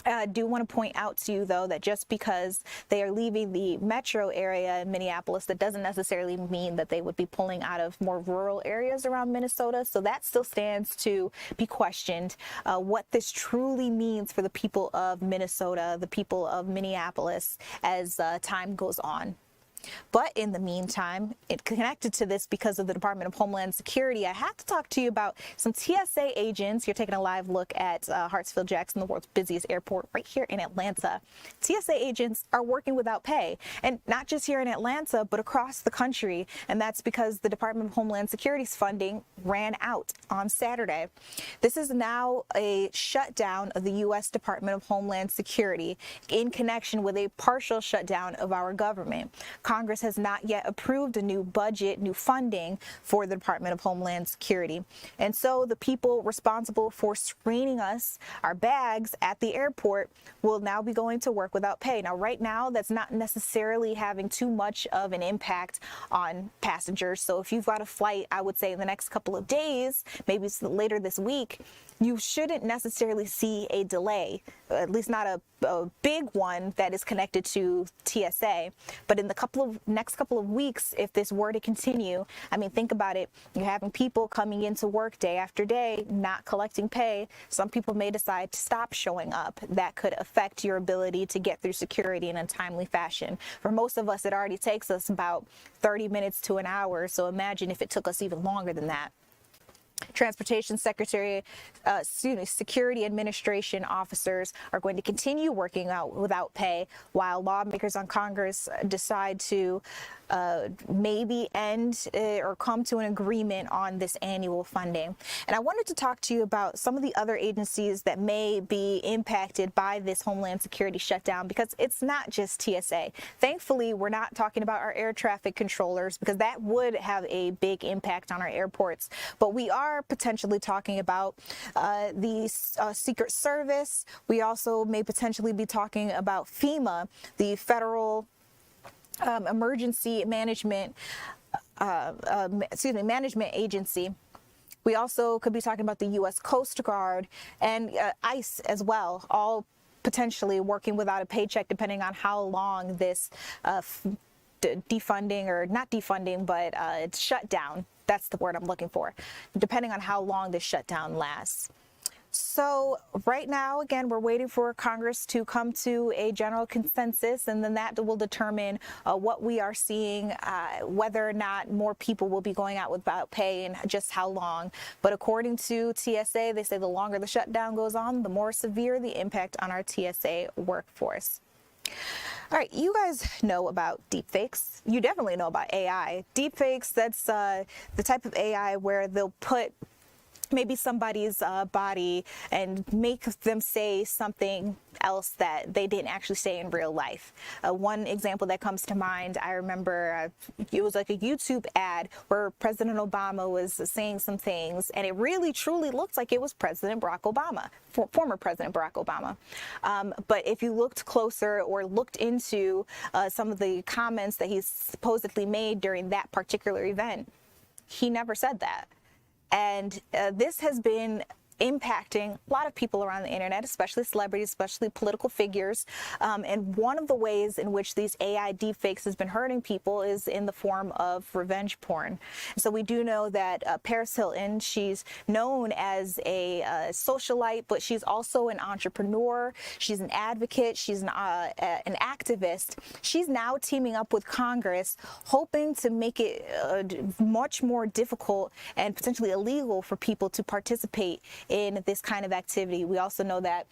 I do want to point out to you, though, that just because they are leaving the metro area in Minneapolis, that doesn't necessarily mean that they would be pulling out of more rural areas around Minnesota. So that still stands to be questioned, what this truly means for the people of Minnesota, the people of Minneapolis, as time goes on. But in the meantime, it connected to this because of the Department of Homeland Security, I have to talk to you about some TSA agents. You're taking a live look at Hartsfield-Jackson, the world's busiest airport right here in Atlanta. TSA agents are working without pay, and not just here in Atlanta, but across the country. And that's because the Department of Homeland Security's funding ran out on Saturday. This is now a shutdown of the U.S. Department of Homeland Security in connection with a partial shutdown of our government. Congress has not yet approved a new budget, new funding for the Department of Homeland Security. And so the people responsible for screening us, our bags at the airport, will now be going to work without pay. Now, right now, that's not necessarily having too much of an impact on passengers. So if you've got a flight, I would say in the next couple of days, maybe it's later this week, you shouldn't necessarily see a delay, at least not a big one that is connected to TSA. But in the next couple of weeks, if this were to continue, I mean, think about it. You're having people coming into work day after day, not collecting pay. Some people may decide to stop showing up. That could affect your ability to get through security in a timely fashion. For most of us, it already takes us about 30 minutes to an hour. So imagine if it took us even longer than that. Transportation Secretary, Security Administration officers are going to continue working out without pay while lawmakers on Congress decide to maybe end or come to an agreement on this annual funding. And I wanted to talk to you about some of the other agencies that may be impacted by this Homeland Security shutdown, because it's not just TSA. Thankfully, we're not talking about our air traffic controllers, because that would have a big impact on our airports. But we are potentially talking about the Secret Service. We also may potentially be talking about FEMA, the Federal Emergency Management Management Agency. We also could be talking about the U.S. Coast Guard and ICE as well, all potentially working without a paycheck depending on how long this defunding, or not defunding, but it's shutdown. That's the word I'm looking for, depending on how long this shutdown lasts. So right now, again, we're waiting for Congress to come to a general consensus, and then that will determine what we are seeing, whether or not more people will be going out without pay and just how long. But according to TSA, they say the longer the shutdown goes on, the more severe the impact on our TSA workforce. All right, you guys know about deepfakes. You definitely know about AI. Deepfakes, that's the type of AI where they'll put maybe somebody's body and make them say something else that they didn't actually say in real life. One example that comes to mind, I remember it was like a YouTube ad where President Obama was saying some things, and it really truly looked like it was President Barack Obama, former President Barack Obama. But if you looked closer or looked into some of the comments that he supposedly made during that particular event, he never said that. And this has been impacting a lot of people around the internet, especially celebrities, especially political figures. And one of the ways in which these AI deepfakes has been hurting people is in the form of revenge porn. So we do know that Paris Hilton, she's known as a socialite, but she's also an entrepreneur. She's an advocate. She's an activist. She's now teaming up with Congress, hoping to make it much more difficult and potentially illegal for people to participate in this kind of activity. We also know that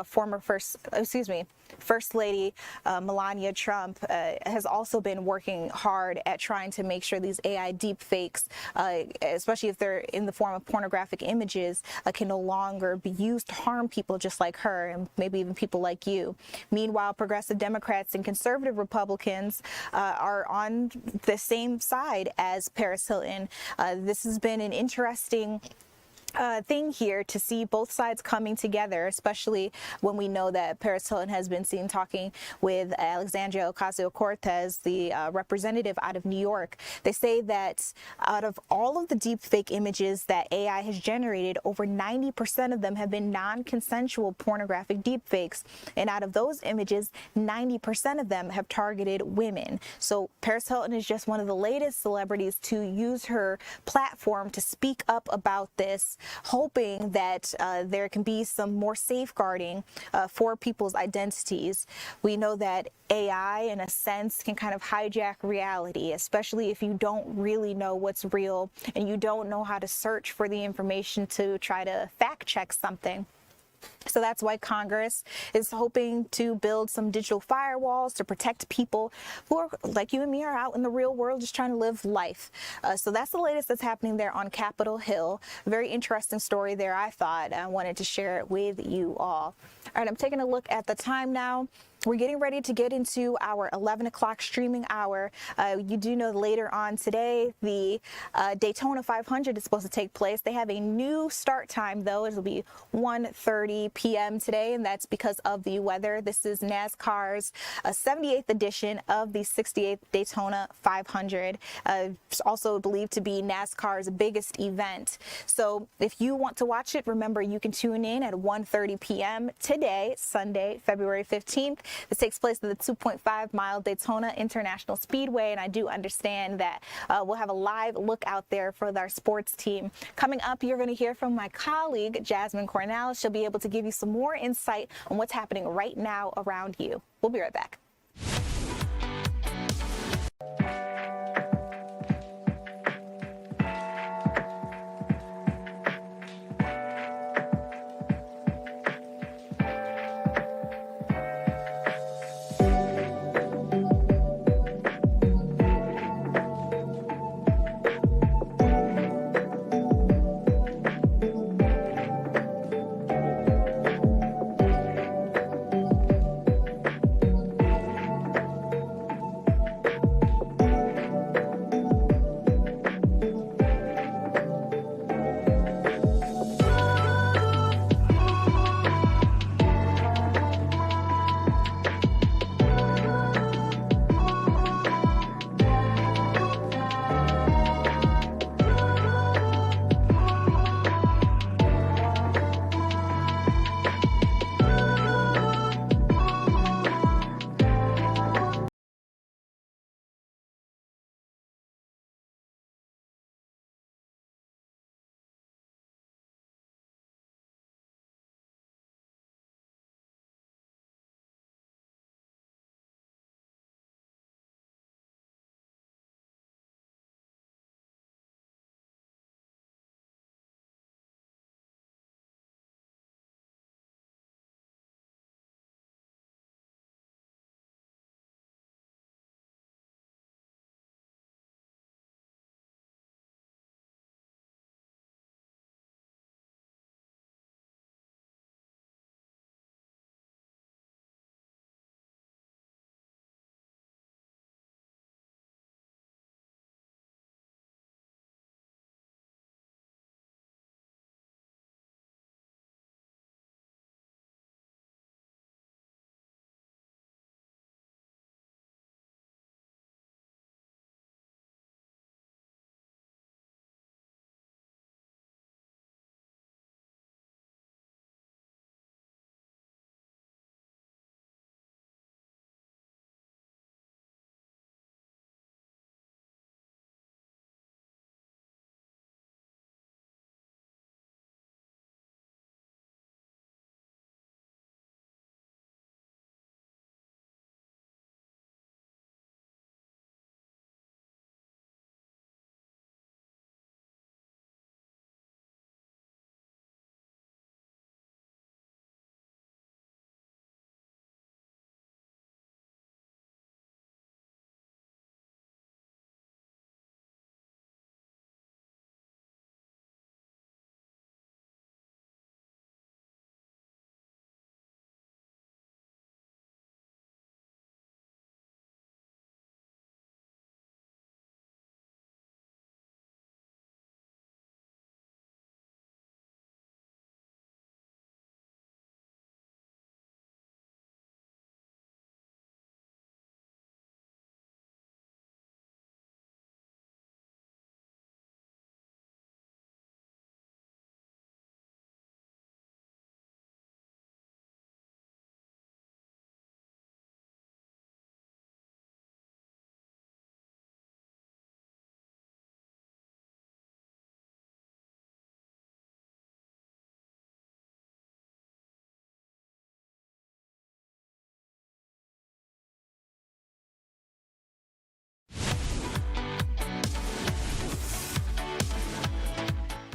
former First Lady Melania Trump has also been working hard at trying to make sure these AI deepfakes, especially if they're in the form of pornographic images, can no longer be used to harm people just like her and maybe even people like you. Meanwhile, progressive Democrats and conservative Republicans are on the same side as Paris Hilton. This has been an interesting thing here to see both sides coming together, especially when we know that Paris Hilton has been seen talking with Alexandria Ocasio-Cortez, the representative out of New York. They say that out of all of the deepfake images that AI has generated, over 90% of them have been non-consensual pornographic deepfakes. And out of those images, 90% of them have targeted women. So Paris Hilton is just one of the latest celebrities to use her platform to speak up about this, hoping that there can be some more safeguarding for people's identities. We know that AI, in a sense, can kind of hijack reality, especially if you don't really know what's real and you don't know how to search for the information to try to fact check something. So that's why Congress is hoping to build some digital firewalls to protect people who are, like you and me, are out in the real world just trying to live life. So that's the latest that's happening there on Capitol Hill. Very interesting story there, I thought. I wanted to share it with you all. All right, I'm taking a look at the time now. we're getting ready to get into our 11 o'clock streaming hour. You do know later on today, the Daytona 500 is supposed to take place. They have a new start time, though. It'll be 1:30 p.m. today, and that's because of the weather. This is NASCAR's 78th edition of the 68th Daytona 500. It's also believed to be NASCAR's biggest event. So if you want to watch it, remember you can tune in at 1:30 p.m. today, Sunday, February 15th. This takes place at the 2.5-mile Daytona International Speedway, and I do understand that we'll have a live look out there for our sports team. Coming up, you're going to hear from my colleague, Jasmine Cornell. She'll be able to give you some more insight on what's happening right now around you. We'll be right back.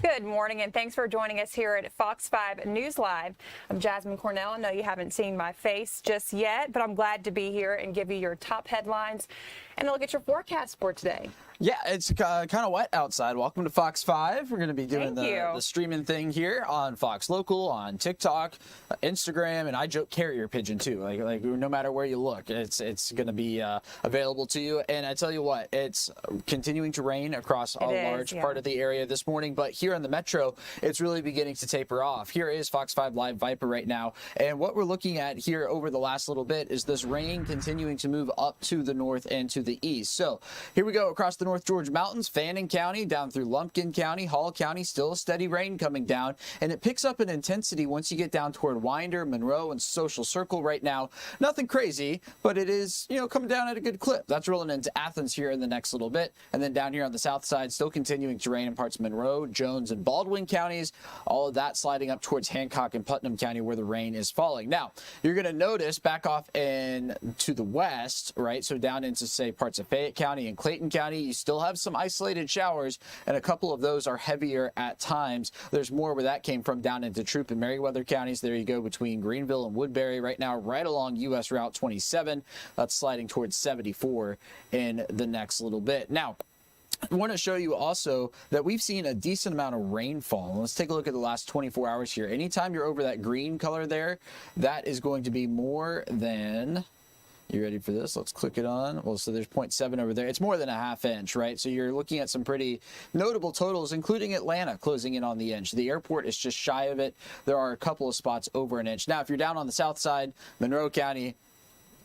Good morning, and thanks for joining us here at Fox 5 News Live. I'm Jasmine Cornell. I know you haven't seen my face just yet, but I'm glad to be here and give you your top headlines and a look at your forecast for today. Yeah, it's kind of wet outside. Welcome to Fox 5. We're going to be doing Thank the streaming thing here on Fox Local, on TikTok, Instagram, and I joke carrier pigeon too. Like no matter where you look, it's going to be available to you. And I tell you what, it's continuing to rain across a large part of the area this morning, but here in the metro, it's really beginning to taper off. Here is Fox 5 Live Viper right now, and what we're looking at here over the last little bit is this rain continuing to move up to the north and to the east. So here we go across the North Georgia Mountains, Fannin County, down through Lumpkin County, Hall County, still a steady rain coming down, and it picks up in intensity once you get down toward Winder, Monroe, and Social Circle right now. Nothing crazy, but it is, coming down at a good clip. That's rolling into Athens here in the next little bit, and then down here on the south side, still continuing to rain in parts of Monroe, Jones, and Baldwin counties. All of that sliding up towards Hancock and Putnam County where the rain is falling. Now, you're going to notice back off in to the west, right, so down into, say, parts of Fayette County and Clayton County, you still have some isolated showers, and a couple of those are heavier at times. There's more where that came from down into Troup and Meriwether counties. There you go between Greenville and Woodbury right now, right along U.S. Route 27. That's sliding towards 74 in the next little bit. Now, I want to show you also that we've seen a decent amount of rainfall. Let's take a look at the last 24 hours here. Anytime you're over that green color there, that is going to be more than... You ready for this? Let's click it on. Well, so there's 0.7 over there. It's more than a ½ inch, right? So you're looking at some pretty notable totals, including Atlanta closing in on the inch. The airport is just shy of it. There are a couple of spots over an inch. Now, if you're down on the south side, Monroe County,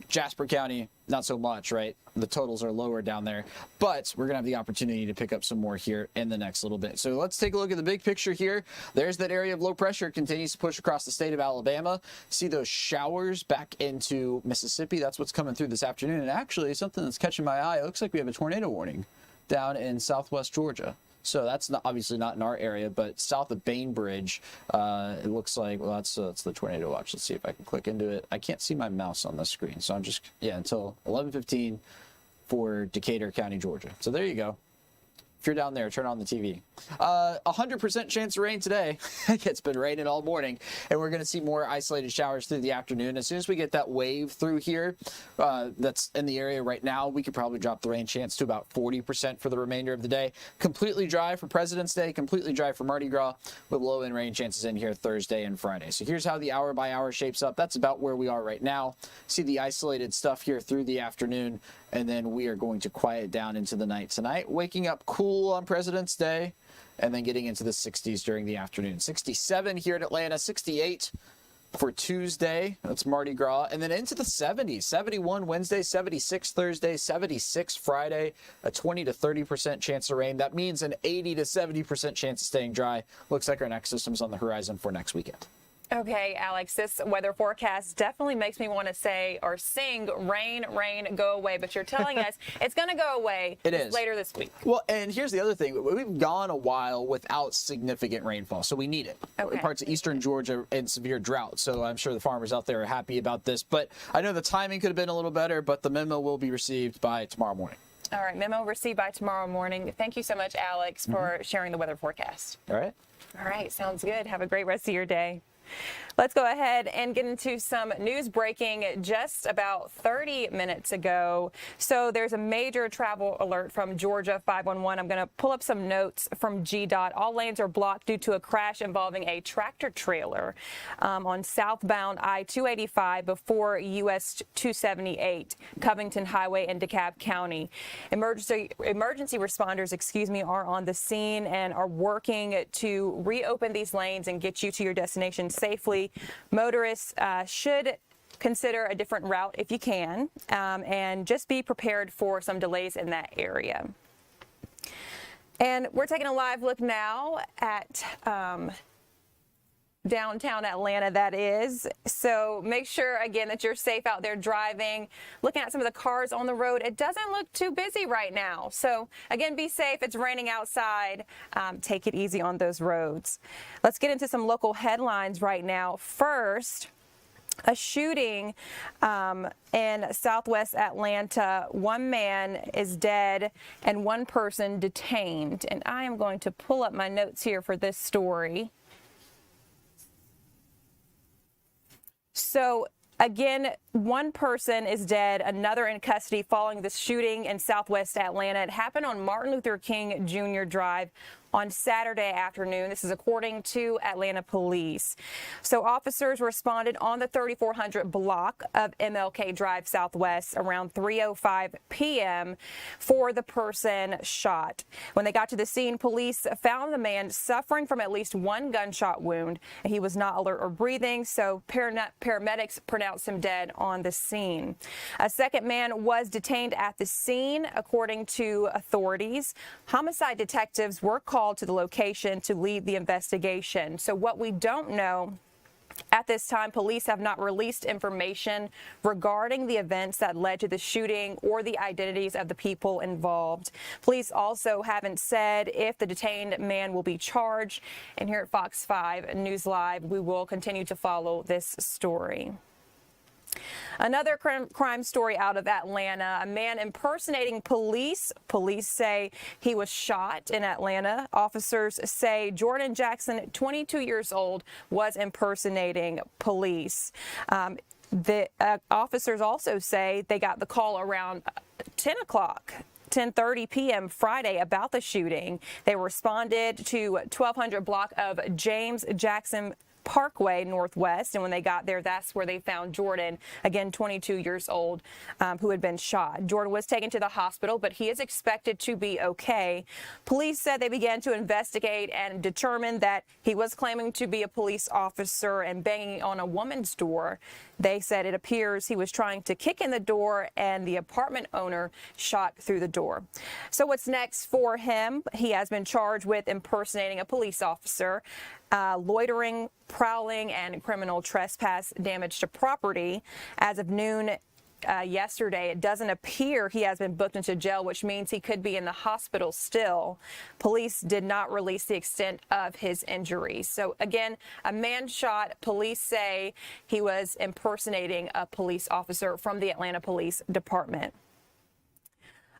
Jasper County, not so much, right? The totals are lower down there, but we're going to have the opportunity to pick up some more here in the next little bit. So let's take a look at the big picture here. There's that area of low pressure continues to push across the state of Alabama. See those showers back into Mississippi. That's what's coming through this afternoon. And actually, something that's catching my eye, it looks like we have a tornado warning down in southwest Georgia. So that's obviously not in our area, but south of Bainbridge, it looks like, well, that's the tornado watch. Let's see if I can click into it. I can't see my mouse on the screen, so I'm just, until 11:15 for Decatur County, Georgia. So there you go. If you're down there, turn on the TV. 100% chance of rain today. It's been raining all morning, and we're going to see more isolated showers through the afternoon. As soon as we get that wave through here that's in the area right now, we could probably drop the rain chance to about 40% for the remainder of the day. Completely dry for President's Day, completely dry for Mardi Gras, with low-end rain chances in here Thursday and Friday. So here's how the hour-by-hour shapes up. That's about where we are right now. See the isolated stuff here through the afternoon, and then we are going to quiet down into the night tonight, waking up cool on President's Day, and then getting into the 60s during the afternoon. 67 here in Atlanta, 68 for Tuesday. That's Mardi Gras. And then into the 70s, 71 Wednesday, 76 Thursday, 76 Friday, a 20 to 30% chance of rain. That means an 80 to 70% chance of staying dry. Looks like our next system's on the horizon for next weekend. Okay, Alex, this weather forecast definitely makes me want to say or sing rain, rain, go away. But you're telling us it's going to go away later this week. Well, and here's the other thing. We've gone a while without significant rainfall, so we need it. Okay. Parts of eastern Georgia in severe drought, so I'm sure the farmers out there are happy about this. But I know the timing could have been a little better, but the memo will be received by tomorrow morning. All right, memo received by tomorrow morning. Thank you so much, Alex, for sharing the weather forecast. All right. All right, sounds good. Have a great rest of your day. Let's go ahead and get into some news breaking just about 30 minutes ago. So there's a major travel alert from Georgia 511. I'm going to pull up some notes from GDOT. All lanes are blocked due to a crash involving a tractor trailer on southbound I-285 before US 278, Covington Highway in DeKalb County. Emergency responders, are on the scene and are working to reopen these lanes and get you to your destination safely. Motorists should consider a different route if you can, and just be prepared for some delays in that area. And we're taking a live look now at downtown Atlanta, that is. So make sure, again, that you're safe out there driving. Looking at some of the cars on the road, it doesn't look too busy right now. So again, be safe. It's raining outside. Take it easy on those roads. Let's get into some local headlines right now. First, a shooting in southwest Atlanta. One man is dead and one person detained. And I am going to pull up my notes here for this story. So Again, one person is dead, another in custody following the shooting in southwest Atlanta. It happened on Martin Luther King Jr. Drive on Saturday afternoon. This is according to Atlanta police. So officers responded on the 3400 block of MLK Drive Southwest around 3:05 p.m. for the person shot. When they got to the scene, police found the man suffering from at least one gunshot wound. He was not alert or breathing, so paramedics pronounced him dead on the scene. A second man was detained at the scene, according to authorities. Homicide detectives were called to the location to lead the investigation. So what we don't know at this time, police have not released information regarding the events that led to the shooting or the identities of the people involved. Police also haven't said if the detained man will be charged. And here at Fox 5 News Live, we will continue to follow this story. Another crime story out of Atlanta, a man impersonating police. Police say he was shot in Atlanta. Officers say Jordan Jackson, 22 years old, was impersonating police. The officers also say they got the call around 10:30 p.m. Friday about the shooting. They responded to 1200 block of James Jackson Parkway Northwest, and when they got there, that's where they found Jordan, again 22 years old, who had been shot. Jordan was taken to the hospital, but he is expected to be okay. Police said they began to investigate and determined that he was claiming to be a police officer and banging on a woman's door. They said it appears he was trying to kick in the door and the apartment owner shot through the door. So what's next for him? He has been charged with impersonating a police officer, loitering, prowling, and criminal trespass, damage to property. As of noon yesterday, it doesn't appear he has been booked into jail, which means he could be in the hospital still. Police did not release the extent of his injuries. So again, a man shot. Police say he was impersonating a police officer from the Atlanta Police Department.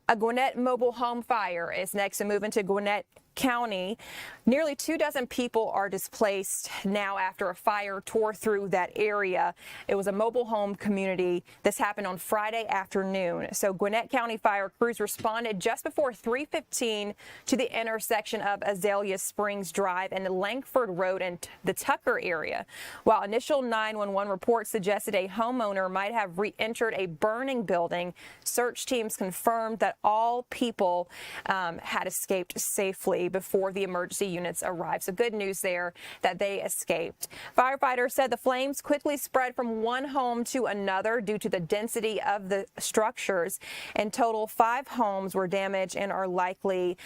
A Gwinnett mobile home fire is next to move into Gwinnett County. Nearly 24 people are displaced now after a fire tore through that area. It was a mobile home community. This happened on Friday afternoon. So Gwinnett County fire crews responded just before 3:15 to the intersection of Azalea Springs Drive and Langford Road in the Tucker area. While initial 911 reports suggested a homeowner might have re-entered a burning building, search teams confirmed that all people had escaped safely before the emergency units arrived. So good news there that they escaped. Firefighters said the flames quickly spread from one home to another due to the density of the structures. In total, 5 homes were damaged and are likely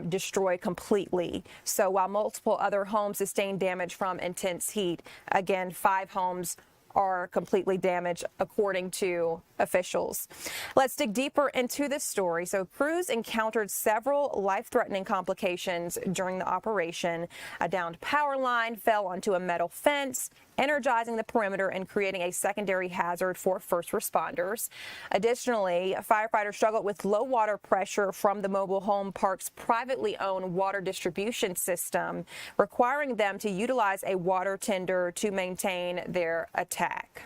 destroyed completely. So while multiple other homes sustained damage from intense heat, again, 5 homes are completely damaged, according to officials. Let's dig deeper into this story. So crews encountered several life-threatening complications during the operation. A downed power line fell onto a metal fence, energizing the perimeter and creating a secondary hazard for first responders. Additionally, firefighters struggled with low water pressure from the mobile home park's privately owned water distribution system, requiring them to utilize a water tender to maintain their attack.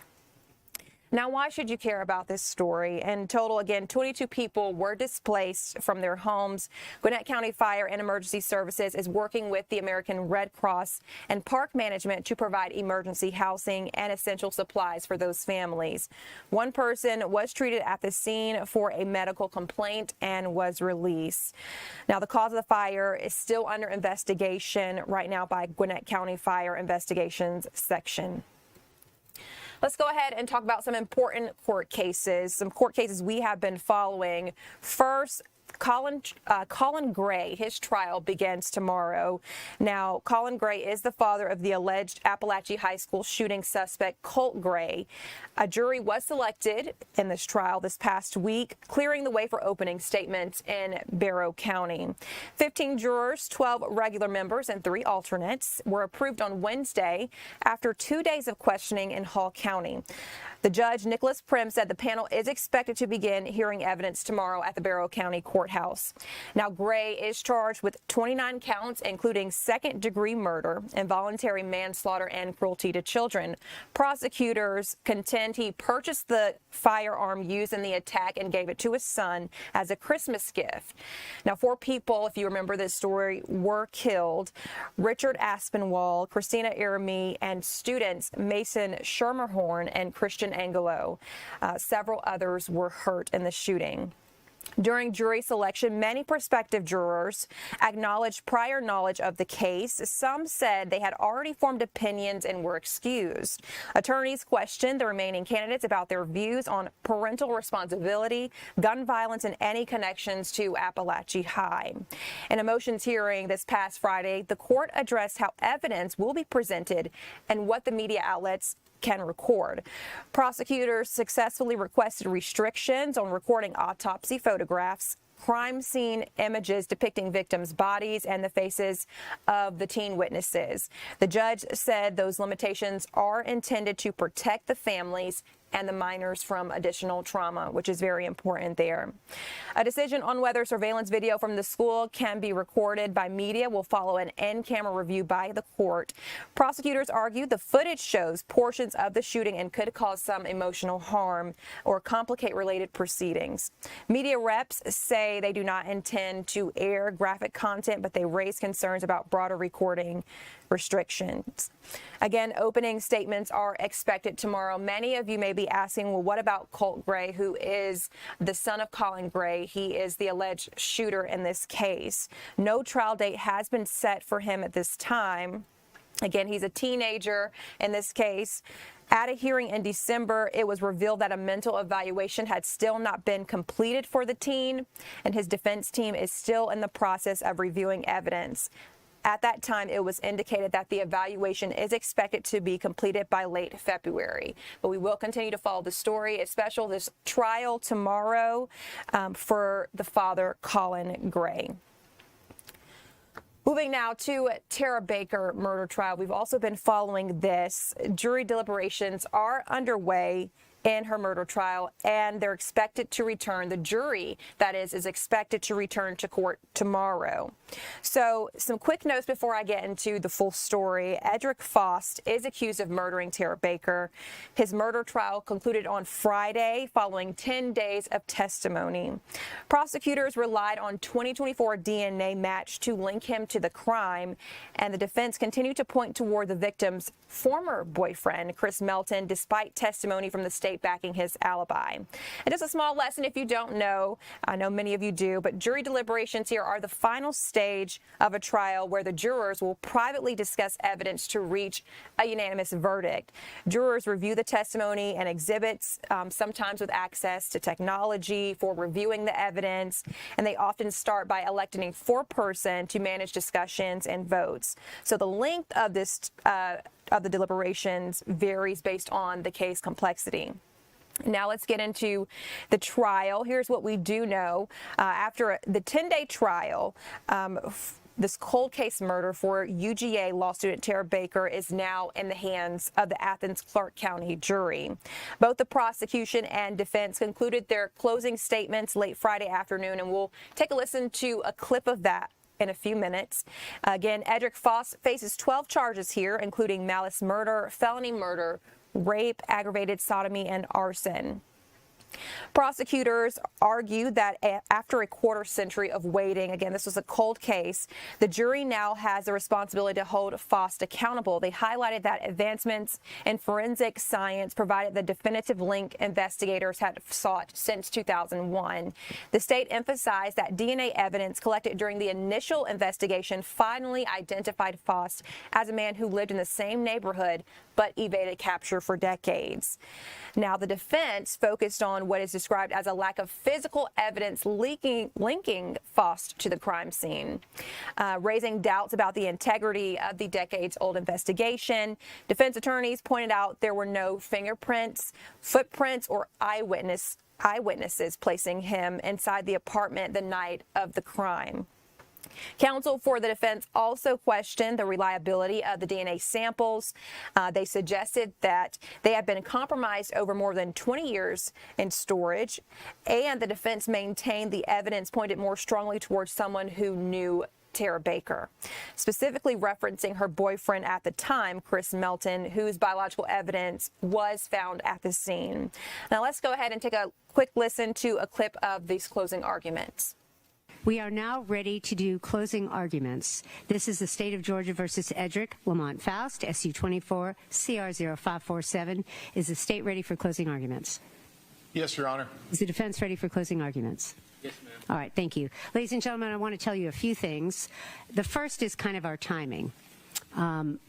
Now, why should you care about this story? In total, again, 22 people were displaced from their homes. Gwinnett County Fire and Emergency Services is working with the American Red Cross and Park Management to provide emergency housing and essential supplies for those families. One person was treated at the scene for a medical complaint and was released. Now, the cause of the fire is still under investigation right now by Gwinnett County Fire Investigations Section. Let's go ahead and talk about some important court cases we have been following. First, Colin Gray, his trial begins tomorrow. Now, Colin Gray is the father of the alleged Appalachia High School shooting suspect, Colt Gray. A jury was selected in this trial this past week, clearing the way for opening statements in Barrow County. 15 jurors, 12 regular members, and 3 alternates were approved on Wednesday after 2 days of questioning in Hall County. The judge, Nicholas Prim, said the panel is expected to begin hearing evidence tomorrow at the Barrow County Court courthouse. Now, Gray is charged with 29 counts, including second-degree murder, involuntary manslaughter, and cruelty to children. Prosecutors contend he purchased the firearm used in the attack and gave it to his son as a Christmas gift. Now, 4 people, if you remember this story, were killed. Richard Aspinwall, Christina Eremy, and students Mason Schermerhorn and Christian Angelo. Several others were hurt in the shooting. During jury selection, many prospective jurors acknowledged prior knowledge of the case. Some said they had already formed opinions and were excused. Attorneys questioned the remaining candidates about their views on parental responsibility, gun violence, and any connections to Appalachia High. In a motions hearing this past Friday, the court addressed how evidence will be presented and what the media outlets can record. Prosecutors successfully requested restrictions on recording autopsy photographs, crime scene images depicting victims' bodies, and the faces of the teen witnesses. The judge said those limitations are intended to protect the families and the minors from additional trauma, which is very important there. A decision on whether surveillance video from the school can be recorded by media will follow an in-camera review by the court. Prosecutors argue the footage shows portions of the shooting and could cause some emotional harm or complicate related proceedings. Media reps say they do not intend to air graphic content, but they raise concerns about broader recording restrictions. Again, opening statements are expected tomorrow. Many of you may be asking, well, what about Colt Gray, who is the son of Colin Gray? He is the alleged shooter in this case. No trial date has been set for him at this time. Again, he's a teenager in this case. At a hearing in December, it was revealed that a mental evaluation had still not been completed for the teen, and his defense team is still in the process of reviewing evidence. At that time, it was indicated that the evaluation is expected to be completed by late February. But we will continue to follow the story, especially this trial tomorrow for the father, Colin Gray. Moving now to Tara Baker murder trial. We've also been following this. Jury deliberations are underway in her murder trial, and they're expected to return. The jury, that is expected to return to court tomorrow. So some quick notes before I get into the full story. Edric Faust is accused of murdering Tara Baker. His murder trial concluded on Friday following 10 days of testimony. Prosecutors relied on 2024 DNA match to link him to the crime, and the defense continued to point toward the victim's former boyfriend, Chris Melton, despite testimony from the state backing his alibi. And just a small lesson if you don't know, I know many of you do, but jury deliberations here are the final stage of a trial where the jurors will privately discuss evidence to reach a unanimous verdict. Jurors review the testimony and exhibits, sometimes with access to technology for reviewing the evidence, and they often start by electing a foreperson to manage discussions and votes. So the length of this of the deliberations varies based on the case complexity. Now let's get into the trial. Here's what we do know. After the 10-day trial, this cold case murder for UGA law student Tara Baker is now in the hands of the Athens-Clarke County jury. Both the prosecution and defense concluded their closing statements late Friday afternoon, and we'll take a listen to a clip of that in a few minutes. Again, Edric Faust faces 12 charges here, including malice murder, felony murder, rape, aggravated sodomy, and arson. Prosecutors argued that after a quarter century of waiting, again, this was a cold case, the jury now has the responsibility to hold Faust accountable. They highlighted that advancements in forensic science provided the definitive link investigators had sought since 2001. The state emphasized that DNA evidence collected during the initial investigation finally identified Faust as a man who lived in the same neighborhood but evaded capture for decades. Now, the defense focused on what is described as a lack of physical evidence linking Faust to the crime scene, raising doubts about the integrity of the decades-old investigation. Defense attorneys pointed out there were no fingerprints, footprints, or eyewitnesses placing him inside the apartment the night of the crime. Counsel for the defense also questioned the reliability of the DNA samples. They suggested that they have been compromised over more than 20 years in storage, and the defense maintained the evidence pointed more strongly towards someone who knew Tara Baker, specifically referencing her boyfriend at the time, Chris Melton, whose biological evidence was found at the scene. Now let's go ahead and take a quick listen to a clip of these closing arguments. We are now ready to do closing arguments. This is the State of Georgia versus Edric Lamont Faust, SU 24 CR 0547. Is the state ready for closing arguments? Yes, Your Honor. Is the defense ready for closing arguments? Yes, ma'am. All right, thank you. Ladies and gentlemen, I want to tell you a few things. The first is kind of our timing.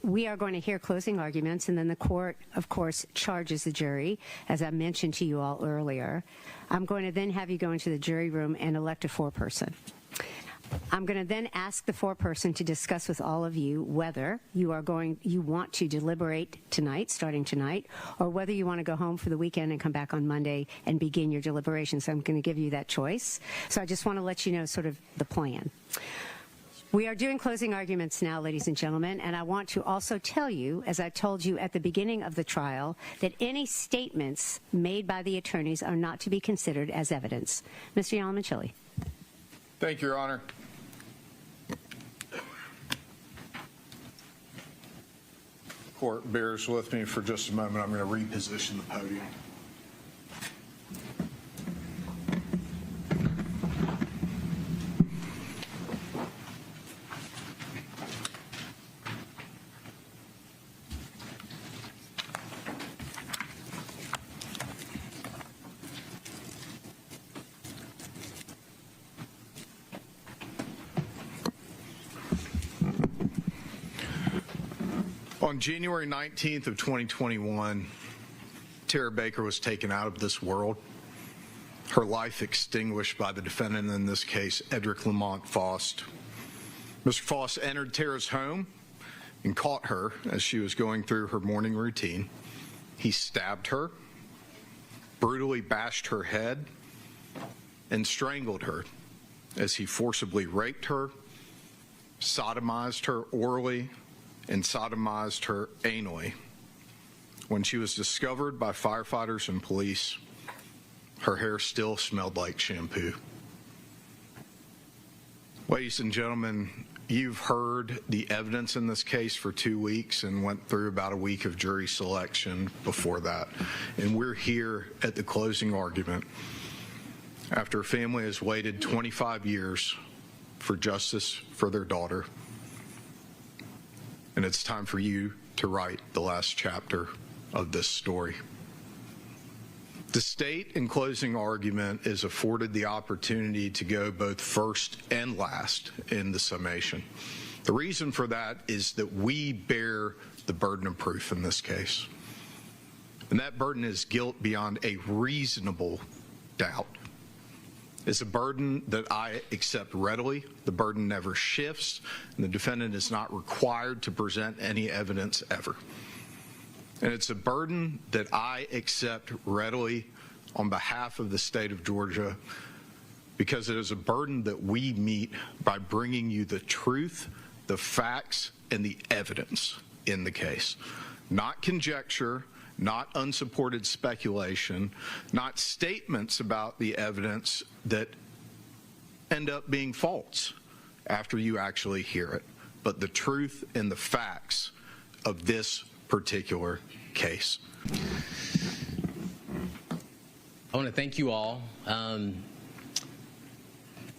We are going to hear closing arguments, and then the court, of course, charges the jury, as I mentioned to you all earlier. I'm going to then have you go into the jury room and elect a foreperson. I'm going to then ask the foreperson to discuss with all of you whether you want to deliberate tonight, starting tonight, or whether you want to go home for the weekend and come back on Monday and begin your deliberations. I'm going to give you that choice. So I just want to let you know sort of the plan. We are doing closing arguments now, ladies and gentlemen, and I want to also tell you, as I told you at the beginning of the trial, that any statements made by the attorneys are not to be considered as evidence. Mr. Yalamanchili. Thank you, Your Honor. Court bears with me for just a moment. I'm going to reposition the podium. On January 19th of 2021, Tara Baker was taken out of this world, her life extinguished by the defendant in this case, Edric Lamont Faust. Mr. Faust entered Tara's home and caught her as she was going through her morning routine. He stabbed her, brutally bashed her head, and strangled her as he forcibly raped her, sodomized her orally, and sodomized her anally. When she was discovered by firefighters and police, her hair still smelled like shampoo. Ladies and gentlemen, you've heard the evidence in this case for 2 weeks and went through about a week of jury selection before that. And we're here at the closing argument after a family has waited 25 years for justice for their daughter. And it's time for you to write the last chapter of this story. The state, in closing argument, is afforded the opportunity to go both first and last in the summation. The reason for that is that we bear the burden of proof in this case. And that burden is guilt beyond a reasonable doubt. It's a burden that I accept readily. The burden never shifts, and the defendant is not required to present any evidence ever. And it's a burden that I accept readily on behalf of the state of Georgia because it is a burden that we meet by bringing you the truth, the facts, and the evidence in the case. Not conjecture, not unsupported speculation, not statements about the evidence that end up being false after you actually hear it, but the truth and the facts of this particular case. I want to thank you all. In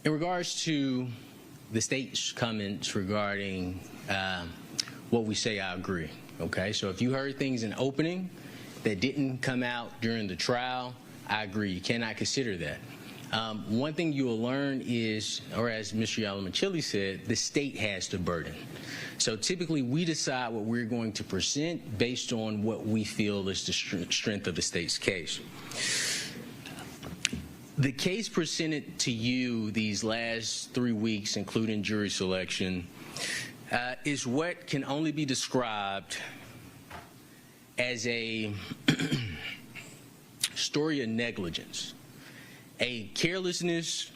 regards to the state's comments regarding what we say, I agree. Okay, so if you heard things in opening that didn't come out during the trial, I agree. You cannot consider that. One thing you will learn is, or as Mr. Yalamanchili said, the state has the burden. So typically we decide what we're going to present based on what we feel is the strength of the state's case. The case presented to you these last 3 weeks, including jury selection, is what can only be described as a story of negligence, a carelessness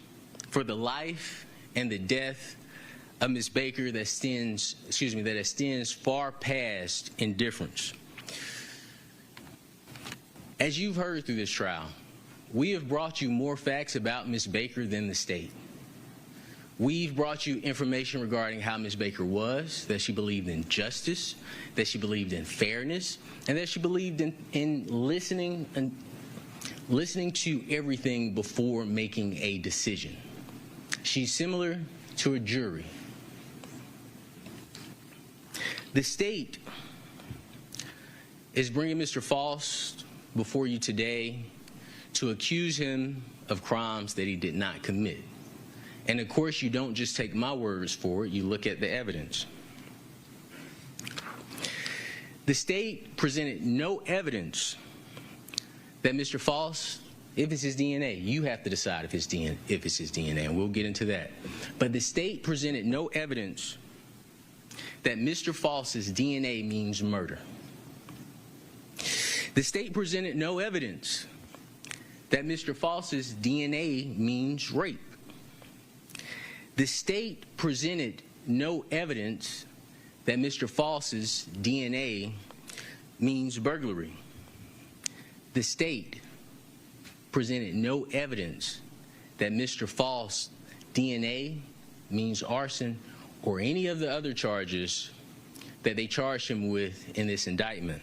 for the life and the death of Ms. Baker that extends far past indifference. As you've heard through this trial, we have brought you more facts about Ms. Baker than the state. We've brought you information regarding how Ms. Baker was, that she believed in justice, that she believed in fairness, and that she believed in listening to everything before making a decision. She's similar to a jury. The state is bringing Mr. Faust before you today to accuse him of crimes that he did not commit. And of course, you don't just take my words for it, you look at the evidence. The state presented no evidence that Mr. Faust, if it's his DNA, you have to decide if it's his DNA, and we'll get into that. But the state presented no evidence that Mr. Faust's DNA means murder. The state presented no evidence that Mr. Faust's DNA means rape. The state presented no evidence that Mr. Faust's DNA means burglary. The state presented no evidence that Mr. Faust's DNA means arson or any of the other charges that they charged him with in this indictment.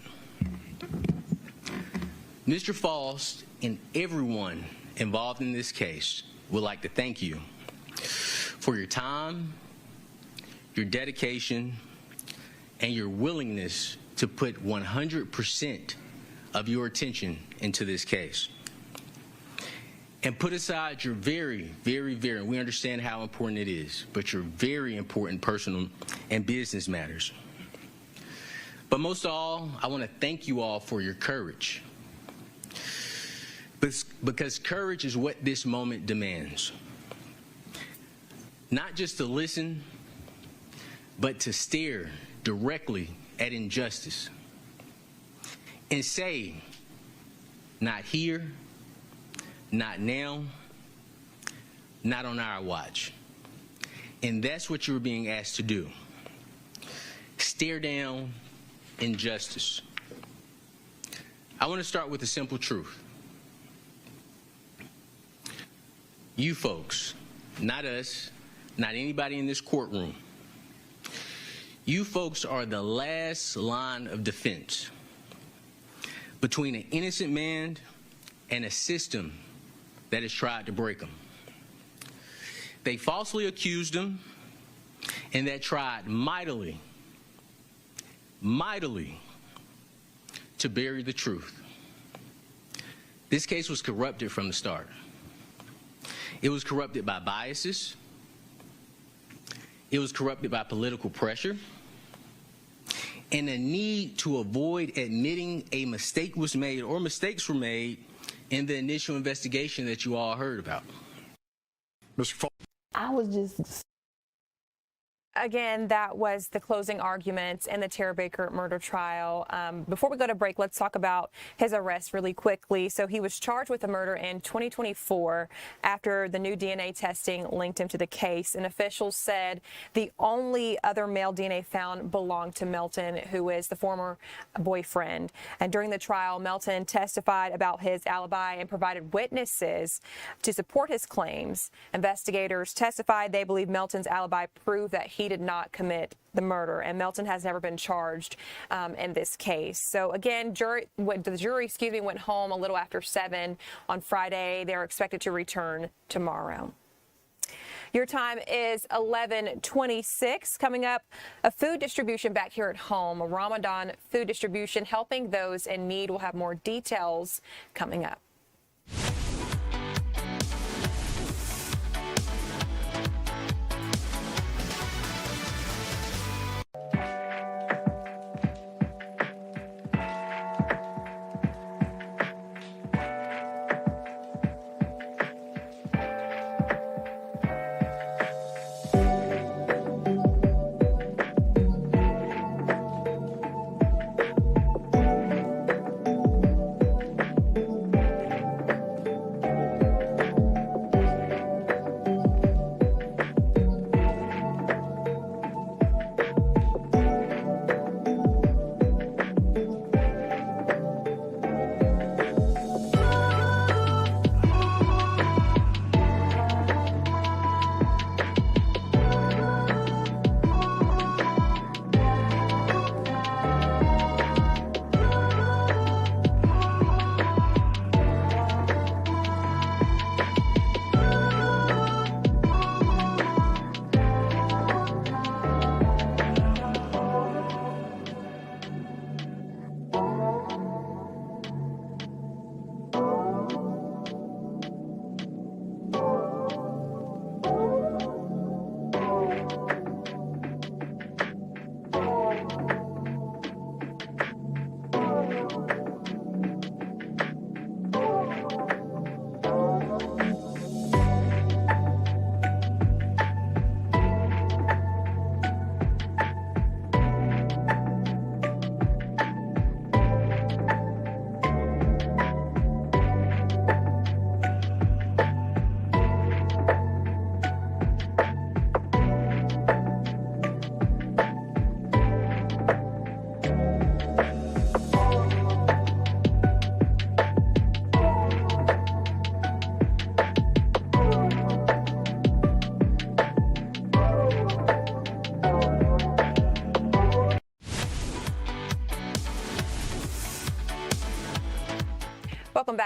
Mr. Faust and everyone involved in this case would like to thank you for your time, your dedication, and your willingness to put 100% of your attention into this case. And put aside your very, we understand how important it is, but your very important personal and business matters. But most of all, I want to thank you all for your courage. Because courage is what this moment demands. Not just to listen, but to stare directly at injustice and say, not here, not now, not on our watch. And that's what you're being asked to do. Stare down injustice. I want to start with a simple truth. You folks, not us, not anybody in this courtroom, you folks are the last line of defense between an innocent man and a system that has tried to break him. They falsely accused him, and that tried mightily to bury the truth. This case was corrupted from the start. It was corrupted by biases. It was corrupted by political pressure and a need to avoid admitting a mistake was made or mistakes were made in the initial investigation that you all heard about. I was just... Again, that was the closing arguments in the Tara Baker murder trial. Before we go to break, let's talk about his arrest really quickly. So he was charged with a murder in 2024 after the new DNA testing linked him to the case. And officials said the only other male DNA found belonged to Melton, who is the former boyfriend. And during the trial, Melton testified about his alibi and provided witnesses to support his claims. Investigators testified they believe Melton's alibi proved that he did not commit the murder, and Melton has never been charged in this case. So again, the jury went home a little after 7 on Friday. They're expected to return tomorrow. Your time is 11:26. Coming up, a food distribution back here at home, a Ramadan food distribution helping those in need. We'll have more details coming up.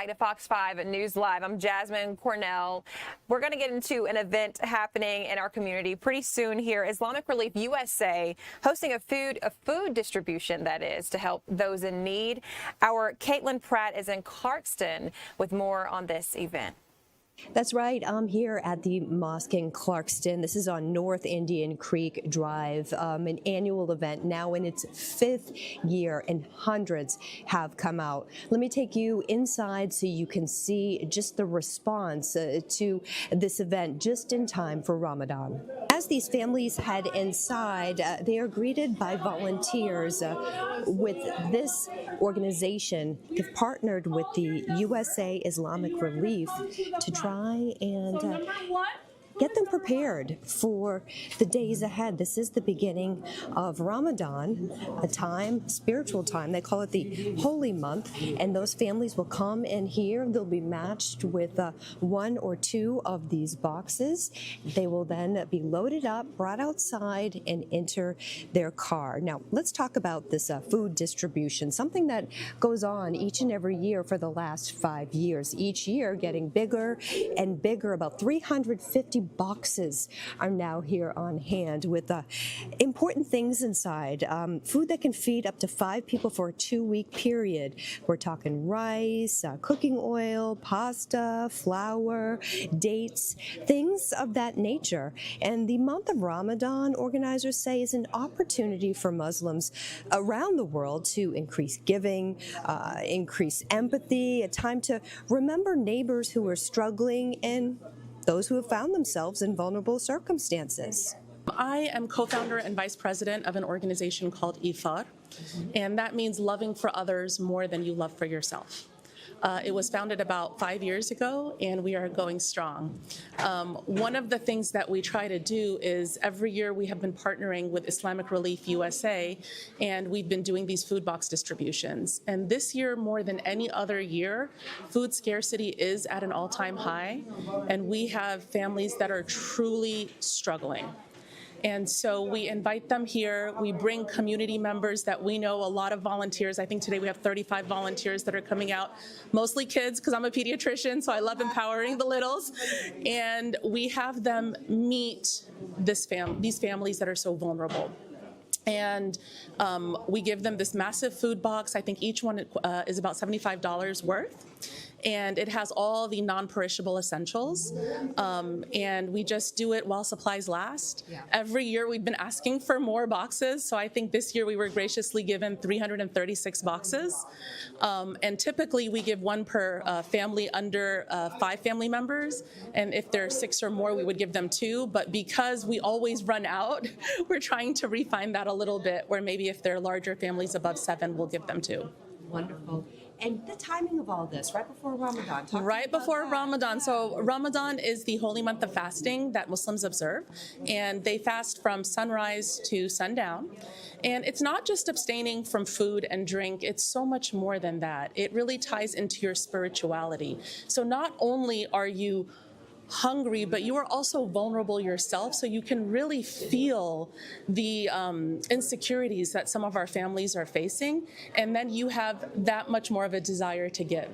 back to Fox 5 News Live. I'm Jasmine Cornell. We're going to get into an event happening in our community pretty soon here. Islamic Relief USA hosting a food distribution, that is, to help those in need. Our Caitlin Pratt is in Clarkston with more on this event. That's right. I'm here at the mosque in Clarkston. This is on North Indian Creek Drive, an annual event now in its 5th year, and hundreds have come out. Let me take you inside so you can see just the response to this event just in time for Ramadan. As these families head inside, they are greeted by volunteers with this organization. They've partnered with the USA Islamic Relief to try and get them prepared for the days ahead. This is the beginning of Ramadan, a time, spiritual time. They call it the holy month, and those families will come in here. They'll be matched with 1 or 2 of these boxes. They will then be loaded up, brought outside, and enter their car. Now, let's talk about this food distribution, something that goes on each and every year for the last 5 years. Each year getting bigger and bigger. About 350 boxes are now here on hand with important things inside. Food that can feed up to 5 people for a 2-week period. We're talking rice, cooking oil, pasta, flour, dates, things of that nature. And the month of Ramadan, organizers say, is an opportunity for Muslims around the world to increase giving, increase empathy, a time to remember neighbors who are struggling and those who have found themselves in vulnerable circumstances. I am co-founder and vice president of an organization called IFAR, and that means loving for others more than you love for yourself. It was founded about 5 years ago, and we are going strong. One of the things that we try to do is every year we have been partnering with Islamic Relief USA, and we've been doing these food box distributions. And this year, more than any other year, food scarcity is at an all-time high, and we have families that are truly struggling. And so we invite them here. We bring community members that we know, a lot of volunteers. I think today we have 35 volunteers that are coming out, mostly kids, because I'm a pediatrician, so I love empowering the littles. And we have them meet these families that are so vulnerable. And we give them this massive food box. I think each one is about $75 worth. And it has all the non-perishable essentials. And we just do it while supplies last. Yeah. Every year we've been asking for more boxes. So I think this year we were graciously given 336 boxes. And typically we give one per family under 5 family members. And if there are 6 or more, we would give them 2. But because we always run out, we're trying to refine that a little bit, where maybe if they're larger families above 7, we'll give them 2. Wonderful. And the timing of all this, right before Ramadan. Right before Ramadan. So Ramadan is the holy month of fasting that Muslims observe, and they fast from sunrise to sundown. And it's not just abstaining from food and drink, it's so much more than that. It really ties into your spirituality. So not only are you hungry, but you are also vulnerable yourself, so you can really feel the insecurities that some of our families are facing, and then you have that much more of a desire to give.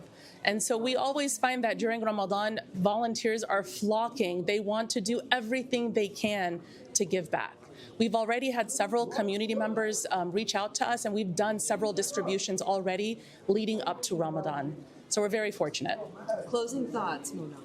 And so we always find that during Ramadan, volunteers are flocking. They want to do everything they can to give back. We've already had several community members reach out to us, and we've done several distributions already leading up to Ramadan. So we're very fortunate. Closing thoughts, Mona.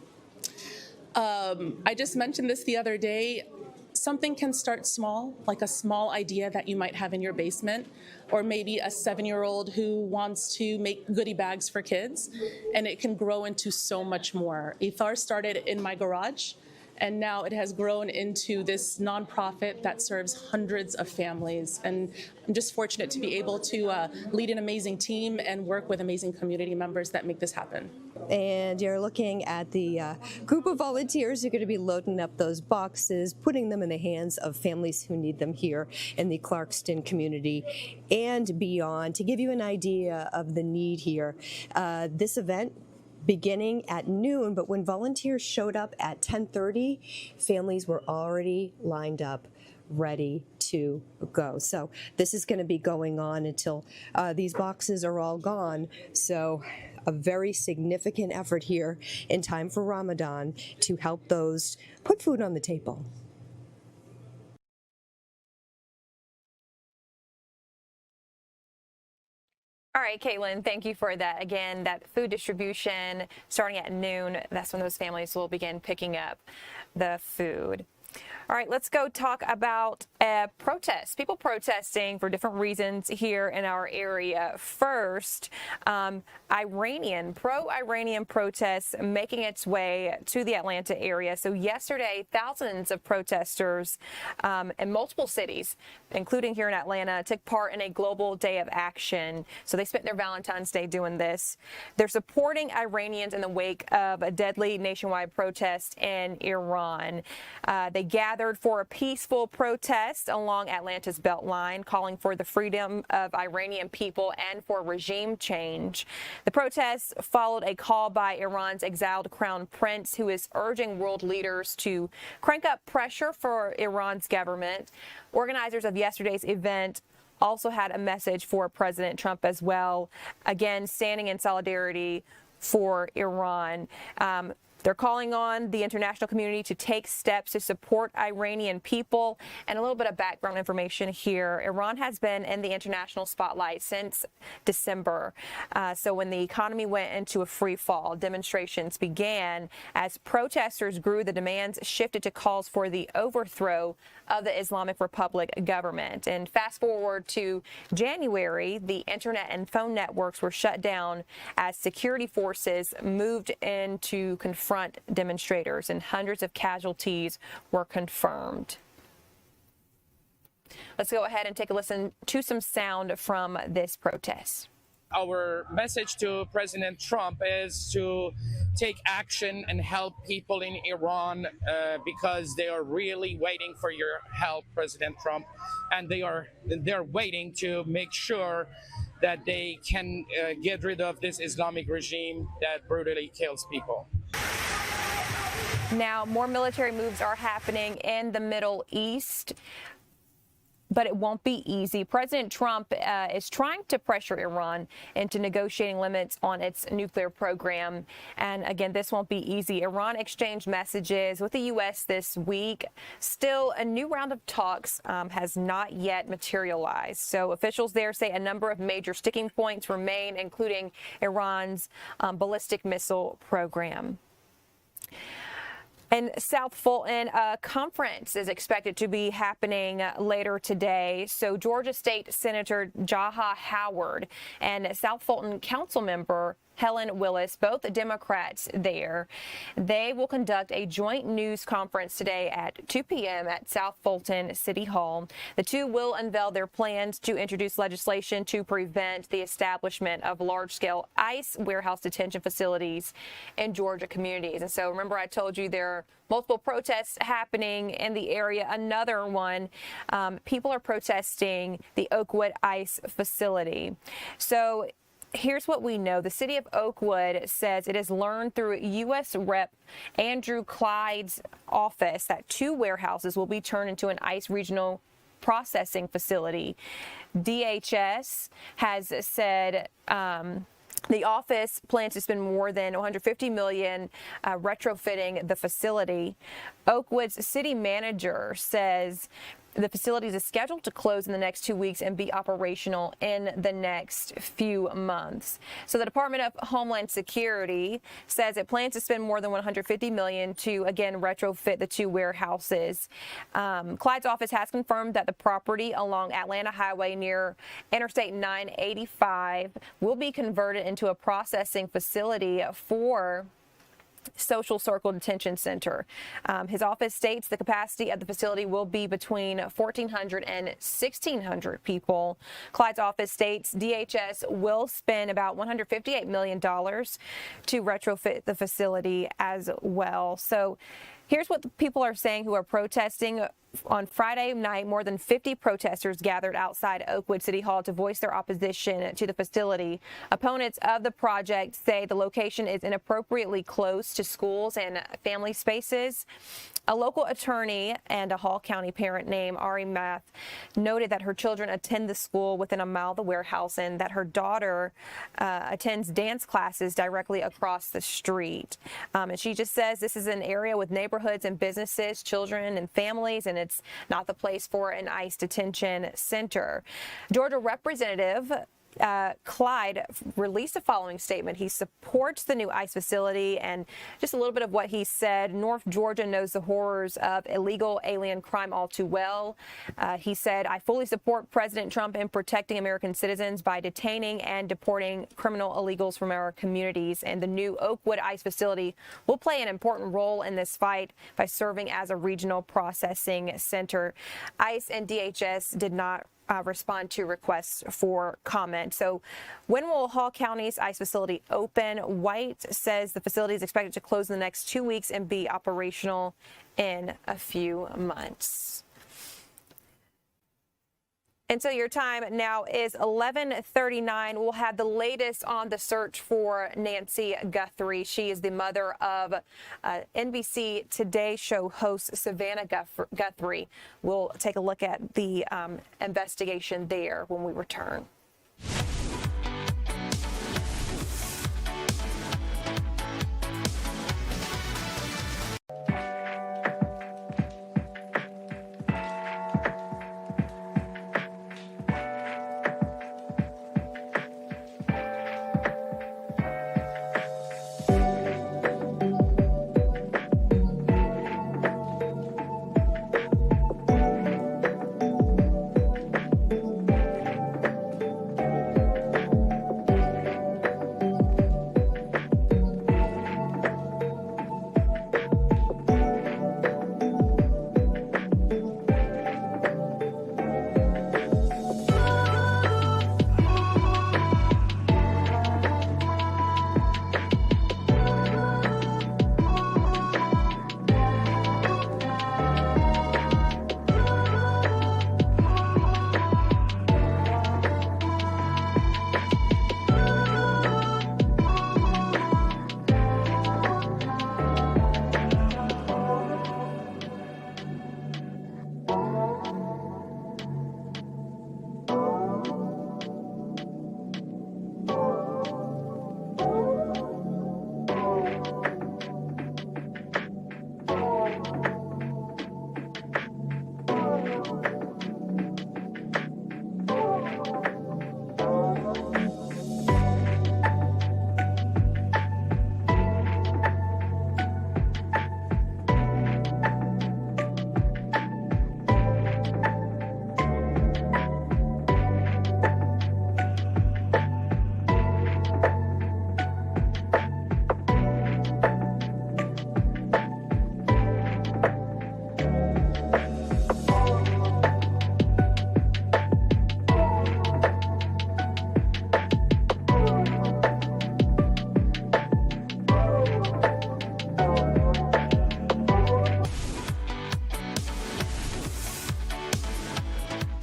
I just mentioned this the other day. Something can start small, like a small idea that you might have in your basement, or maybe a 7-year-old who wants to make goodie bags for kids, and it can grow into so much more. Ithar started in my garage, and now it has grown into this nonprofit that serves hundreds of families. And I'm just fortunate to be able to lead an amazing team and work with amazing community members that make this happen. And you're looking at the group of volunteers who are going to be loading up those boxes, putting them in the hands of families who need them here in the Clarkston community and beyond. To give you an idea of the need here, this event beginning at noon, but when volunteers showed up at 10:30, families were already lined up, ready to go. So this is going to be going on until these boxes are all gone. So a very significant effort here in time for Ramadan to help those put food on the table. All right, Caitlin, thank you for that. Again, that food distribution starting at noon, that's when those families will begin picking up the food. All right, let's go talk about protests. People protesting for different reasons here in our area. First, pro-Iranian protests making its way to the Atlanta area. So yesterday, thousands of protesters in multiple cities, including here in Atlanta, took part in a global day of action. So they spent their Valentine's Day doing this. They're supporting Iranians in the wake of a deadly nationwide protest in Iran. They gathered for a peaceful protest along Atlanta's Beltline, calling for the freedom of Iranian people and for regime change. The protests followed a call by Iran's exiled crown prince, who is urging world leaders to crank up pressure for Iran's government. Organizers of yesterday's event also had a message for President Trump as well, again, standing in solidarity for Iran. They're calling on the international community to take steps to support Iranian people. And a little bit of background information here. Iran has been in the international spotlight since December. So when the economy went into a free fall, demonstrations began. As protesters grew, the demands shifted to calls for the overthrow of the Islamic Republic government. And fast forward to January, the internet and phone networks were shut down as security forces moved in to confront demonstrators, and hundreds of casualties were confirmed. Let's go ahead and take a listen to some sound from this protest. Our message to President Trump is to take action and help people in Iran because they are really waiting for your help, President Trump, and they're waiting to make sure that they can get rid of this Islamic regime that brutally kills people. Now, more military moves are happening in the Middle East, but it won't be easy. President Trump is trying to pressure Iran into negotiating limits on its nuclear program. And again, this won't be easy. Iran exchanged messages with the U.S. this week. Still, a new round of talks has not yet materialized. So officials there say a number of major sticking points remain, including Iran's ballistic missile program. In South Fulton, a conference is expected to be happening later today. So Georgia State Senator Jaha Howard and South Fulton Council member Helen Willis, both Democrats there, they will conduct a joint news conference today at 2 p.m. at South Fulton City Hall. The two will unveil their plans to introduce legislation to prevent the establishment of large-scale ICE warehouse detention facilities in Georgia communities. And so remember, I told you there are multiple protests happening in the area. Another one, people are protesting the Oakwood ICE facility. So here's what we know. The city of Oakwood says it has learned through U.S. Rep. Andrew Clyde's office that 2 warehouses will be turned into an ICE regional processing facility. DHS has said the office plans to spend more than $150 million retrofitting the facility. Oakwood's city manager says the facility is scheduled to close in the next 2 weeks and be operational in the next few months. So the Department of Homeland Security says it plans to spend more than $150 million to, again, retrofit the 2 warehouses. Clyde's office has confirmed that the property along Atlanta Highway near Interstate 985 will be converted into a processing facility for Social Circle Detention Center. His office states the capacity of the facility will be between 1,400 and 1,600 people. Clyde's office states DHS will spend about $158 million to retrofit the facility as well. So here's what the people are saying who are protesting. On Friday night, more than 50 protesters gathered outside Oakwood City Hall to voice their opposition to the facility. Opponents of the project say the location is inappropriately close to schools and family spaces. A local attorney and a Hall County parent named Ari Math noted that her children attend the school within a mile of the warehouse and that her daughter attends dance classes directly across the street. And she just says this is an area with neighborhoods and businesses, children and families, and it's not the place for an ICE detention center. Georgia Representative Clyde released the following statement. He supports the new ICE facility, and just a little bit of what he said. North Georgia knows the horrors of illegal alien crime all too well. He said, I fully support President Trump in protecting American citizens by detaining and deporting criminal illegals from our communities, and the new Oakwood ICE facility will play an important role in this fight by serving as a regional processing center. ICE and DHS did not respond to requests for comment. So when will Hall County's ICE facility open? White says the facility is expected to close in the next 2 weeks and be operational in a few months. And so your time now is 11:39. We'll have the latest on the search for Nancy Guthrie. She is the mother of NBC Today show host Savannah Guthrie. We'll take a look at the investigation there when we return.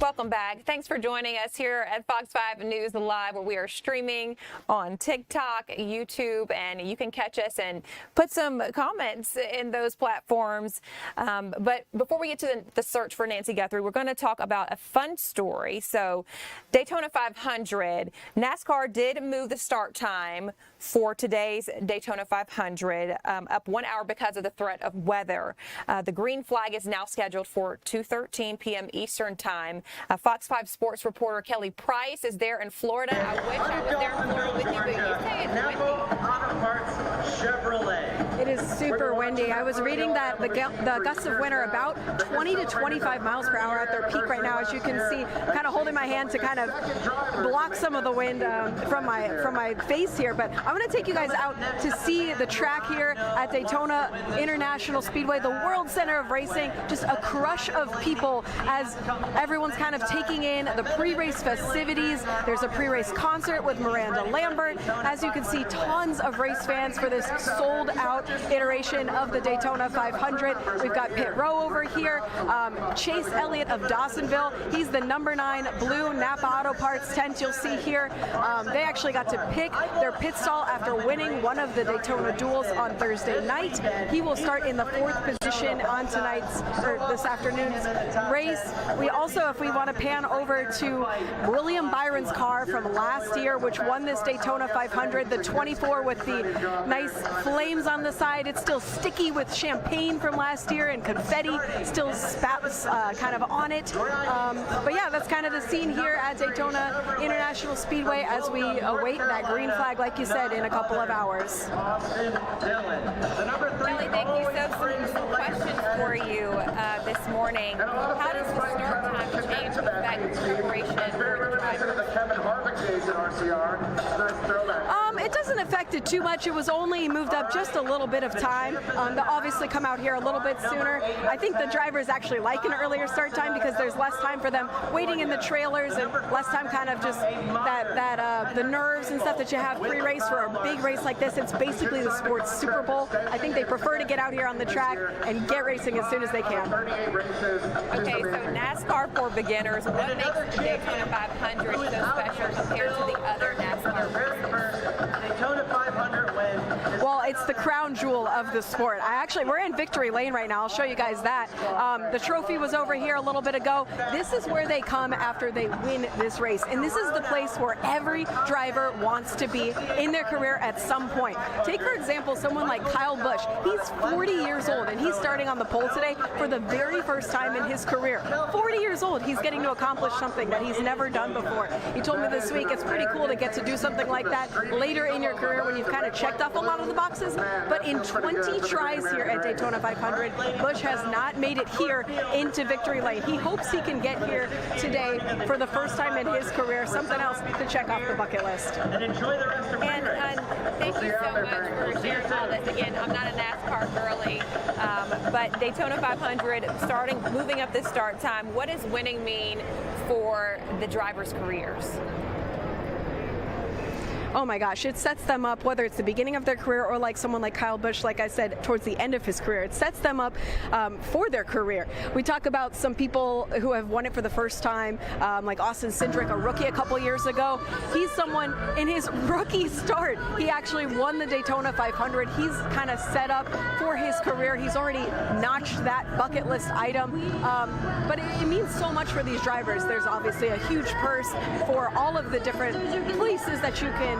Welcome back. Thanks for joining us here at Fox 5 News Live, where we are streaming on TikTok, YouTube, and you can catch us and put some comments in those platforms. But before we get to the search for Nancy Guthrie, we're going to talk about a fun story. So Daytona 500, NASCAR did move the start time for today's Daytona 500 up 1 hour because of the threat of weather. The green flag is now scheduled for 2:13 p.m. Eastern time. Fox 5 sports reporter Kelly Price is there in Florida. I wish I was there in Florida with you, but you say it's windy. It is super windy. I was reading that the gusts of wind are about 20 to 25 miles per hour at their peak right now, as you can see. I'm kind of holding my hand to kind of block some of the wind from my face here. But I'm going to take you guys out to see the track here at Daytona International Speedway, the World Center of Racing. Just a crush of people as everyone's kind of taking in the pre-race festivities. There's a pre-race concert with Miranda Lambert. As you can see, tons of race fans for this this sold-out iteration of the Daytona 500. We've got Pit Row over here. Chase Elliott of Dawsonville. He's the number 9 blue Napa Auto Parts tent you'll see here. They actually got to pick their pit stall after winning one of the Daytona duels on Thursday night. He will start in the 4th position on this afternoon's race. We also, if we want to pan over to William Byron's car from last year, which won this Daytona 500, the 24 with the nice flames on the side. It's still sticky with champagne from last year and confetti still spats kind of on it. But yeah, that's kind of the scene here at Daytona International Speedway as we await that green flag, like you said, in a couple of hours. Kelly, thank you. So some questions for you this morning. How does the start time change affect preparation for the drivers? It doesn't affect it too much. It was only moved up just a little bit of time. They'll obviously come out here a little bit sooner. I think the drivers actually like an earlier start time because there's less time for them waiting in the trailers and less time kind of just the nerves and stuff that you have pre-race for a big race like this. It's basically the sports Super Bowl. I think they prefer to get out here on the track and get racing as soon as they can. Okay, so NASCAR for beginners. What makes the Daytona 500 so special compared to the other NASCAR races? Daytona 500 win. Well, it's the crown jewel of the sport. We're in victory lane right now. I'll show you guys that. The trophy was over here a little bit ago. This is where they come after they win this race. And this is the place where every driver wants to be in their career at some point. Take, for example, someone like Kyle Busch. He's 40 years old and he's starting on the pole today for the very first time in his career. 40 years old, he's getting to accomplish something that he's never done before. He told me this week it's pretty cool to get to do something like that later in your career when you've kind of checked off a lot of the boxes. But in 20 tries here at Daytona 500, Busch has not made it here into victory lane. He hopes he can get here today for the first time in his career, something else to check off the bucket list. And thank you so much for sharing all this. Again, I'm not a NASCAR girly, but Daytona 500 moving up this start time. What does winning mean for the drivers' careers? Oh my gosh, it sets them up, whether it's the beginning of their career or like someone like Kyle Busch, like I said, towards the end of his career. It sets them up for their career. We talk about some people who have won it for the first time, like Austin Cindric, a rookie a couple years ago. He's someone in his rookie start. He actually won the Daytona 500. He's kind of set up for his career. He's already notched that bucket list item. But it means so much for these drivers. There's obviously a huge purse for all of the different places that you can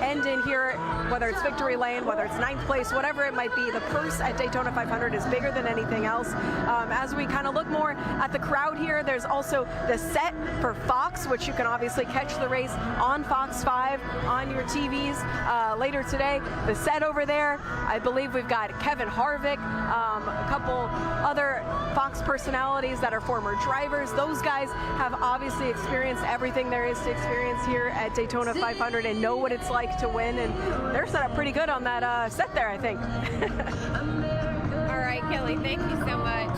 end in here, whether it's victory lane, whether it's 9th place, whatever it might be. The purse at Daytona 500 is bigger than anything else. As we kind of look more at the crowd here, there's also the set for Fox, which you can obviously catch the race on Fox 5 on your TVs later today. The set over there, I believe we've got Kevin Harvick, a couple other Fox personalities that are former drivers. Those guys have obviously experienced everything there is to experience here at Daytona 500 and know what it's like to win, and they're set up pretty good on that set there, I think. All right, Kelly, thank you so much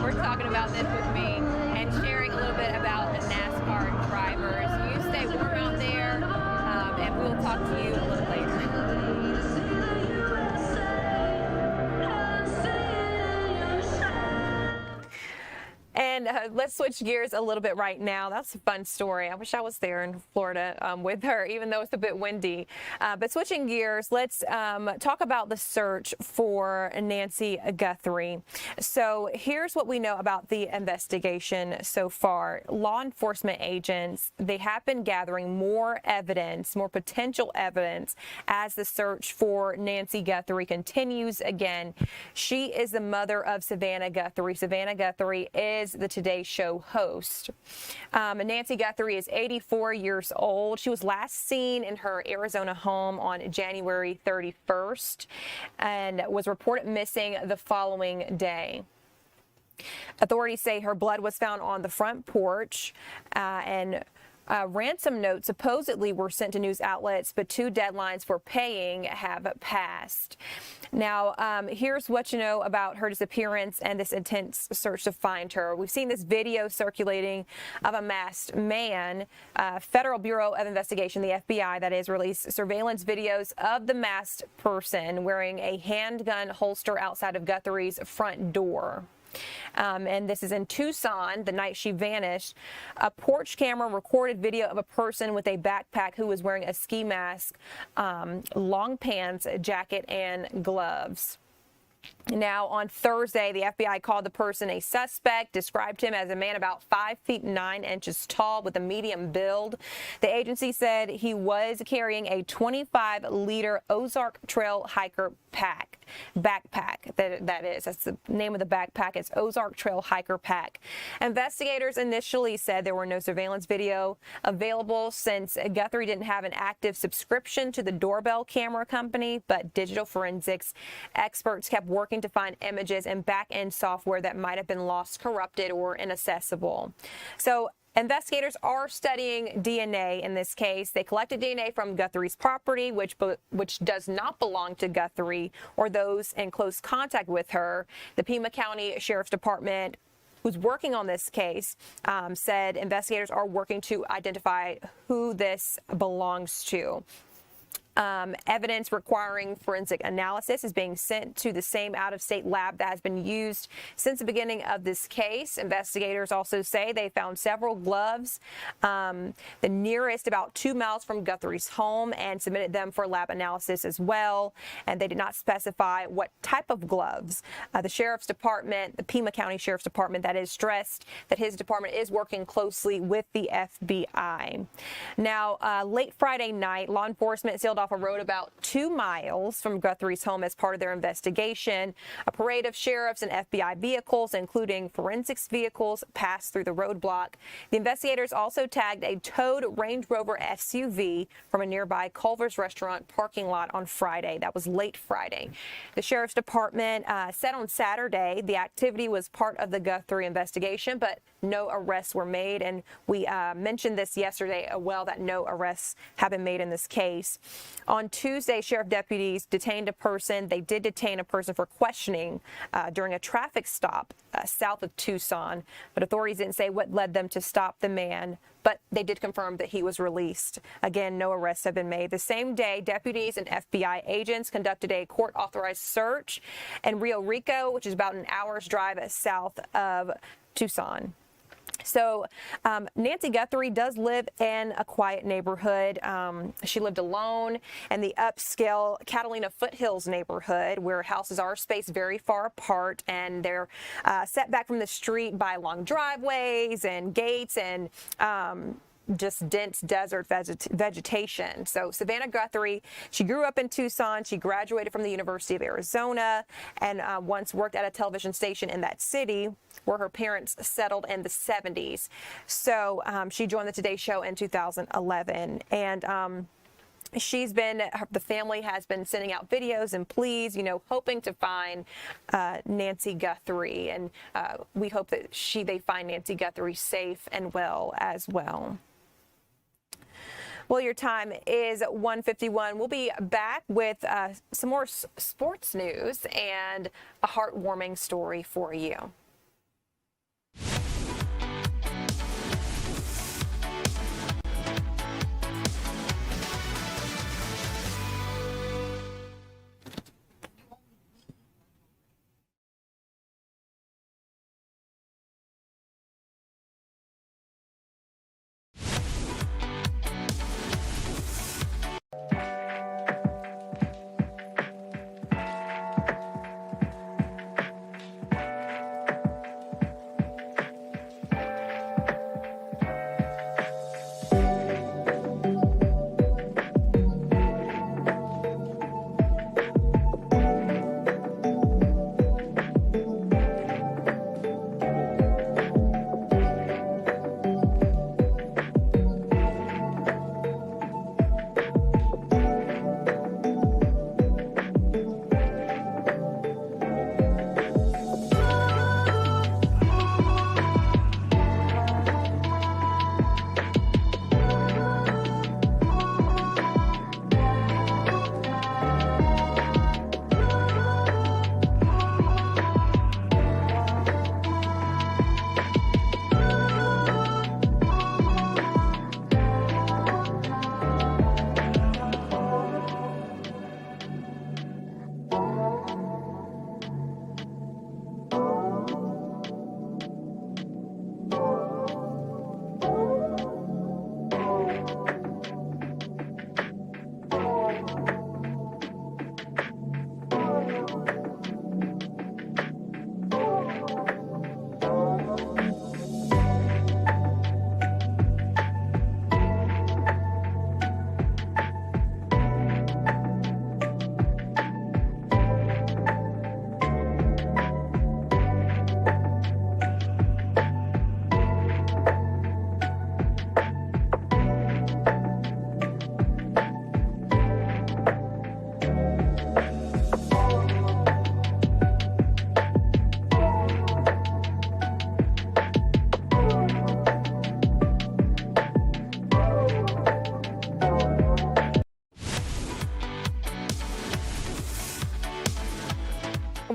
for talking about this with me and sharing a little bit about the NASCAR drivers. You stay warm out there, and we'll talk to you a little later. And let's switch gears a little bit right now. That's a fun story. I wish I was there in Florida with her, even though it's a bit windy. But switching gears, let's talk about the search for Nancy Guthrie. So here's what we know about the investigation so far. Law enforcement agents, they have been gathering more evidence, more potential evidence as the search for Nancy Guthrie continues. Again, she is the mother of Savannah Guthrie. Savannah Guthrie is the Today Show host. Nancy Guthrie is 84 years old. She was last seen in her Arizona home on January 31st and was reported missing the following day. Authorities say her blood was found on the front porch and ransom notes supposedly were sent to news outlets, but 2 deadlines for paying have passed. Now, here's what you know about her disappearance and this intense search to find her. We've seen this video circulating of a masked man. Federal Bureau of Investigation, the FBI, that is, released surveillance videos of the masked person wearing a handgun holster outside of Guthrie's front door. And this is in Tucson, the night she vanished. A porch camera recorded video of a person with a backpack who was wearing a ski mask, long pants, jacket, and gloves. Now, on Thursday, the FBI called the person a suspect, described him as a man about 5 feet 9 inches tall with a medium build. The agency said he was carrying a 25-liter Ozark Trail Hiker backpack. That's the name of the backpack. It's Ozark Trail Hiker Pack. Investigators initially said there were no surveillance video available since Guthrie didn't have an active subscription to the doorbell camera company, but digital forensics experts kept working to find images and back-end software that might have been lost, corrupted, or inaccessible. So investigators are studying DNA in this case. They collected DNA from Guthrie's property, which does not belong to Guthrie or those in close contact with her. The Pima County Sheriff's Department, who's working on this case, said investigators are working to identify who this belongs to. Evidence requiring forensic analysis is being sent to the same out-of-state lab that has been used since the beginning of this case. Investigators also say they found several gloves, the nearest about 2 miles from Guthrie's home, and submitted them for lab analysis as well. And they did not specify what type of gloves. The Sheriff's Department, the Pima County Sheriff's Department, that is, stressed that his department is working closely with the FBI. Now, late Friday night, law enforcement sealed off a road about 2 miles from Guthrie's home as part of their investigation. A parade of sheriffs and FBI vehicles, including forensics vehicles, passed through the roadblock. The investigators also tagged a towed Range Rover SUV from a nearby Culver's restaurant parking lot on Friday. That was late Friday. The Sheriff's Department said on Saturday the activity was part of the Guthrie investigation, but no arrests were made. And we mentioned this yesterday as well, that no arrests have been made in this case. On Tuesday, sheriff deputies detained a person. They did detain a person for questioning during a traffic stop south of Tucson, but authorities didn't say what led them to stop the man, but they did confirm that he was released. Again, no arrests have been made. The same day, deputies and FBI agents conducted a court-authorized search in Rio Rico, which is about an hour's drive south of Tucson. So Nancy Guthrie does live in a quiet neighborhood. She lived alone in the upscale Catalina Foothills neighborhood, where houses are spaced very far apart, and they're set back from the street by long driveways and gates and just dense desert vegetation. So Savannah Guthrie, she grew up in Tucson. She graduated from the University of Arizona and once worked at a television station in that city where her parents settled in the 70s. So she joined the Today Show in 2011. And the family has been sending out videos and pleas, hoping to find Nancy Guthrie. And we hope that they find Nancy Guthrie safe and well as well. Well, your time is 1:51. We'll be back with some more sports news and a heartwarming story for you.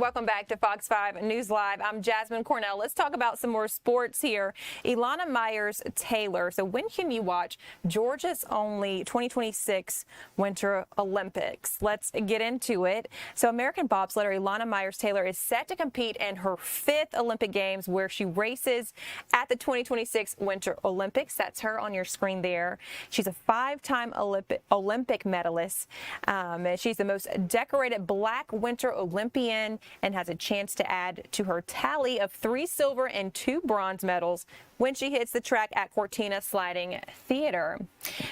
Welcome back to Fox 5 News Live. I'm Jasmine Cornell. Let's talk about some more sports here. Ilana Myers-Taylor. So when can you watch Georgia's only 2026 Winter Olympics? Let's get into it. So American bobsledder Ilana Myers-Taylor is set to compete in her 5th Olympic Games, where she races at the 2026 Winter Olympics. That's her on your screen there. She's a 5-time Olympic medalist. She's the most decorated Black Winter Olympian and has a chance to add to her tally of 3 silver and 2 bronze medals when she hits the track at Cortina Sliding Theater.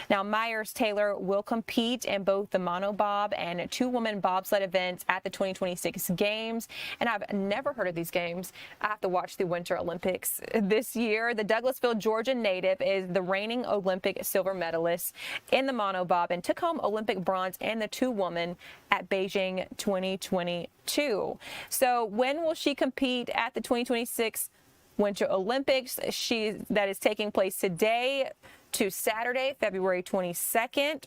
Now, Myers-Taylor will compete in both the monobob and 2-woman bobsled events at the 2026 Games. And I've never heard of these games. I have to watch the Winter Olympics this year. The Douglasville, Georgia native is the reigning Olympic silver medalist in the monobob and took home Olympic bronze and the 2-woman at Beijing 2022. So when will she compete at the 2026 Winter Olympics? That is taking place today to Saturday, February 22nd.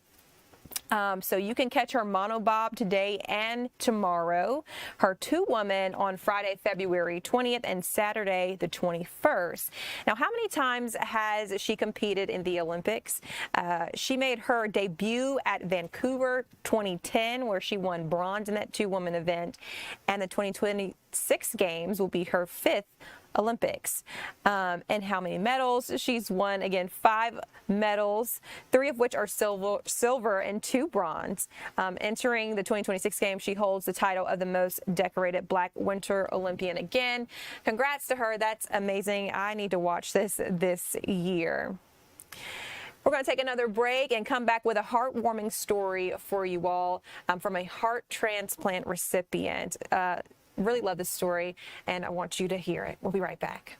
So you can catch her monobob today and tomorrow, her 2-woman on Friday, February 20th, and Saturday, the 21st. Now, how many times has she competed in the Olympics? She made her debut at Vancouver 2010, where she won bronze in that 2-woman event, and the 2026 Games will be her 5th Olympics. And how many medals? She's won, again, 5 medals, 3 of which are silver and 2 bronze. Entering the 2026 Games, she holds the title of the most decorated Black Winter Olympian. Again, congrats to her. That's amazing. I need to watch this year. We're going to take another break and come back with a heartwarming story for you all from a heart transplant recipient. Really love this story, and I want you to hear it. We'll be right back.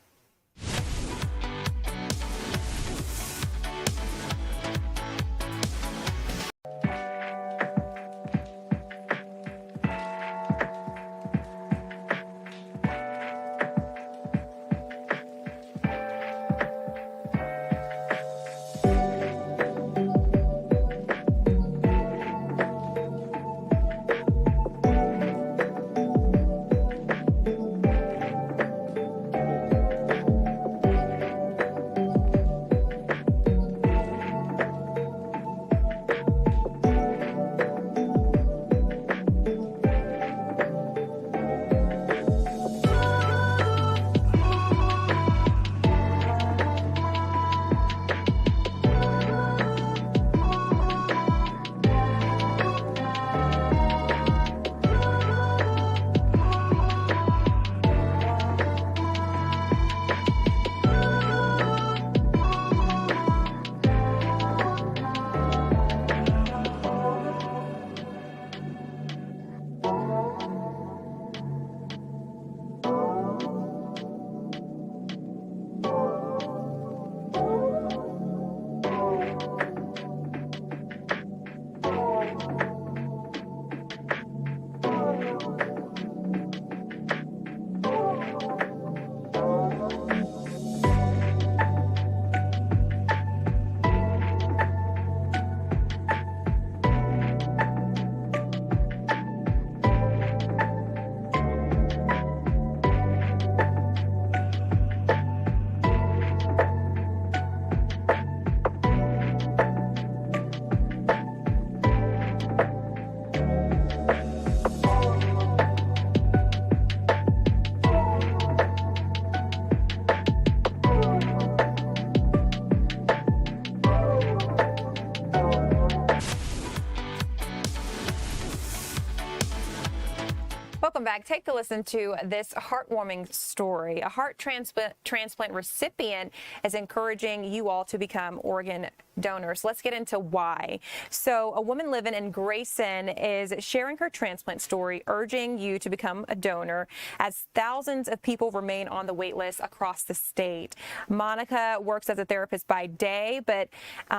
Welcome back. Take a listen to this heartwarming story. A heart transplant recipient is encouraging you all to become organ donors. Let's get into why. So a woman living in Grayson is sharing her transplant story, urging you to become a donor as thousands of people remain on the wait list across the state. Monica works as a therapist by day, but she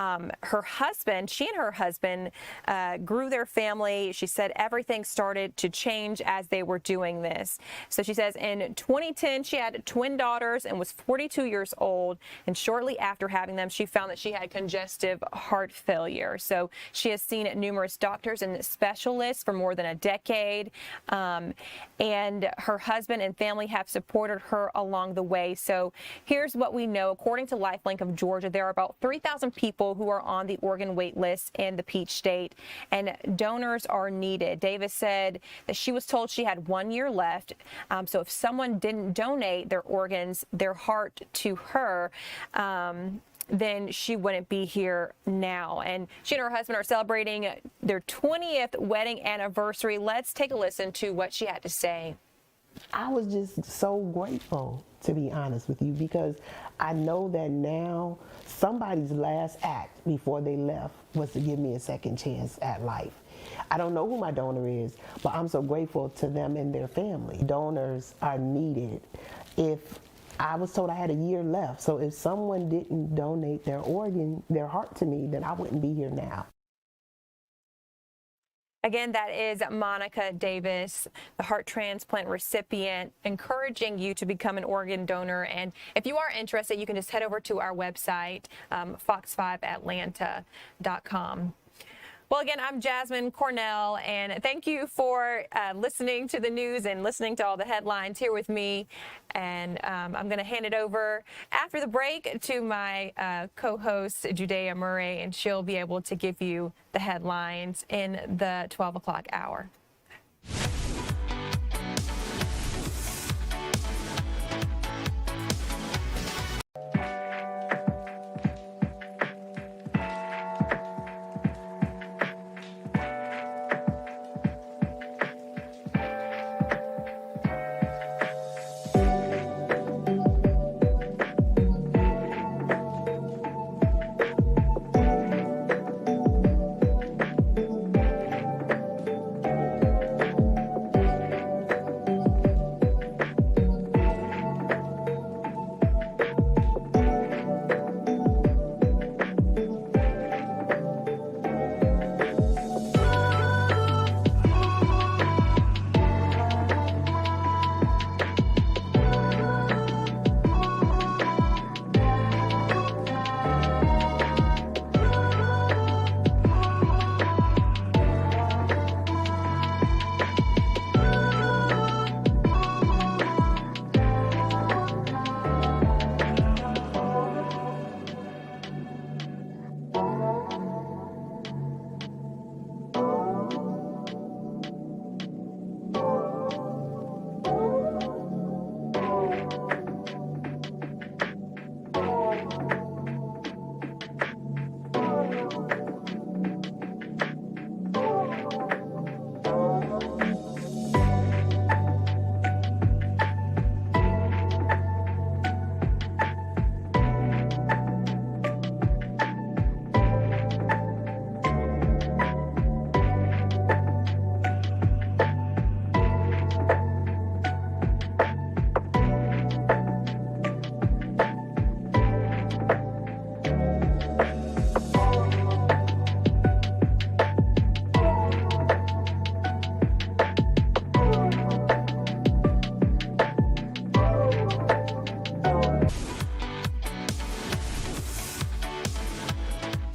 and her husband grew their family. She said everything started to change as they were doing this. So she says in 2010, she had twin daughters and was 42 years old. And shortly after having them, she found that she had congestion congestive heart failure. So she has seen numerous doctors and specialists for more than a decade, and her husband and family have supported her along the way. So here's what we know. According to Lifelink of Georgia, there are about 3,000 people who are on the organ wait list in the Peach State, and donors are needed. Davis said that she was told she had 1 year left. So if someone didn't donate their organs, their heart to her, then she wouldn't be here now. And she and her husband are celebrating their 20th wedding anniversary. Let's take a listen to what she had to say. I was just so grateful, to be honest with you, because I know that now somebody's last act before they left was to give me a second chance at life. I don't know who my donor is, but I'm so grateful to them and their family. Donors are needed. If I was told I had a year left, so if someone didn't donate their organ, their heart to me, then I wouldn't be here now. Again, that is Monica Davis, the heart transplant recipient, encouraging you to become an organ donor. And if you are interested, you can just head over to our website, fox5atlanta.com. Well, again, I'm Jasmine Cornell, and thank you for listening to the news and listening to all the headlines here with me. And I'm going to hand it over after the break to my co-host, Judea Murray, and she'll be able to give you the headlines in the 12 o'clock hour.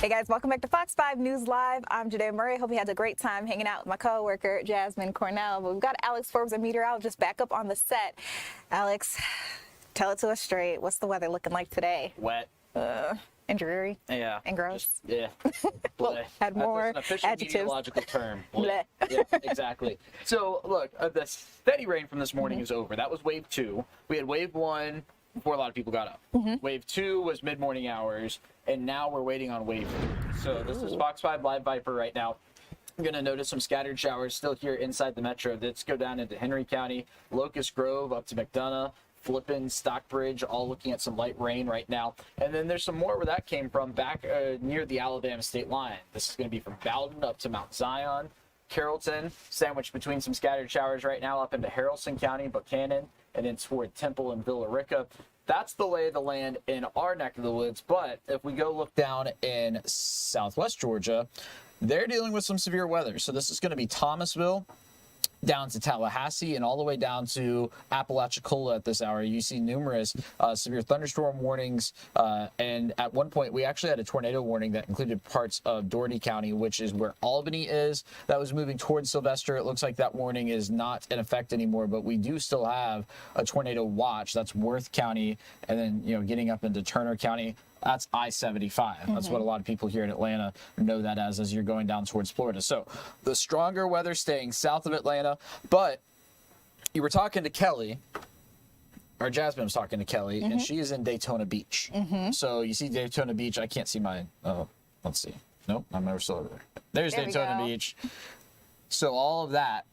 Hey guys, welcome back to Fox 5 News Live. I'm Judea Murray. Hope you had a great time hanging out with my co-worker, Jasmine Cornell. But we've got Alex Forbes, a meteorologist, back up on the set. Alex, tell it to us straight. What's the weather looking like today? Wet. And dreary. Yeah. And gross. Yeah. Well, add more That's an official adjectives. meteorological term. Bleh. Yeah, exactly. So, look, the steady rain from this morning is over. That was wave 2. We had wave 1 before a lot of people got up. Wave 2 was mid-morning hours, and now we're waiting on wave 3. So this is Fox 5 Live Viper right now. I'm going to notice some scattered showers still here inside the metro. Let's go down into Henry County, Locust Grove, up to McDonough, Flippin, Stockbridge, all looking at some light rain right now. And then there's some more where that came from back near the Alabama state line. This is going to be from Bowden up to Mount Zion, Carrollton, sandwiched between some scattered showers right now up into Haralson County, Buchanan, and then toward Temple and Villa Rica. That's the lay of the land in our neck of the woods. But if we go look down in southwest Georgia, they're dealing with some severe weather. So this is going to be Thomasville, down to Tallahassee and all the way down to Apalachicola at this hour. You see numerous severe thunderstorm warnings, and at one point we actually had a tornado warning that included parts of Dougherty County, which is where Albany is. That was moving towards Sylvester. It looks like that warning is not in effect anymore, but we do still have a tornado watch. That's Worth County, and then getting up into Turner County. That's I-75. That's what a lot of people here in Atlanta know that as you're going down towards Florida. So the stronger weather staying south of Atlanta. But you were talking to Kelly, or Jasmine was talking to Kelly, and she is in Daytona Beach. So you see Daytona Beach. I can't see mine. Oh, let's see. Nope, I'm never still over there. There's Daytona Beach. So all of that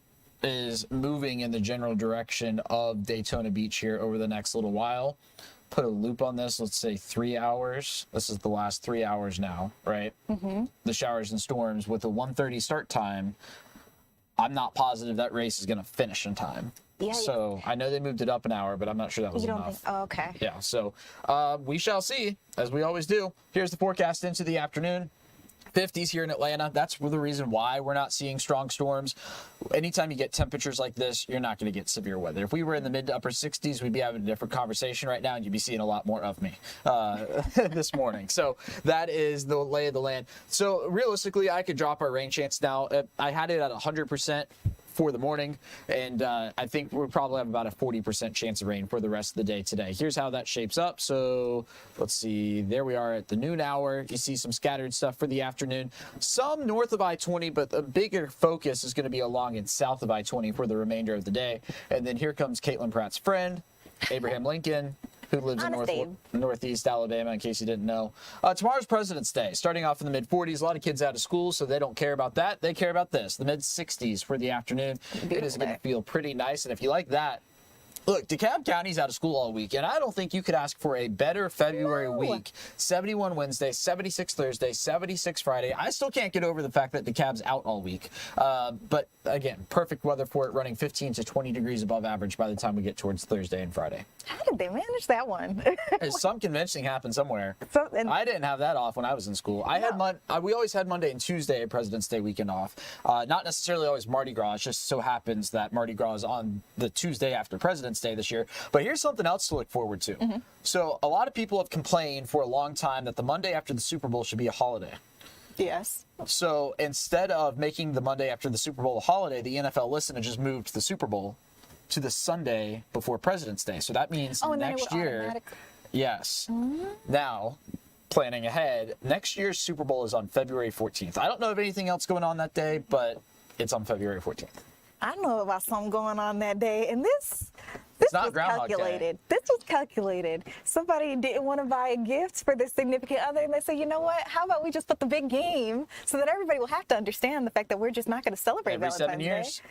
is moving in the general direction of Daytona Beach here over the next little while. Put a loop on this, let's say 3 hours. This is the last 3 hours now, right? The showers and storms with a 1:30 start time. I'm not positive that race is going to finish in time. So I know they moved it up an hour, but I'm not sure that was enough. Oh, okay. Yeah, so we shall see, as we always do. Here's the forecast into the afternoon. 50s here in Atlanta. That's the reason why we're not seeing strong storms. Anytime you get temperatures like this, you're not going to get severe weather. If we were in the mid to upper 60s, we'd be having a different conversation right now, and you'd be seeing a lot more of me this morning. So that is the lay of the land. So realistically, I could drop our rain chance now. I had it at 100% for the morning, and I think we'll probably have about a 40% chance of rain for the rest of the day today. Here's how that shapes up. So let's see, there we are at the noon hour. You see some scattered stuff for the afternoon, some north of I-20, but the bigger focus is going to be along and south of I-20 for the remainder of the day. And then here comes Caitlin Pratt's friend, Abraham Lincoln, who lives in northeast Alabama, in case you didn't know. Tomorrow's President's Day, starting off in the mid-40s. A lot of kids out of school, so they don't care about that. They care about this, the mid-60s for the afternoon. It is going to feel pretty nice, and if you like that, look, DeKalb County's out of school all week, and I don't think you could ask for a better February week. 71 Wednesday, 76 Thursday, 76 Friday. I still can't get over the fact that DeKalb's out all week. But again, perfect weather for it, running 15 to 20 degrees above average by the time we get towards Thursday and Friday. How did they manage that one? Some convincing happened somewhere. I didn't have that off when I was in school. We always had Monday and Tuesday President's Day weekend off. Not necessarily always Mardi Gras. It just so happens that Mardi Gras is on the Tuesday after President's Day this year. But here's something else to look forward to. So a lot of people have complained for a long time that the Monday after the Super Bowl should be a holiday. Yes. So instead of making the Monday after the Super Bowl a holiday, the NFL listened and just moved the Super Bowl to the Sunday before President's Day. So that means next year. Yes. Now, planning ahead, next year's Super Bowl is on February 14th. I don't know of anything else going on that day, but it's on February 14th. I know about something going on that day, and this was calculated. This was calculated. Somebody didn't want to buy a gift for their significant other, and they said, you know what? How about we just put the big game so that everybody will have to understand the fact that we're just not going to celebrate every Valentine's 7 years.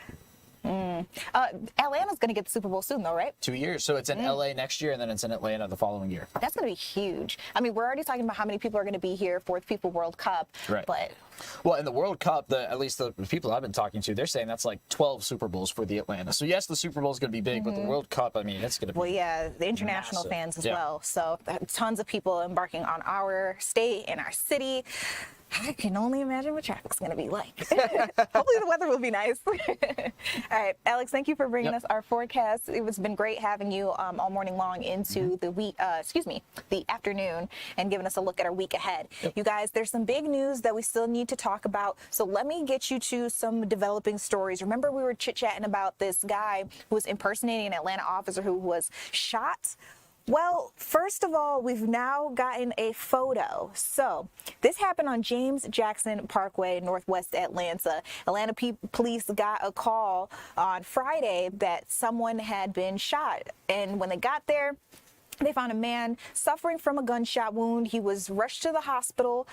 Atlanta's going to get the Super Bowl soon, though, right? 2 years. So it's in LA next year, and then it's in Atlanta the following year. That's going to be huge. I mean, we're already talking about how many people are going to be here for the FIFA World Cup. Right. But well, in the World Cup, at least the people I've been talking to, they're saying that's like 12 Super Bowls for the Atlanta. So yes, the Super Bowl is going to be big, but the World Cup, I mean, it's going to be well, yeah, the international massive fans as well. So tons of people embarking on our state and our city. I can only imagine what traffic's going to be like. Hopefully the weather will be nice. All right, Alex, thank you for bringing us our forecast. It's been great having you all morning long into the afternoon and giving us a look at our week ahead. You guys, there's some big news that we still need to talk about. So let me get you to some developing stories. Remember we were chit-chatting about this guy who was impersonating an Atlanta officer who was shot? Well, first of all, we've now gotten a photo. So this happened on James Jackson Parkway, Northwest Atlanta. Atlanta police got a call on Friday that someone had been shot. And when they got there, they found a man suffering from a gunshot wound. He was rushed to the hospital,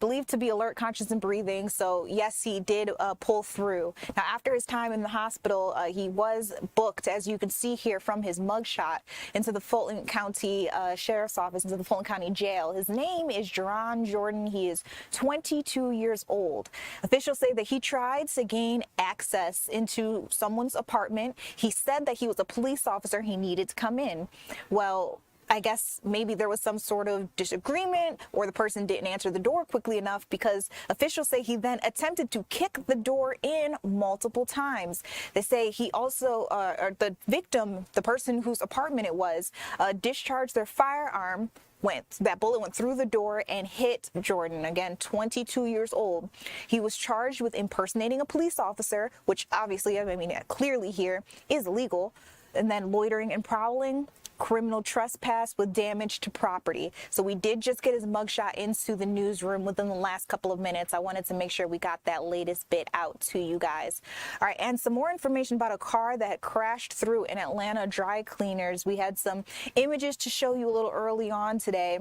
believed to be alert, conscious, and breathing. So, yes, he did pull through. Now, after his time in the hospital, he was booked, as you can see here from his mugshot, into the Fulton County Sheriff's Office, into the Fulton County Jail. His name is Jerron Jordan. He is 22 years old. Officials say that he tried to gain access into someone's apartment. He said that he was a police officer. He needed to come in. Well, I guess maybe there was some sort of disagreement or the person didn't answer the door quickly enough, because officials say he then attempted to kick the door in multiple times. They say he also, or the victim, the person whose apartment it was, discharged their firearm. That bullet went through the door and hit Jordan, again, 22 years old. He was charged with impersonating a police officer, which obviously, I mean, clearly here is illegal, and then loitering and prowling, criminal trespass with damage to property. So we did just get his mugshot into the newsroom within the last couple of minutes. I wanted to make sure we got that latest bit out to you guys. All right, and some more information about a car that crashed through an Atlanta dry cleaners. We had some images to show you a little early on today,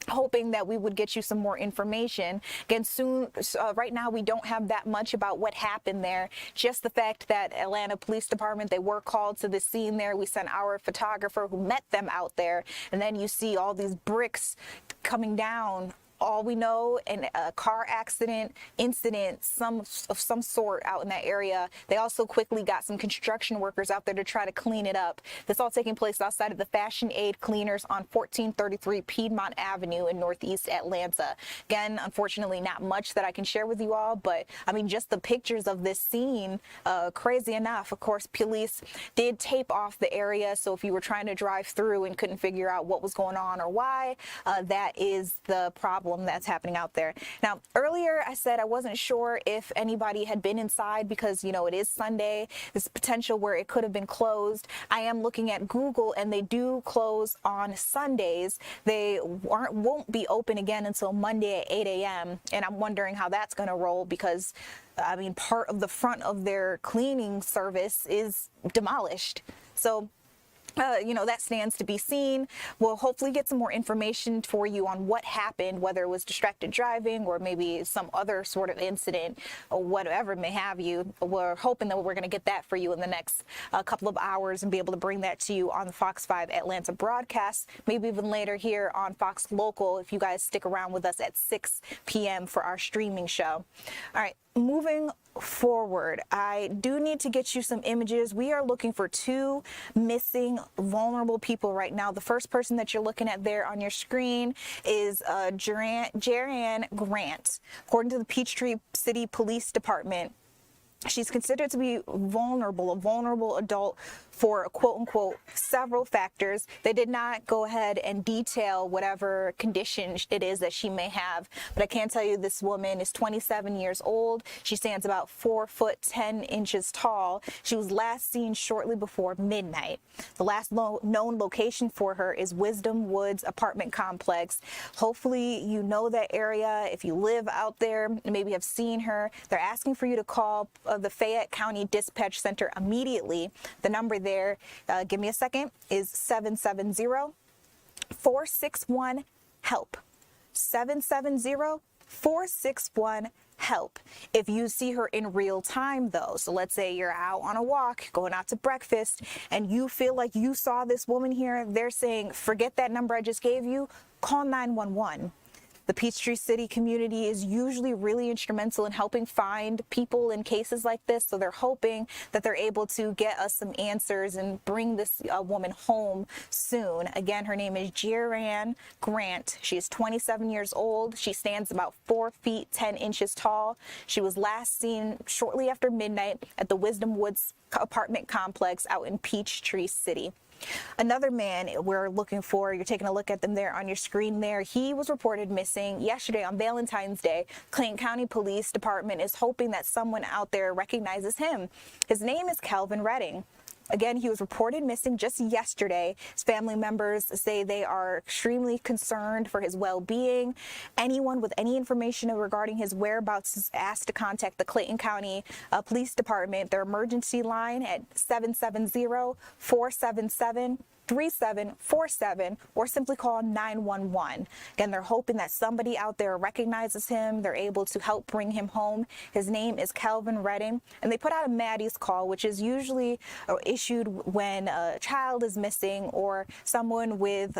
hoping that we would get you some more information. Again, soon, right now we don't have that much about what happened there. Just the fact that Atlanta Police Department, they were called to the scene there. We sent our photographer who met them out there. And then you see all these bricks coming down. All we know, a car accident, incident, of some sort out in that area. They also quickly got some construction workers out there to try to clean it up. This all taking place outside of the Fashion Aid Cleaners on 1433 Piedmont Avenue in Northeast Atlanta. Again, unfortunately, not much that I can share with you all, but I mean, just the pictures of this scene, crazy enough. Of course, police did tape off the area, so if you were trying to drive through and couldn't figure out what was going on or why, that is the problem that's happening out there. Now, earlier I said I wasn't sure if anybody had been inside because, you know, it is Sunday. There's potential where it could have been closed. I am looking at Google and they do close on Sundays. They won't be open again until Monday at 8 a.m. And I'm wondering how that's going to roll because, I mean, part of the front of their cleaning service is demolished. So you know, that stands to be seen. We'll hopefully get some more information for you on what happened, whether it was distracted driving or maybe some other sort of incident or whatever may have you. We're hoping that we're going to get that for you in the next couple of hours and be able to bring that to you on the Fox 5 Atlanta broadcast, maybe even later here on Fox Local if you guys stick around with us at 6 p.m. for our streaming show. All right. Moving forward, I do need to get you some images. We are looking for 2 missing vulnerable people right now. The first person that you're looking at there on your screen is Jaran Grant. According to the Peachtree City Police Department, she's considered to be vulnerable, a vulnerable adult for quote unquote several factors. They did not go ahead and detail whatever condition it is that she may have, but I can tell you this woman is 27 years old. She stands about 4 foot 10 inches tall. She was last seen shortly before midnight. The last known location for her is Wisdom Woods apartment complex. Hopefully you know that area. If you live out there, maybe have seen her. They're asking for you to call the Fayette County Dispatch Center immediately. The number there, give me a second, is 770-461-HELP. 770-461-HELP. If you see her in real time though, so let's say you're out on a walk, going out to breakfast, and you feel like you saw this woman here, they're saying, forget that number I just gave you, call 911. The Peachtree City community is usually really instrumental in helping find people in cases like this, so they're hoping that they're able to get us some answers and bring this woman home soon. Again, her name is Jaran Grant. She is 27 years old. She stands about 4 feet 10 inches tall. She was last seen shortly after midnight at the Wisdom Woods apartment complex out in Peachtree City. Another man we're looking for, you're taking a look at them there on your screen there, he was reported missing yesterday on Valentine's Day. Clayton County Police Department is hoping that someone out there recognizes him. His name is Calvin Redding. Again, he was reported missing just yesterday. His family members say they are extremely concerned for his well-being. Anyone with any information regarding his whereabouts is asked to contact the Clayton County Police Department, their emergency line at 770-477-3747, or simply call 911. Again, they're hoping that somebody out there recognizes him. They're able to help bring him home. His name is Calvin Redding, and they put out a Maddie's call, which is usually issued when a child is missing or someone with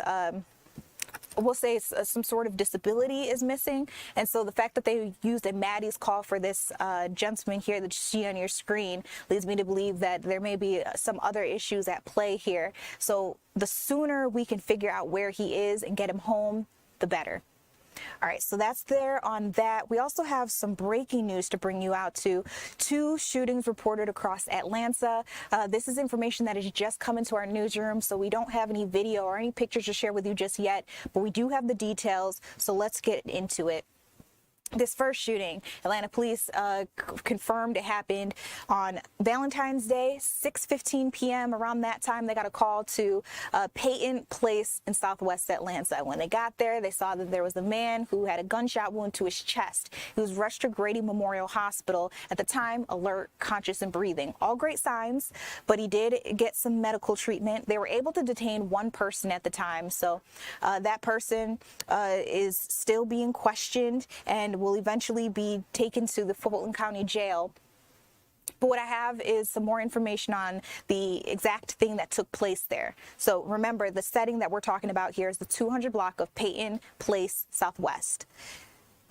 we'll say some sort of disability is missing. And so the fact that they used a Maddie's call for this gentleman here that you see on your screen leads me to believe that there may be some other issues at play here. So the sooner we can figure out where he is and get him home, the better. All right, so that's there on that. We also have some breaking news to bring you out to. 2 shootings reported across Atlanta. This is information that has just come into our newsroom, so we don't have any video or any pictures to share with you just yet, but we do have the details, so let's get into it. This first shooting, Atlanta police confirmed it happened on Valentine's Day, 6:15 p.m. Around that time, they got a call to Peyton Place in Southwest Atlanta. When they got there, they saw that there was a man who had a gunshot wound to his chest. He was rushed to Grady Memorial Hospital. At the time, alert, conscious, and breathing. All great signs, but he did get some medical treatment. They were able to detain 1 person at the time, so that person is still being questioned and will eventually be taken to the Fulton County Jail. But what I have is some more information on the exact thing that took place there. So remember, the setting that we're talking about here is the 200 block of Peyton Place Southwest.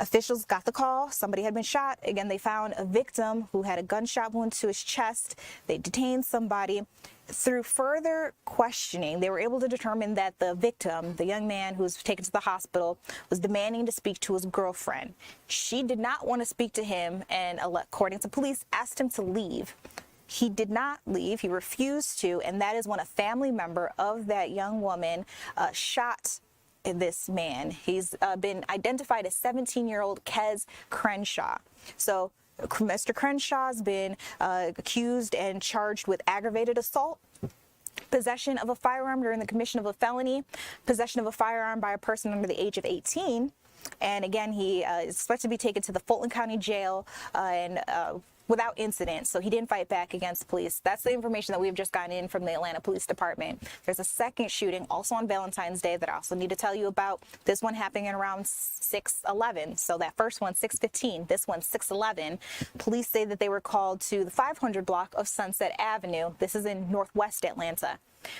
Officials got the call. Somebody had been shot. Again, they found a victim who had a gunshot wound to his chest. They detained somebody. Through further questioning, they were able to determine that the victim, the young man who was taken to the hospital, was demanding to speak to his girlfriend. She did not want to speak to him and, according to police, asked him to leave. He did not leave. He refused to, and that is when a family member of that young woman shot this man. He's been identified as 17-year-old Kez Crenshaw. So Mr. Crenshaw's been accused and charged with aggravated assault, possession of a firearm during the commission of a felony, possession of a firearm by a person under the age of 18. And again, he is expected to be taken to the Fulton County Jail without incident, so he didn't fight back against police. That's the information that we've just gotten in from the Atlanta Police Department. There's a second shooting also on Valentine's Day that I also need to tell you about. This one happening around 6:11. So that first one, 6:15. This one, 6:11. Police say that they were called to the 500 block of Sunset Avenue. This is in Northwest Atlanta.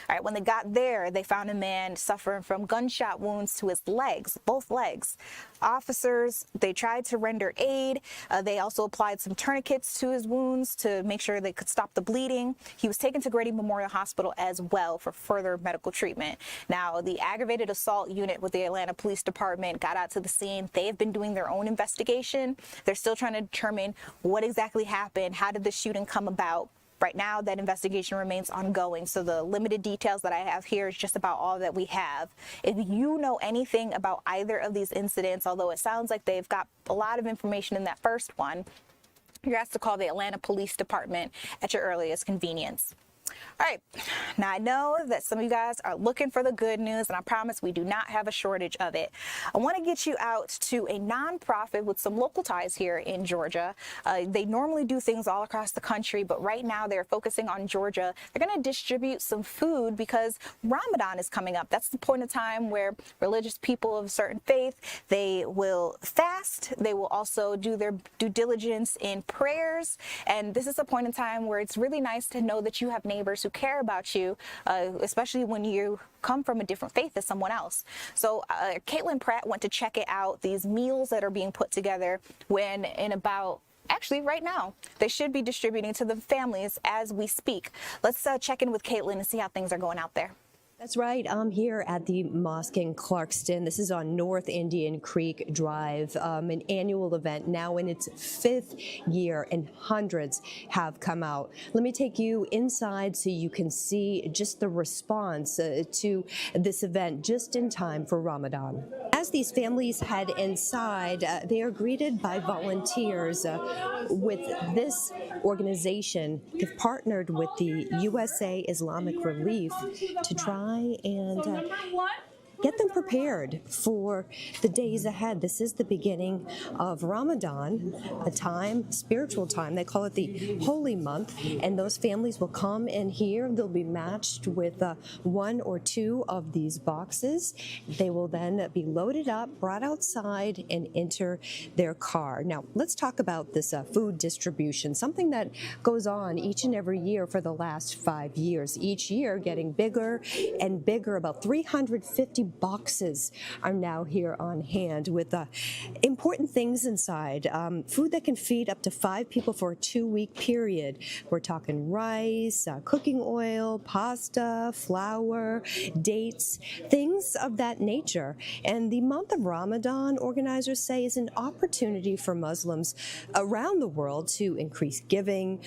All right, when they got there, they found a man suffering from gunshot wounds to his legs, both legs. Officers, they tried to render aid. They also applied some tourniquets to his wounds to make sure they could stop the bleeding. He was taken to Grady Memorial Hospital as well for further medical treatment. Now, the aggravated assault unit with the Atlanta Police Department got out to the scene. They have been doing their own investigation. They're still trying to determine what exactly happened. How did the shooting come about? Right now, that investigation remains ongoing, so the limited details that I have here is just about all that we have. If you know anything about either of these incidents, although it sounds like they've got a lot of information in that first one, you're asked to call the Atlanta Police Department at your earliest convenience. All right, now I know that some of you guys are looking for the good news, and I promise we do not have a shortage of it. I want to get you out to a nonprofit with some local ties here in Georgia. They normally do things all across the country, but right now they're focusing on Georgia. They're going to distribute some food because Ramadan is coming up. That's the point of time where religious people of a certain faith, they will fast. They will also do their due diligence in prayers, and this is a point in time where it's really nice to know that you have neighbors who care about you, especially when you come from a different faith as someone else. So Caitlin Pratt went to check it out, these meals that are being put together when in about actually right now they should be distributing to the families as we speak. Let's check in with Caitlin and see how things are going out there. That's right. I'm here at the mosque in Clarkston. This is on North Indian Creek Drive, an annual event now in its 5th year, and hundreds have come out. Let me take you inside so you can see just the response to this event just in time for Ramadan. As these families head inside, they are greeted by volunteers with this organization. They've partnered with the USA Islamic Relief to try and get them prepared for the days ahead. This is the beginning of Ramadan, a time, spiritual time. They call it the holy month, and those families will come in here. They'll be matched with 1 or 2 of these boxes. They will then be loaded up, brought outside, and enter their car. Now, let's talk about this food distribution, something that goes on each and every year for the last 5 years. Each year getting bigger and bigger, about 350 boxes are now here on hand with important things inside. Food that can feed up to 5 people for a 2-week period. We're talking rice, cooking oil, pasta, flour, dates, things of that nature. And the month of Ramadan, organizers say, is an opportunity for Muslims around the world to increase giving,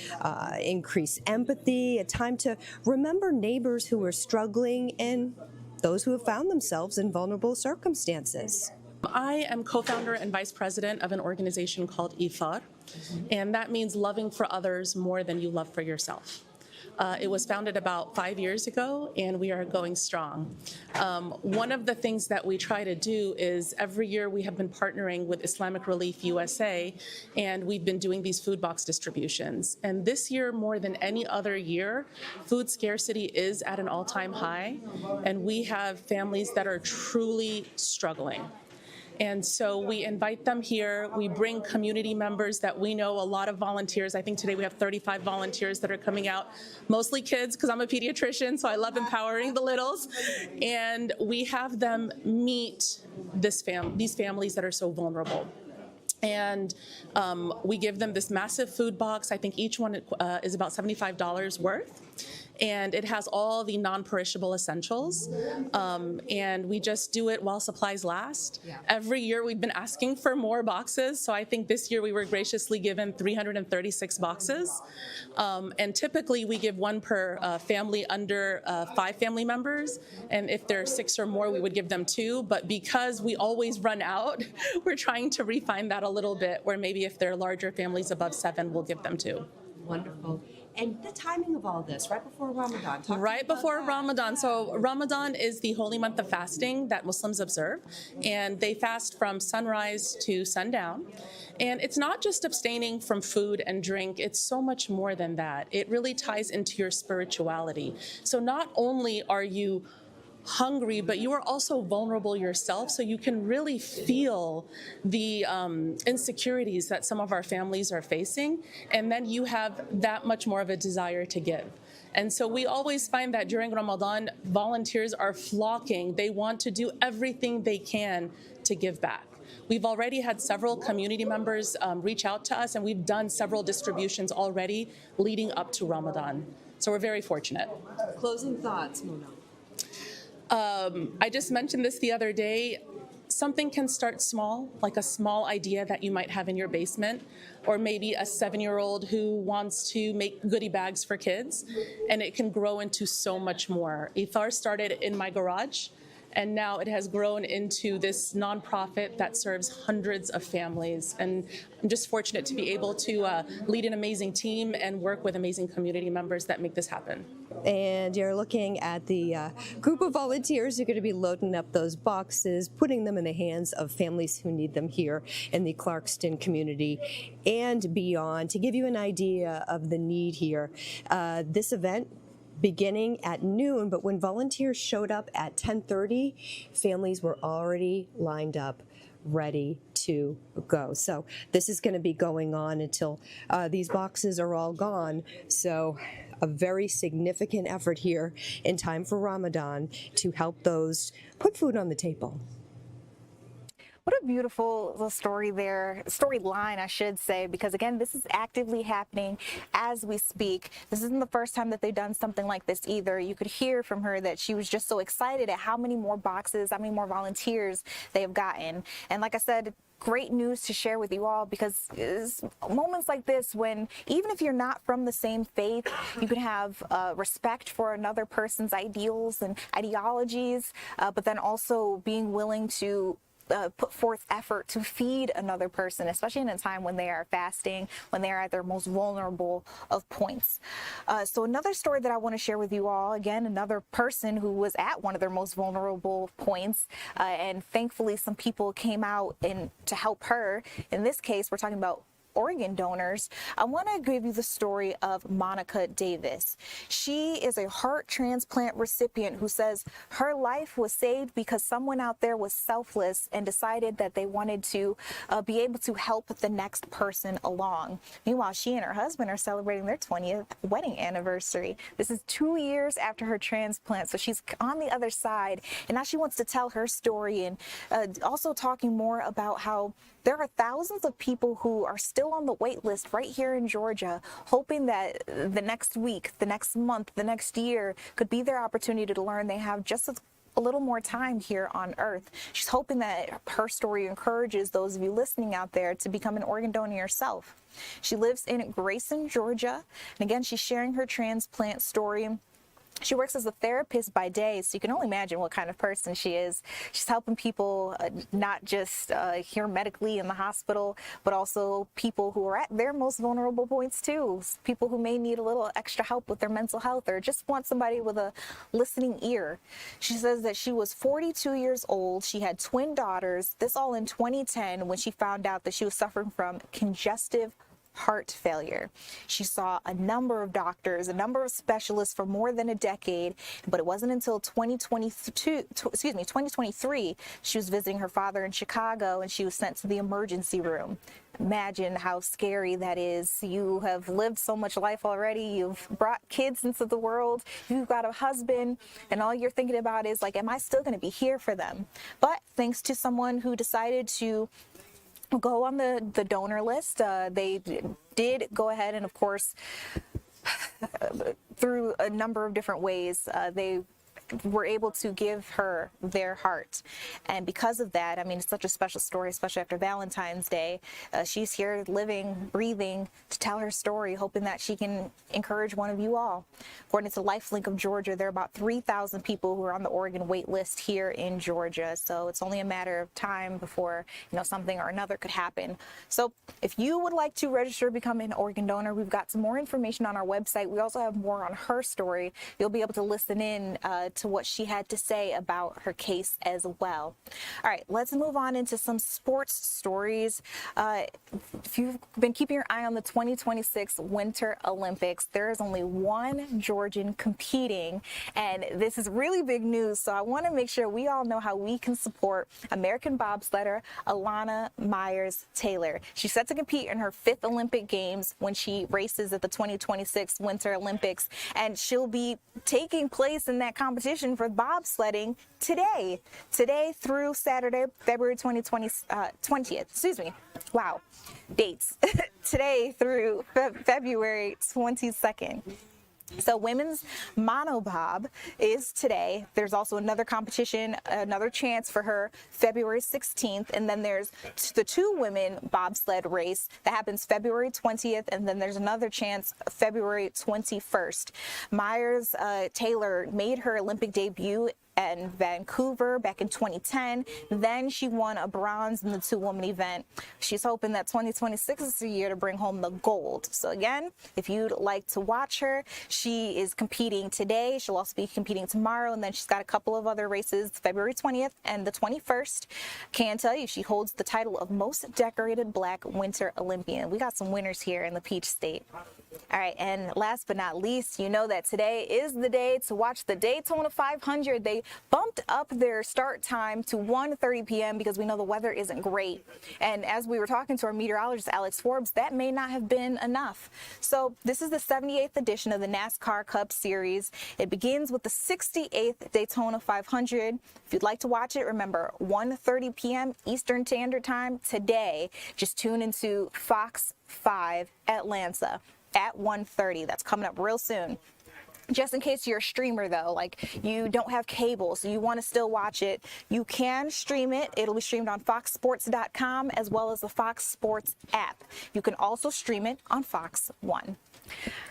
increase empathy, a time to remember neighbors who are struggling and those who have found themselves in vulnerable circumstances. I am co-founder and vice president of an organization called IFAR, and that means loving for others more than you love for yourself. It was founded about 5 years ago, and we are going strong. One of the things that we try to do is every year we have been partnering with Islamic Relief USA, and we've been doing these food box distributions. And this year, more than any other year, food scarcity is at an all-time high, and we have families that are truly struggling. And so we invite them here. We bring community members that we know, a lot of volunteers. I think today we have 35 volunteers that are coming out, mostly kids, because I'm a pediatrician, so I love empowering the littles. And we have them meet these families that are so vulnerable. And we give them this massive food box. I think each one is about $75 worth. And it has all the non-perishable essentials. And we just do it while supplies last. Yeah. Every year we've been asking for more boxes. So I think this year we were graciously given 336 boxes. And typically we give one per family under 5 family members. And if there are 6 or more, we would give them 2. But because we always run out, we're trying to refine that a little bit, where maybe if they're larger families above 7, we'll give them 2. Wonderful. And the timing of all this, right before Ramadan. Right before Ramadan. So Ramadan is the holy month of fasting that Muslims observe, and they fast from sunrise to sundown. And it's not just abstaining from food and drink, it's so much more than that. It really ties into your spirituality. So not only are you hungry, but you are also vulnerable yourself, so you can really feel the insecurities that some of our families are facing, and then you have that much more of a desire to give. And so we always find that during Ramadan, volunteers are flocking. They want to do everything they can to give back. We've already had several community members reach out to us, and we've done several distributions already leading up to Ramadan. So we're very fortunate. Closing thoughts, Mona. I just mentioned this the other day. Something can start small, like a small idea that you might have in your basement, or maybe a 7-year-old who wants to make goodie bags for kids, and it can grow into so much more. Ithar started in my garage, and now it has grown into this nonprofit that serves hundreds of families. And I'm just fortunate to be able to lead an amazing team and work with amazing community members that make this happen. And you're looking at the group of volunteers who are going to be loading up those boxes, putting them in the hands of families who need them here in the Clarkston community and beyond. To give you an idea of the need here, this event beginning at noon, but when volunteers showed up at 10:30, families were already lined up, ready to go. So this is going to be going on until these boxes are all gone. So a very significant effort here in time for Ramadan to help those put food on the table. What a beautiful little storyline, I should say, because again, this is actively happening as we speak. This isn't the first time that they've done something like this either. You could hear from her that she was just so excited at how many more boxes, how many more volunteers they have gotten. And like I said, great news to share with you all, because it's moments like this when even if you're not from the same faith, you can have respect for another person's ideals and ideologies, but then also being willing to put forth effort to feed another person, especially in a time when they are fasting, when they are at their most vulnerable of points. So another story that I want to share with you all, again, another person who was at one of their most vulnerable points, and thankfully some people came out to help her. In this case, we're talking about organ donors, I want to give you the story of Monica Davis. She is a heart transplant recipient who says her life was saved because someone out there was selfless and decided that they wanted to be able to help the next person along. Meanwhile, she and her husband are celebrating their 20th wedding anniversary. This is 2 years after her transplant, so she's on the other side, and now she wants to tell her story, and also talking more about how there are thousands of people who are still on the wait list right here in Georgia, hoping that the next week, the next month, the next year could be their opportunity to learn they have just a little more time here on earth. She's hoping that her story encourages those of you listening out there to become an organ donor yourself. She lives in Grayson, Georgia, and again, she's sharing her transplant story. She works as a therapist by day, so you can only imagine what kind of person she is. She's helping people not just here medically in the hospital, but also people who are at their most vulnerable points too. People who may need a little extra help with their mental health or just want somebody with a listening ear. She says that she was 42 years old. She had twin daughters. This all in 2010 when she found out that she was suffering from congestive heart failure. She saw a number of doctors, a number of specialists for more than a decade, but it wasn't until 2023, she was visiting her father in Chicago and she was sent to the emergency room. Imagine how scary that is. You have lived so much life already. You've brought kids into the world. You've got a husband, and all you're thinking about is like, am I still going to be here for them? But thanks to someone who decided to go on the donor list. They did go ahead and, of course, through a number of different ways, they were able to give her their heart. And because of that, I mean, it's such a special story, especially after Valentine's Day. She's here living, breathing to tell her story, hoping that she can encourage one of you all. According to Lifelink of Georgia, there are about 3,000 people who are on the organ wait list here in Georgia. So it's only a matter of time before, something or another could happen. So if you would like to register to become an organ donor, we've got some more information on our website. We also have more on her story. You'll be able to listen in to what she had to say about her case as well. All right, let's move on into some sports stories. If you've been keeping your eye on the 2026 Winter Olympics, there is only one Georgian competing, and this is really big news, so I want to make sure we all know how we can support American bobsledder Alana Myers-Taylor. She's set to compete in her 5th Olympic Games when she races at the 2026 Winter Olympics, and she'll be taking place in that competition for bobsledding today through Saturday, February 20th. Excuse me. Wow. Dates. Today through February 22nd. So women's monobob is today. There's also another competition, another chance for her February 16th. And then there's the 2 women bobsled race that happens February 20th. And then there's another chance February 21st. Myers-Taylor made her Olympic debut in Vancouver back in 2010. Then she won a bronze in the 2-woman event. She's hoping that 2026 is the year to bring home the gold. So again, if you'd like to watch her, she is competing today. She'll also be competing tomorrow, and then she's got a couple of other races, February 20th and the 21st. Can tell you she holds the title of most decorated Black Winter Olympian. We got some winners here in the Peach State. All right, and last but not least, you know that today is the day to watch the Daytona 500. They bumped up their start time to 1:30 p.m. because we know the weather isn't great. And as we were talking to our meteorologist, Alex Forbes, that may not have been enough. So this is the 78th edition of the NASCAR Cup Series. It begins with the 68th Daytona 500. If you'd like to watch it, remember, 1:30 p.m. Eastern Standard Time today. Just tune into Fox 5 Atlanta at 1:30. That's coming up real soon. Just in case you're a streamer, though, like you don't have cable, so you want to still watch it, you can stream it. It'll be streamed on foxsports.com as well as the Fox Sports app. You can also stream it on Fox One.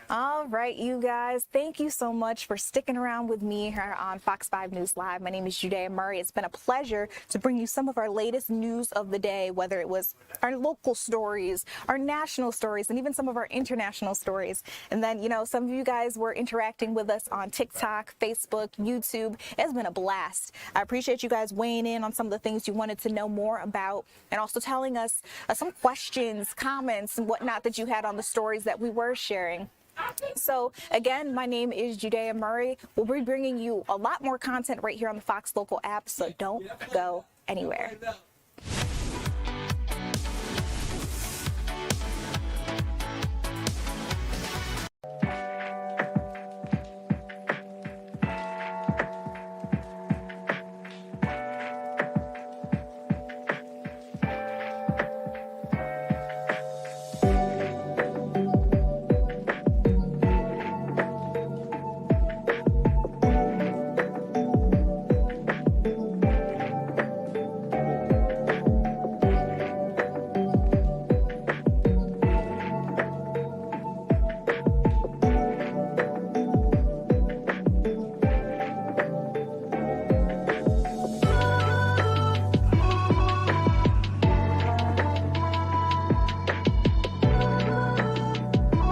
All right, you guys, thank you so much for sticking around with me here on Fox 5 News Live. My name is Judea Murray. It's been a pleasure to bring you some of our latest news of the day, whether it was our local stories, our national stories, and even some of our international stories. And then, some of you guys were interacting interacting with us on TikTok, Facebook, YouTube. It's been a blast. I appreciate you guys weighing in on some of the things you wanted to know more about, and also telling us some questions, comments, and whatnot that you had on the stories that we were sharing. So again, my name is Judea Murray. We'll be bringing you a lot more content right here on the Fox Local app, so don't go anywhere.